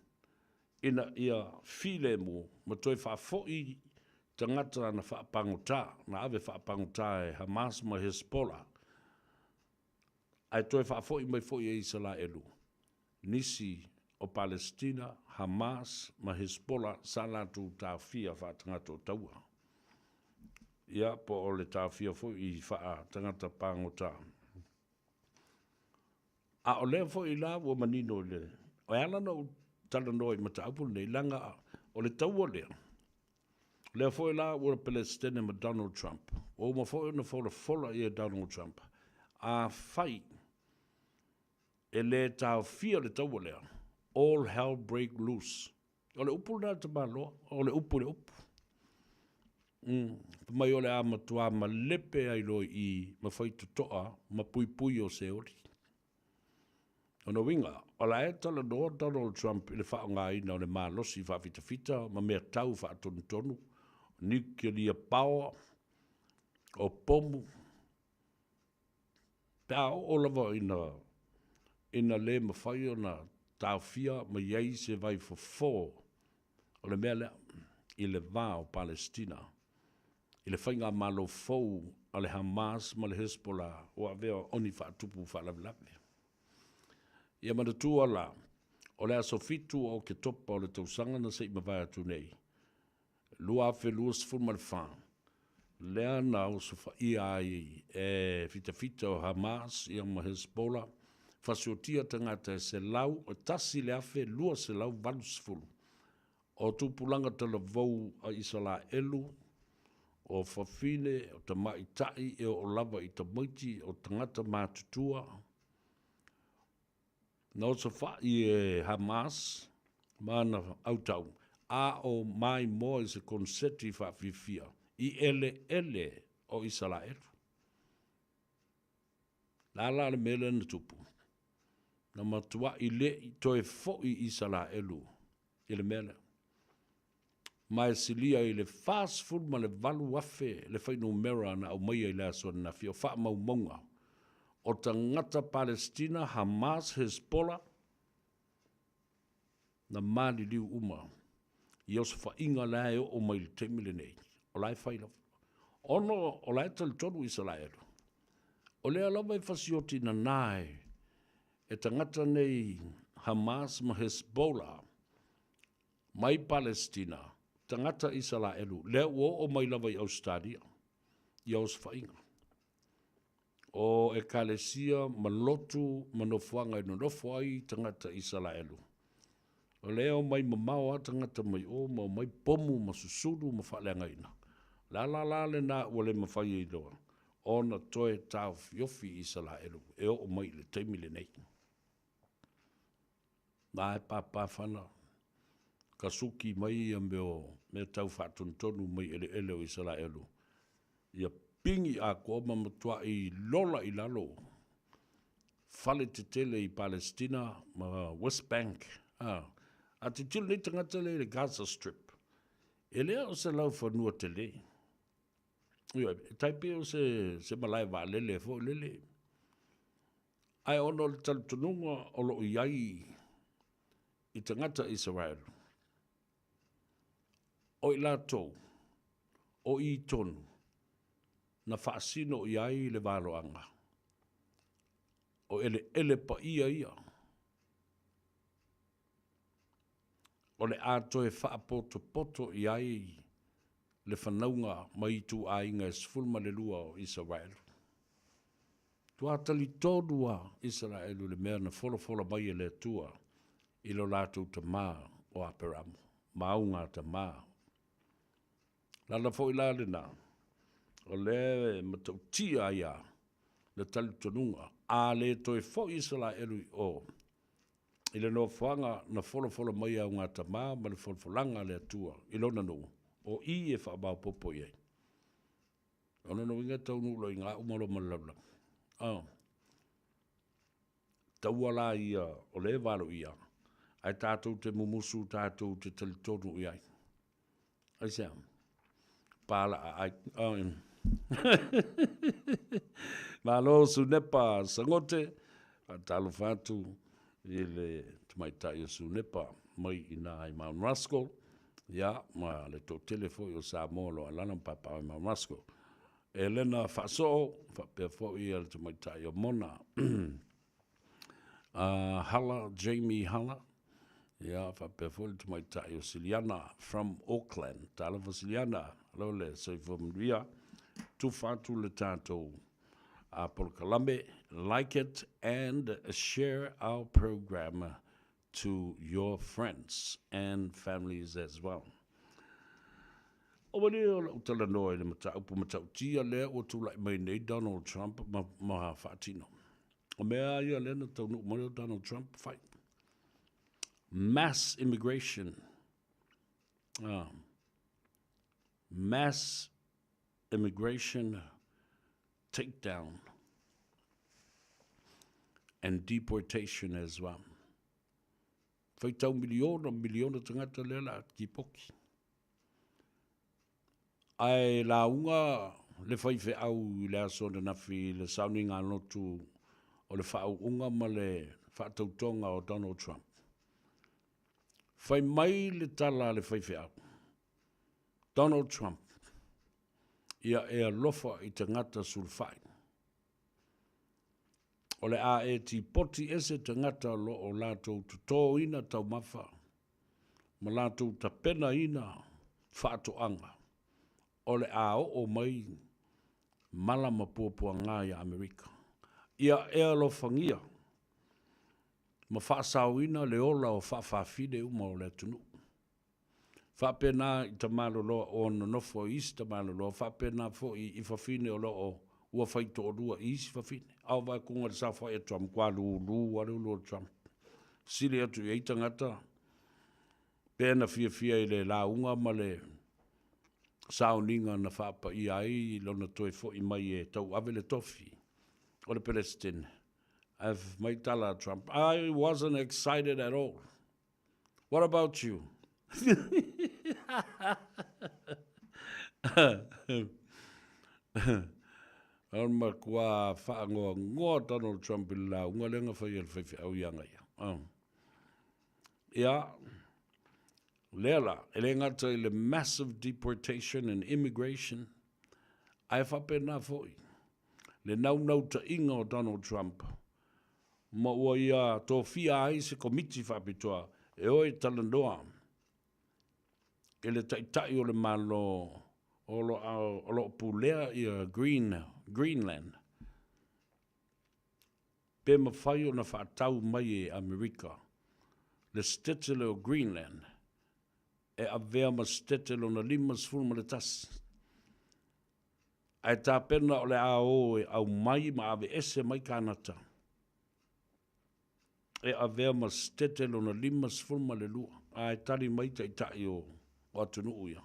S5: Ina ia file mu ma toi whaafoi tangata na whaapangota, na ave whaapangota e Hamas ma Hezbollah. Ai toi whaafoi mai foi e Israelu. Nisi o Palestina, Hamas ma Hezbollah sa latu tawhia whaatangata o taua. Ia po o le tawhia foi i whaatangata pangota. A o lea foi la ua manino le. O alana o tala noi mata apu nei langa o le taua lea. Lea foi la ua Palestine ma Donald Trump. O ma foi na fola ia Donald Trump. A fai e le tau fia le taua lea. All hell break loose. O le upu na te malo, o le upu le upu. Mai o le a matua ma lepe ai loi i ma fai tutoa ma pui pui o se ori. Ono winga, o la e tala no Donald Trump i le wha ngā ina o le mā losi wha fita fita, ma mea tau wha tonu tonu, nuclear power, o pomu. Pea o lava ina le ma whai o na tau fia ma iei se vai for o le mea lea i le vā o Palestina. I le whainga malo fau a le Hamas ma le Hezbollah o a vea oni wha tupu wha lawe. Ia mana tua la, o le aso fitu o ke topa o le tausanga na se ima vai atu nei. Lua afe lua sifun ma le wha. Lea na o sufa ia ai e fita o Hamas ia ma Hezbollah. Fasiotia tangata e se lau, o tasi le afe lua se lau valu sifulu. O tupulanga tala vau a Israelu, o fafine, o ta maitai, e o lava i ta maiti, o tangata mātutua. Na o sa i e Hamas, mana autau, a o mai mo i se konseti whawhiwhia, i ele o Israel. La le mele na tupu. Na matua i le i toe fo i Israelu, i le mele. Mai silia i le fast food ma le valu wafe, le whainu mera na au maia i le aso na fi o wha maumonga. O tangata Palestina, Hamas, Hezbollah, na mali liu uma. I osa wha inga lae o mai le temile nei. O lai whaila. Ono o lai tali tonu Israelu. O lea lava i fasioti na nae. E tangata nei Hamas ma Hezbollah. Mai Palestina. Tangata Israelu. Lea o mai lava i Australia. I osa wha inga. O e kalesia malotu manofuanga i nonofo ai tangata Israelu. O leo mai mamao a tangata mai o mai pomu ma susuru ma whalenga ina. La le na wale mawhai i doa. O na toe tau fiofi Israelu. E o mai le teimile nei. Na e papa whana. Kasuki mai a me tau whatuntonu mai ele o Israelu. Ia pingi a ko matua i lola i lalo. Fale te tele i Palestina, ma West Bank. A te tilo ni tangata le Gaza Strip. E lea o se lau whanua te le. Taipe o se malai wa lele fo lele. Ai ono le talitununga o lo iai i tangata Israel. O i lato, o i tonu. Na whaasino i ai le wāroanga. O ele pa ia. O le ato e whaapoto i ai le whanaunga mai tu ainga e sfulma le lua o Israel. Tu atali tōdua Israelu le mea na fola mai e le tua i lo lātou ta mā o Aperamu. Maunga ta mā. Lala fo i lale nā. O le matautia ia le talitonunga a le toe fo Israelu o i le no whanga na fola mai au ngā tamā ma le folfolanga le atua i lona no o i e whaabau popo iei. Ono no inga tau nulo i ngā umaro malaula. Tau ala ia o le walo ia. Ai tātou te mumusu, tātou te talitonu iai. Ai sea. Pala ai. Malo su nepa sangote. Talo fatu. Ile tumaitai o su nepa. Mai ina ai Mount Ruskell. Ya, ma le to telefo yo Samoa lo alana papa ai Mount Ruskell. Elena faso, fa perfo i al tumaitai o mona. Hala, Jamie Hala. Ya, fa perfo i tumaitai o Siliana from Auckland. Talo fa Siliana. Lo le, so from Ria. Tu fatu le tato. Por Kalambe, like it and share our program to your friends and families as well. O wale o la utala noa le mata upu mata utia lea o tula mai nei Donald Trump ma whaatino. O mea ia lena tau nuk mara Donald Trump fight. Mass immigration. Mass immigration takedown and deportation as well. Whaitau miliona tangata lela ki poki. Ai la unga le whaife au le asona nafi le sauni ngā lotu o le whau unga ma le whaatautonga o Donald Trump. Whai mai le tala le whaife au. Donald Trump ia e alofa i tangata sulfai. O le a e ti poti ese tangata lo o lātou tuto ina tau mawha. Ma lātou ta pena ina whaatoanga. O le a o mai malama pōpua ngā i Amerika. Ia e alofangia. Ma whaasau ina le ola o whaafawhine uma o le tunu. Whapena i ta malolo o nonofo i isi ta malolo. Whapena fo i whawhine o lo o ua whaito o rua i isi whawhine. Au vai kunga le sa whai e Trump. Kua lulu wale ulo Trump. Siri atu i eitangata. Pena fia i le la unga ma le sauninga na whapa i ai lona toi fo i mai e tau ave le tofi. O le Palestine. I've made tala Trump. I wasn't excited at all. What about you? Alma kua whaangoa ngoa Donald Trump i la unga lenga whai al whaiwhi au ianga ia. Ia, lela, ele ngata i le massive deportation and immigration, ai whapena fhoi. Le nau ta inga o Donald Trump. Ma ua ia tō fia ai se komiti whapitoa, e oi talandoa. E le taitai o le malo o lo pulea i Greenland. Pe mawhai o na whaatau mai e Amerika. Le stetele o Greenland. E a vea ma stetele o na lima sfulma le tas. Ai tā pena o le AO e au mai ma ave ese mai kānata. E a vea ma stetele o na lima sfulma le lua. Ai tari mai taitai o atunu uia.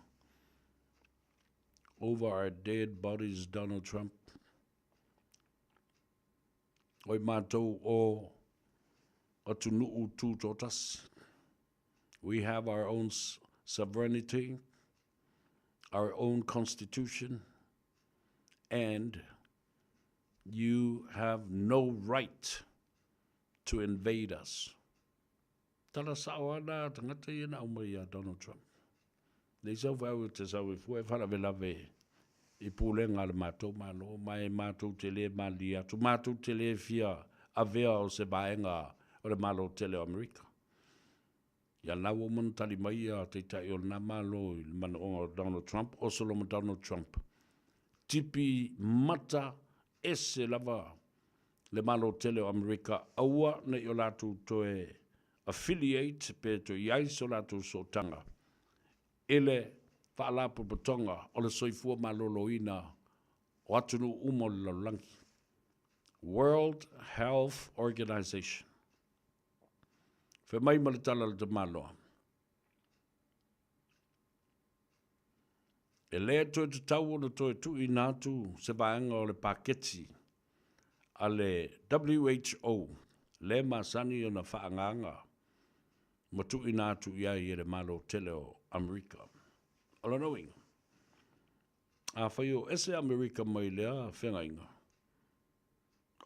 S5: Over our dead bodies, Donald Trump. Oi mātou o atunu tu totas. We have our own sovereignty, our own constitution, and you have no right to invade us. Tala sawana tangata ina umai Donald Trump. Nei sau wau te sau e fua e wharawelawe i pūlenga le mātou malo, mai mātou te le malia, tu mātou te le fia a vea o se baenga o le malo tele o Amerika. Ia lau o man tali mai a te tai o na malo i le mana o Donald Trump, o solo mo Donald Trump. Tipi mata ese lava le malo tele o Amerika, aua na i o latu toe affiliate pe to iai so latu so tanga. Ele whaalapu patonga o le soifua maloloina o atunu umo le laulangi. World Health Organization. Fe mai malitala le te maloa. E lea toi te tau o na toi tu I nātu se vaenga o le paketi a le WHO le masani o na whaanganga ma tu I nātu ia I le malo tele o Amerika. Ola knowing. A whai o ese Amerika mai lea whengainga.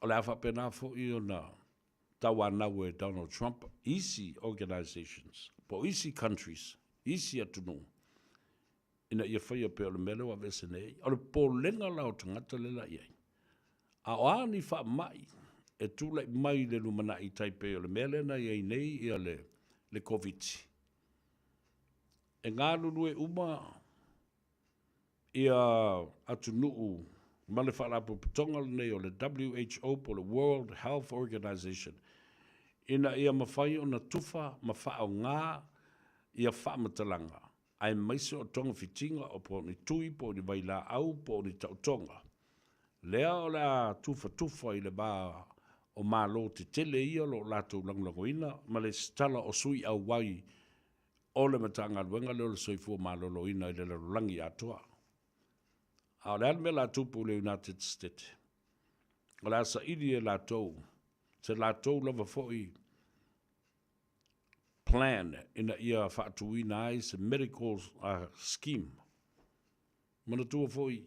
S5: O le awha pena fo I o na tawana e Donald Trump, easy organizations, po easy countries, easy atunu. Ina ia whai a pe o le mele wa vese nei. O le po lenga lao tangata le la iai. A o ani wha mai, e tūlai mai le lumana I Taipei o le mele na iai nei ia le COVID. E ngā lulu e uma ia atunuu ma le whaalapu pitonga nei o le WHO po le World Health Organization. Ina ia mawhai o na tufa ma whao ngā ia whaamatalanga. Ai maise o tonga fitinga o po ni tui po ni waila au po ni tautonga. Lea o la tufa I le ba o malo te tele ia lo lato langlangoina ma le stala o sui au wai o le matanga luenga leo le soifua malo loina I le langi atua. A le alme la tupu le United States. O la sa ili e lato, se lato lava foi plan ina ia whaatuina ai se medical scheme. Mana tua foi,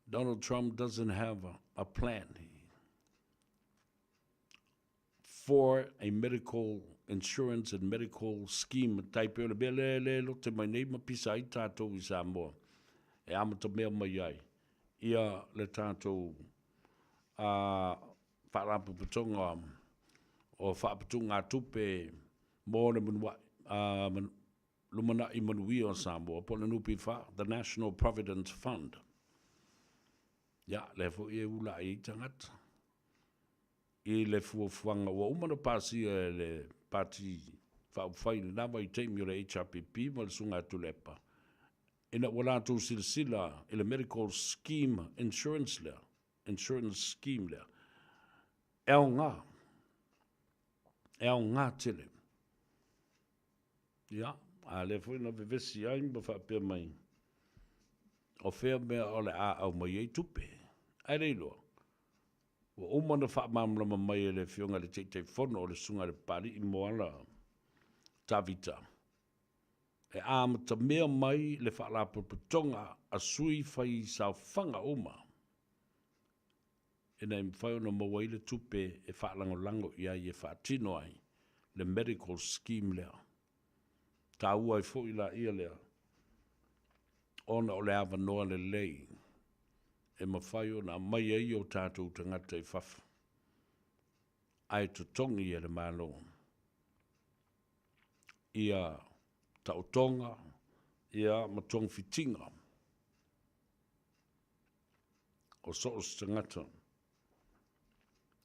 S5: Donald Trump doesn't have a plan for a medical insurance and medical scheme type o le bele lo te mai nei mapisa I tātou I Samoa. E amata mea mai ai. Ia le tātou whaarapu putonga o whaaputunga tupe mō le munua lumana I manui o Samoa. Po le nupi wha, the National Provident Fund. Ia, le fo I ula I tangata. I le fuafuanga wa umana pasi le pati whauwhai le nawa I teimi o le HRPP ma le sunga tulepa. Ina wala tu silsila I le medical scheme insurance scheme lea. Eo ngā tele. Ia, a le fo ina vivesi ai mba whapea mai. O whea mea o le a au mai ei tupe. Ai reiloa. Wa umana whaamamlama mai e le fionga le teitei whono o le sunga le pari I moala tavita. E amata mea mai le whaalapu putonga a sui whai sau whanga uma. E nei mwhai ona mawai le tupe e whaalango ia I e whaatino ai le medical scheme lea. Tā ua I fo ila ia lea. Ona o le awa noa le lei. E mawhai ona mai ei o tātou tangata I whafu. Ai tutongi e le malo. Ia tautonga, ia matong fitinga. O soos tangata.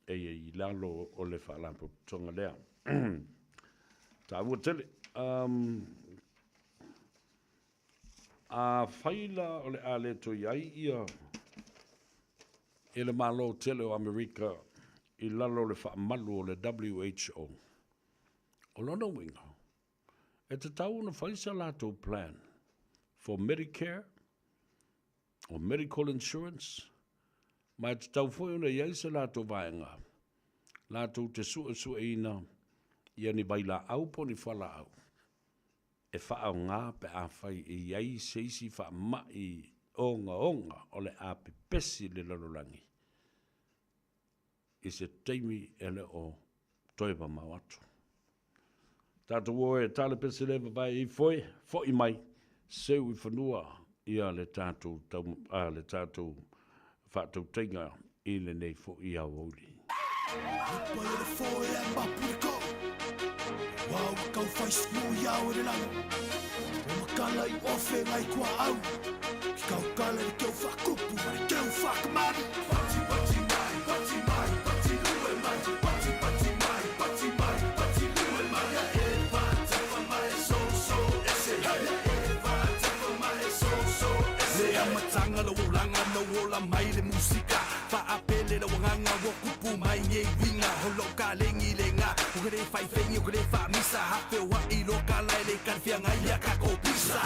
S5: E lalo o le whaalapu tonga lea. Tā ua tele. A whaila o le ale to iai ia e le malo tele o Amerika I lalo le whaamalu o le WHO. O lona winga. E te tau na whaisa lato plan for Medicare or medical insurance. Mai te tau fwoi una iai se lato vaenga. Lato te sua ina ia ni baila au po ni whala au. E wha ngā pe a whai e iai seisi wha mai onga o le a pe pesi le lalolangi. I se teimi ele o toiva mawatu. Tātou o e tale pesi lewa vai I foi mai, seu I whanua ia le tātou whātou tenga I le nei fo I au ouri.
S11: Pai le foi e mapuriko. Wau kau fai sku ia o le lango. O makala I ofe ngai kua au. Ki kau kala le keu whakupu, ma le keu whakamari. Pati mai, pati mai, pati lue mai. Pati mai, pati mai, pati lue mai. Ya e whātawa mai so ese. Ya e whātawa mai so ese. Le amatanga lo ulanga no ola mai le musika. Whaapele la wanganga wakupu mai nge winga. Holo ka lengi lenga. Ukere fai fengi, ukere wha misa. Hape wa I loka lai le karfia ngai ya kako pisa.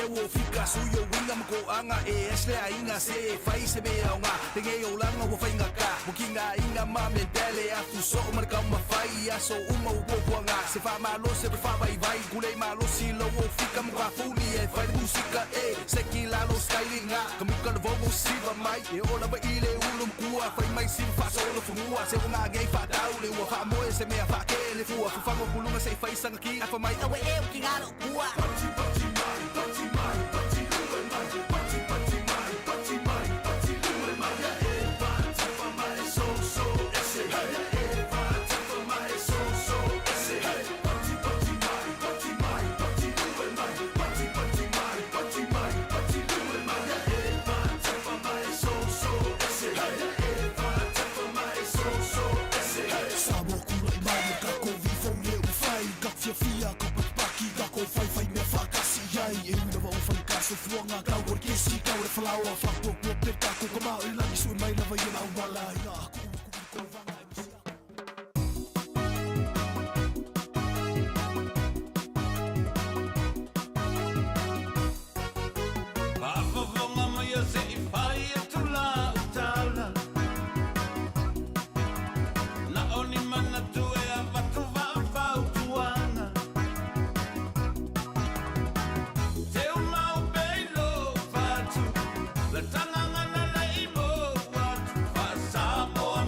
S11: wo fika suyo winga mko anga esle ainga se fai se me anga tenge olanga wo fainga ka mukinga inga mame tele afu so marka ma fai aso uma upo puanga se fa malo se fa vai vai kule malo si lo wo fika mka fuli e fai musika se kila lo stylinga kamuka no vo siva mai e ola ba ile ulum kua fai mai sim fa so lo fumua se nga gay fa daule wo fa mo se me fa kele fu fa mo kulunga se fai sanga ki fa mai awe e kinga lo kua Fuanga kau orkesi kau re flawa fa po po perta ko kama ila isu mai lava yana wala ina aku Samoa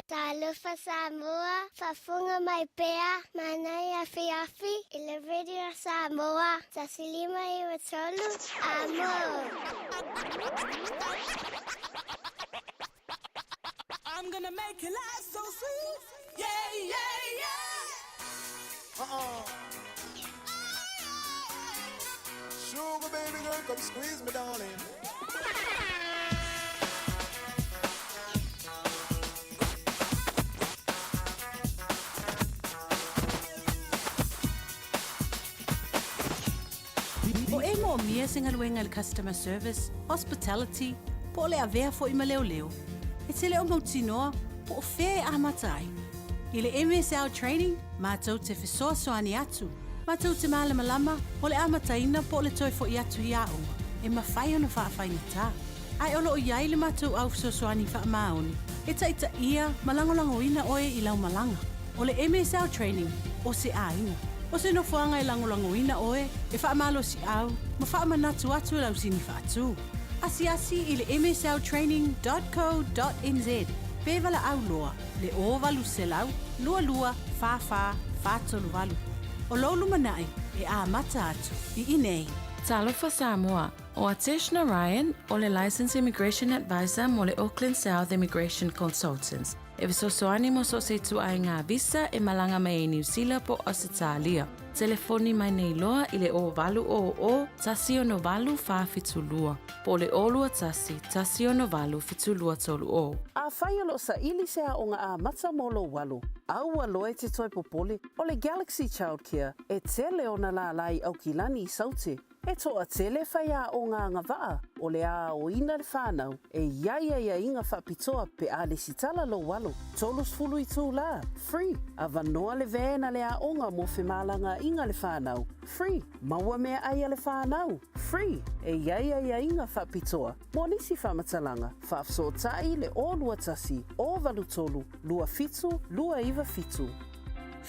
S10: Talofa Samoa, fafunga mai pea, manai afi afi, ile radio Samoa, tasilima iwa tolu, amo.
S17: I'm gonna make your life so sweet. Yeah, yeah, yeah.
S18: Sugar baby girl, come squeeze me, darling.
S8: O e mo mia singa luenga customer service, hospitality, po le avea fo ima leo leo. E te leo mautinoa, po o fe a matai. I le MSL training, mātou te whesoa soani atu. Mātou te malama lama, o le amataina po le toi fo i atu i aonga. E mawhai ona whaafai ta. Ai olo o iai le mātou au soani wha maoni. E taita ia malangolango ina oe i lau malanga. O le MSL training, o se a inga. O se no fuanga i langolango ina oe, e wha malo si au, ma wha manatu atu lau sini wha atu. Asi i le msltraining.co.nz. Faiva la au loa, le o valu se lau, lua lua, fa, tolu valu. O lolu manai, e a mata atu, I inei.
S19: Talofa Samoa, o Ateshna Ryan, o le Licensed Immigration Advisor mo le Auckland South Immigration Consultants. E visosoani mo so se tu ai ngā visa e malanga mai e New Zealand po Australia. Telefoni mai nei loa I le o valu o tasi no valu fa fitulua. Po le olua tasi no valu fitulua tolu o.
S4: A whai alo sa ili sea o ngā a mata molo walu. Au aloe te toi popole o le Galaxy Childcare e tele o na la lai au kilani I saute. E toa tele whaia o ngā ngawaa, o le a o ina le whānau, e ia inga whapitoa pe a le sitala lo walo. Tolus fulu i tū la, free. A vanoa le vēna le a onga mo whemalanga inga le whānau, free. Maua mea aia le whānau, free. E ia inga whapitoa. Mo nisi whamatalanga, whaafsotai le o lua tasi, o valu tolu, lua fitu, lua iwa fitu.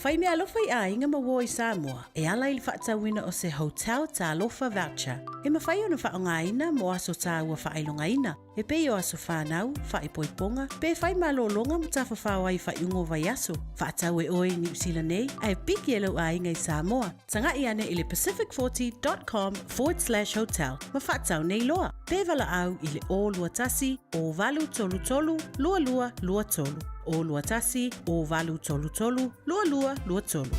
S8: Whai mea alofa I a inga maua I Samoa, e ala I le whaatawina o se hotel ta alofa voucher. E mawhai ona whaongaina mo aso tā ua whailongaina. E pei o aso whanau, whaipoiponga, pe whai malolonga mo ta whawhawa I whaiungo vai aso. Whaatau e oi New Zealand nei, ai piki e lau a inga I Samoa. Tanga I ane I le pacific40.com/hotel. Ma whaatau nei loa. Pe vala au I le o lua tasi, o valu tolu tolu, lua lua lua tolu. O lua tasi, o valu tolu tolu, lua lua lua tolu.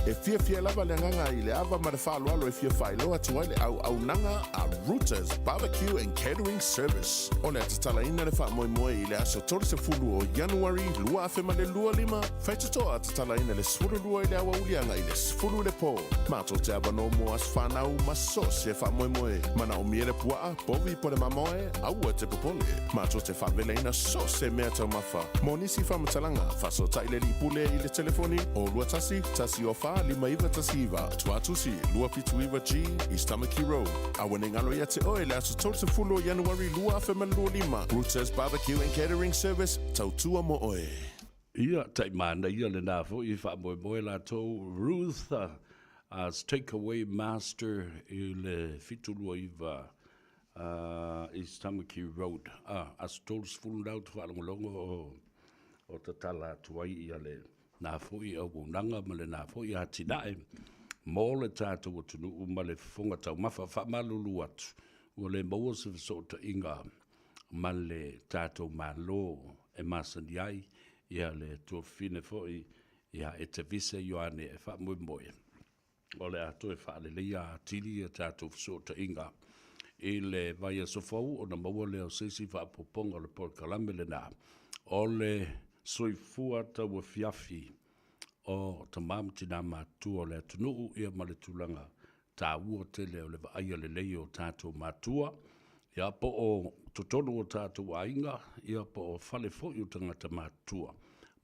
S20: E fia lava le nganga I le ava ma le whaaloalo e fia whailoa tunga le au nanga a Rooters Barbecue and Catering Service. O le atatala ina le wha moe I le aso tole se fulu o January, lua afema le lua lima, whaitotoa atatala ina le sfuru lua I le awa ulianga I le sfuru le po. Mato te ava no mo as whanau maso se wha moe, mana o miele pua, bovi po le mamoe, aua te popole. Mato te whavele ina so se mea tau mawha. Mo nisi whamatalanga, whaso tai le ripule I le telefoni, o lua tasi o wha lima iwa tasiva, tuatusi, lua pitu iwa G, East Tamaki Road. Awane ngalo ia te oe le aso tolu se fulu January lua afema lua lima. Rooters Barbecue and Catering Service, tautua mo oe.
S5: Ia, taimana, ia le nafo, I wha moe la tau Ruth, as takeaway master I le fitulua iwa East Tamaki Road. As tolu se fulu nau tu whalongolongo o tatala tuai ia le nā fui au nanga ma le nā fui a tinae mō le tātou atunu u ma le whunga tau mawha whamalulu atu ua le maua se whasota inga ma le tātou mālo e masani ai ia le tua fine foi ia e te vise ioane e whamui moe o le ato e whaale leia a tili e tātou whasota inga I le vai a sofau o na maua le o sesi whaapoponga le porkalame le nā o le soifua tau fiafi o tamam tina matua le tunuu ia ma le tulanga tā ua tele o le vaia le lei o tātou matua ia po o totonu o tātou ainga ia po o fale foi o tangata matua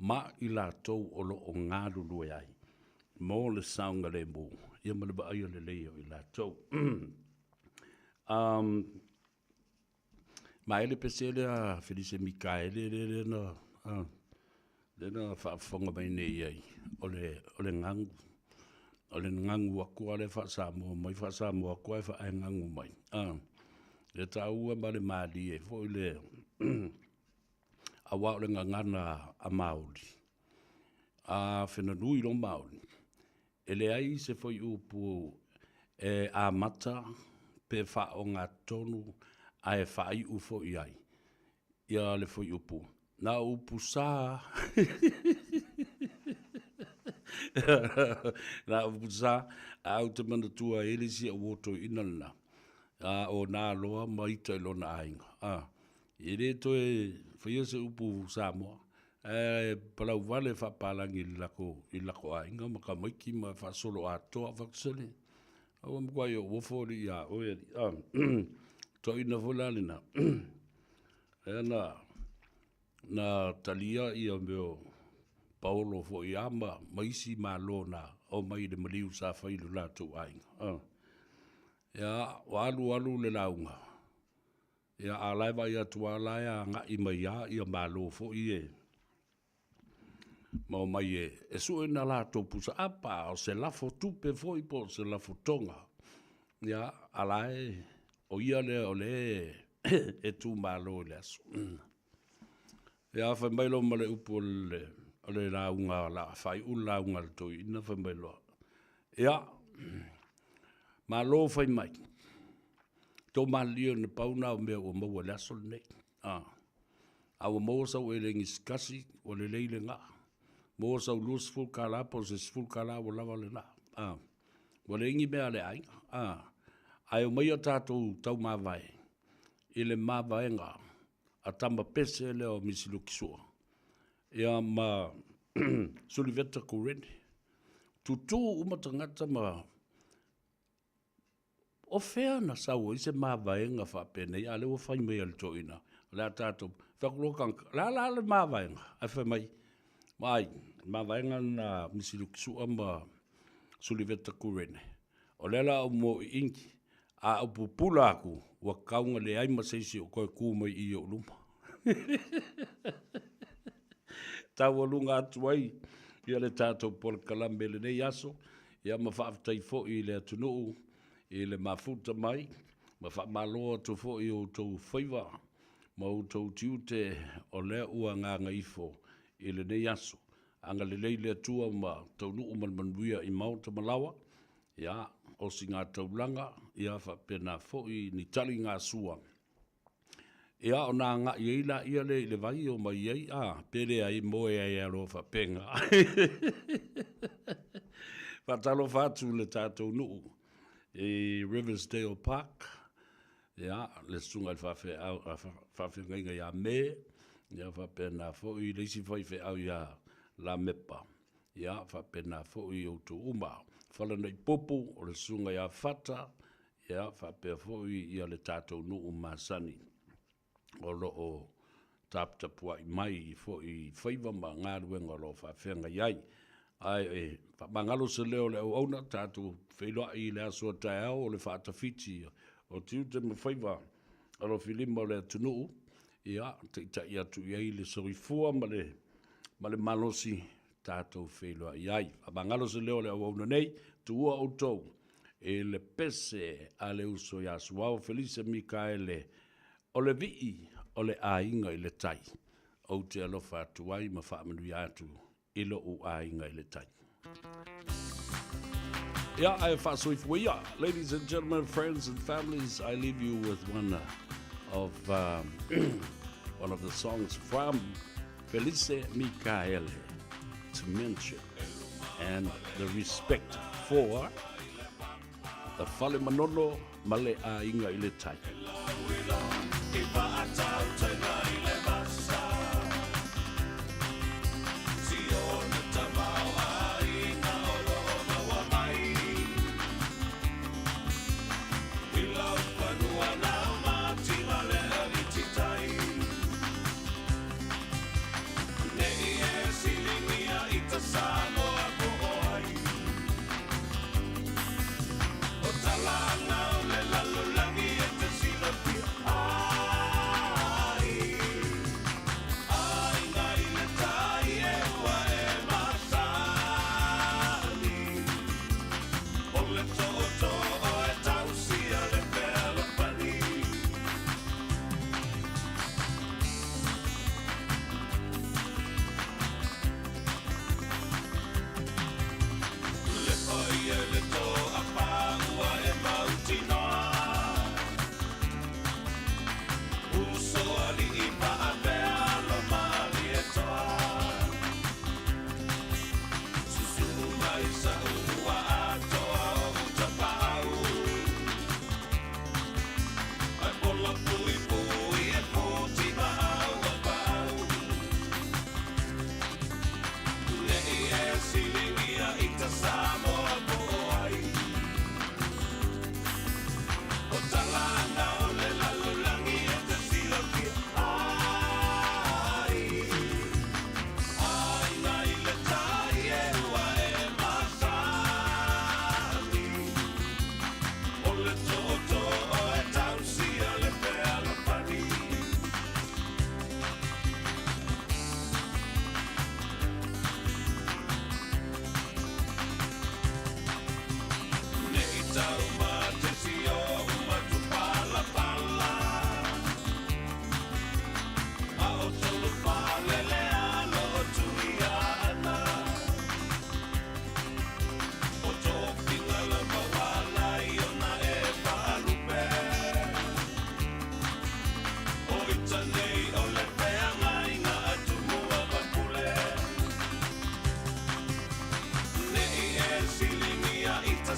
S5: ma I lātou o lo o ngāru lue ai mō le saunga le mū ia ma le vaia le lei o I lātou ma ele pesele a Felice Mikaele le na Lena whaafonga mai nei ai, o le ngangu a kua le whaasamo, mai whaasamo a kua e wha ngangu mai. Le tāua ma le maali e, fo le a wao le ngangana a Māori. A whenanui lo Māori. E le ai se foi upu e a mata pe wha o ngā tonu a e whai ufo I ai. Ia le foi upu. Na upu sa na upu sa au te mana tua elisi a woto inana o nā loa maita ilo na ainga I re to e whaia se upu Samoa palau wale whapalangi I lako ainga maka maiki ma whasolo a toa whaksele au amkwa I o wofori a oeri to ina fulalina na talia ia meo Paulo fo I ama maisi malo na o mai le maliu sa whailu la tu ainga. Ia walu le launga. Ia a laiva ia tuala ia nga I mai ia malo fo I Mau mai e su na la to pusa apa o se lafo tupe fo I po se lafo tonga. Ia alai o ia le o le e tu malo le asu. Ia whai mailo ma le upo le launga la whai u launga le toi ina whai mailo. Ia, ma lo whai mai. Tō ma lio na pauna o mea o maua le aso le nei. Awa maua sau e lengi skasi o le leile ngā. Maua sau lua siful kala po se siful kala o lava le nā. Wa le ingi mea le ainga. Ai o mai o tātou tau mawai. I le mawai ngā. A tama pese le o misilu kisua. Ia ma suliveta kurene. Tutu umatangata ma o fea na sau i se māwaenga whapene i ale o whai mei al toina. La tātou, whakulokanka, la le māwaenga, ai whai mai. Mai, māwaenga na misiruki sua ma suliveta kurene. O lela au mo i inki, a au pupula aku, wa kaunga le aima seisi o koe kūmai i o luma. Tau alunga atu ai, ia le tātou por kalambe le nei aso, ia ma whaafitai fo i le atunuu, i le mafuta mai, ma whaamaloa tu fo i o tau Faiva, ma o tau tiute o lea ua ngā Gagaifo i le nei aso. Anga le lei le atua ma tau nuu manmanuia i Mauta Malawa, ia o si ngā taulanga, ia whapena fo i ni tali ngā sua. Ia o nā ngā ieila ia le vai o mai iei, pere ai moe ai alo whapenga. Whatalo whātu le tātou nuu. I Riversdale Park, ia, le sunga i whawhi ngainga ia me, ia whapena fo i leisi whaiwhi au ia la mepa, ia whapena fo i o tu uma, whalana i popo o le sunga ia whata, ia whapea fo i ia le tātou nuu masani, o lo o taptapua i mai i fo i Faiva ma ngā ruenga lo whawhenga iai. Ai mangalo se leo le au auna tātou whailoa i le asua tae au o le whaatawhiti o tiute ma Faiva alo whilima o le atunuu ia te itai atu iai le sorifua ma le malosi tātou whailoa i ai. Mangalo se leo le au auna nei tuua o tau e le pese a le uso i asuao Felice Mikaele o le vii o le ainga i le tai o te alofa atu ai ma whaamanu i atu ilo u ainga i le tai. Yeah, I have ladies and gentlemen, friends and families, I leave you with one of the songs from Felice Mikaele to mention and the respect for the Fale Manolo Male Ainga i le tai.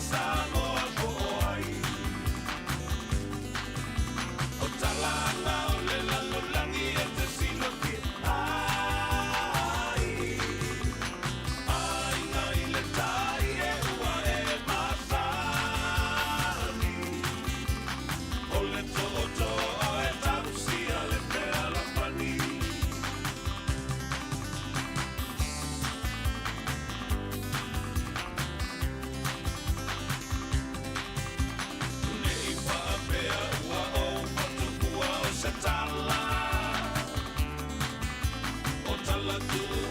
S14: Samoa
S5: la tu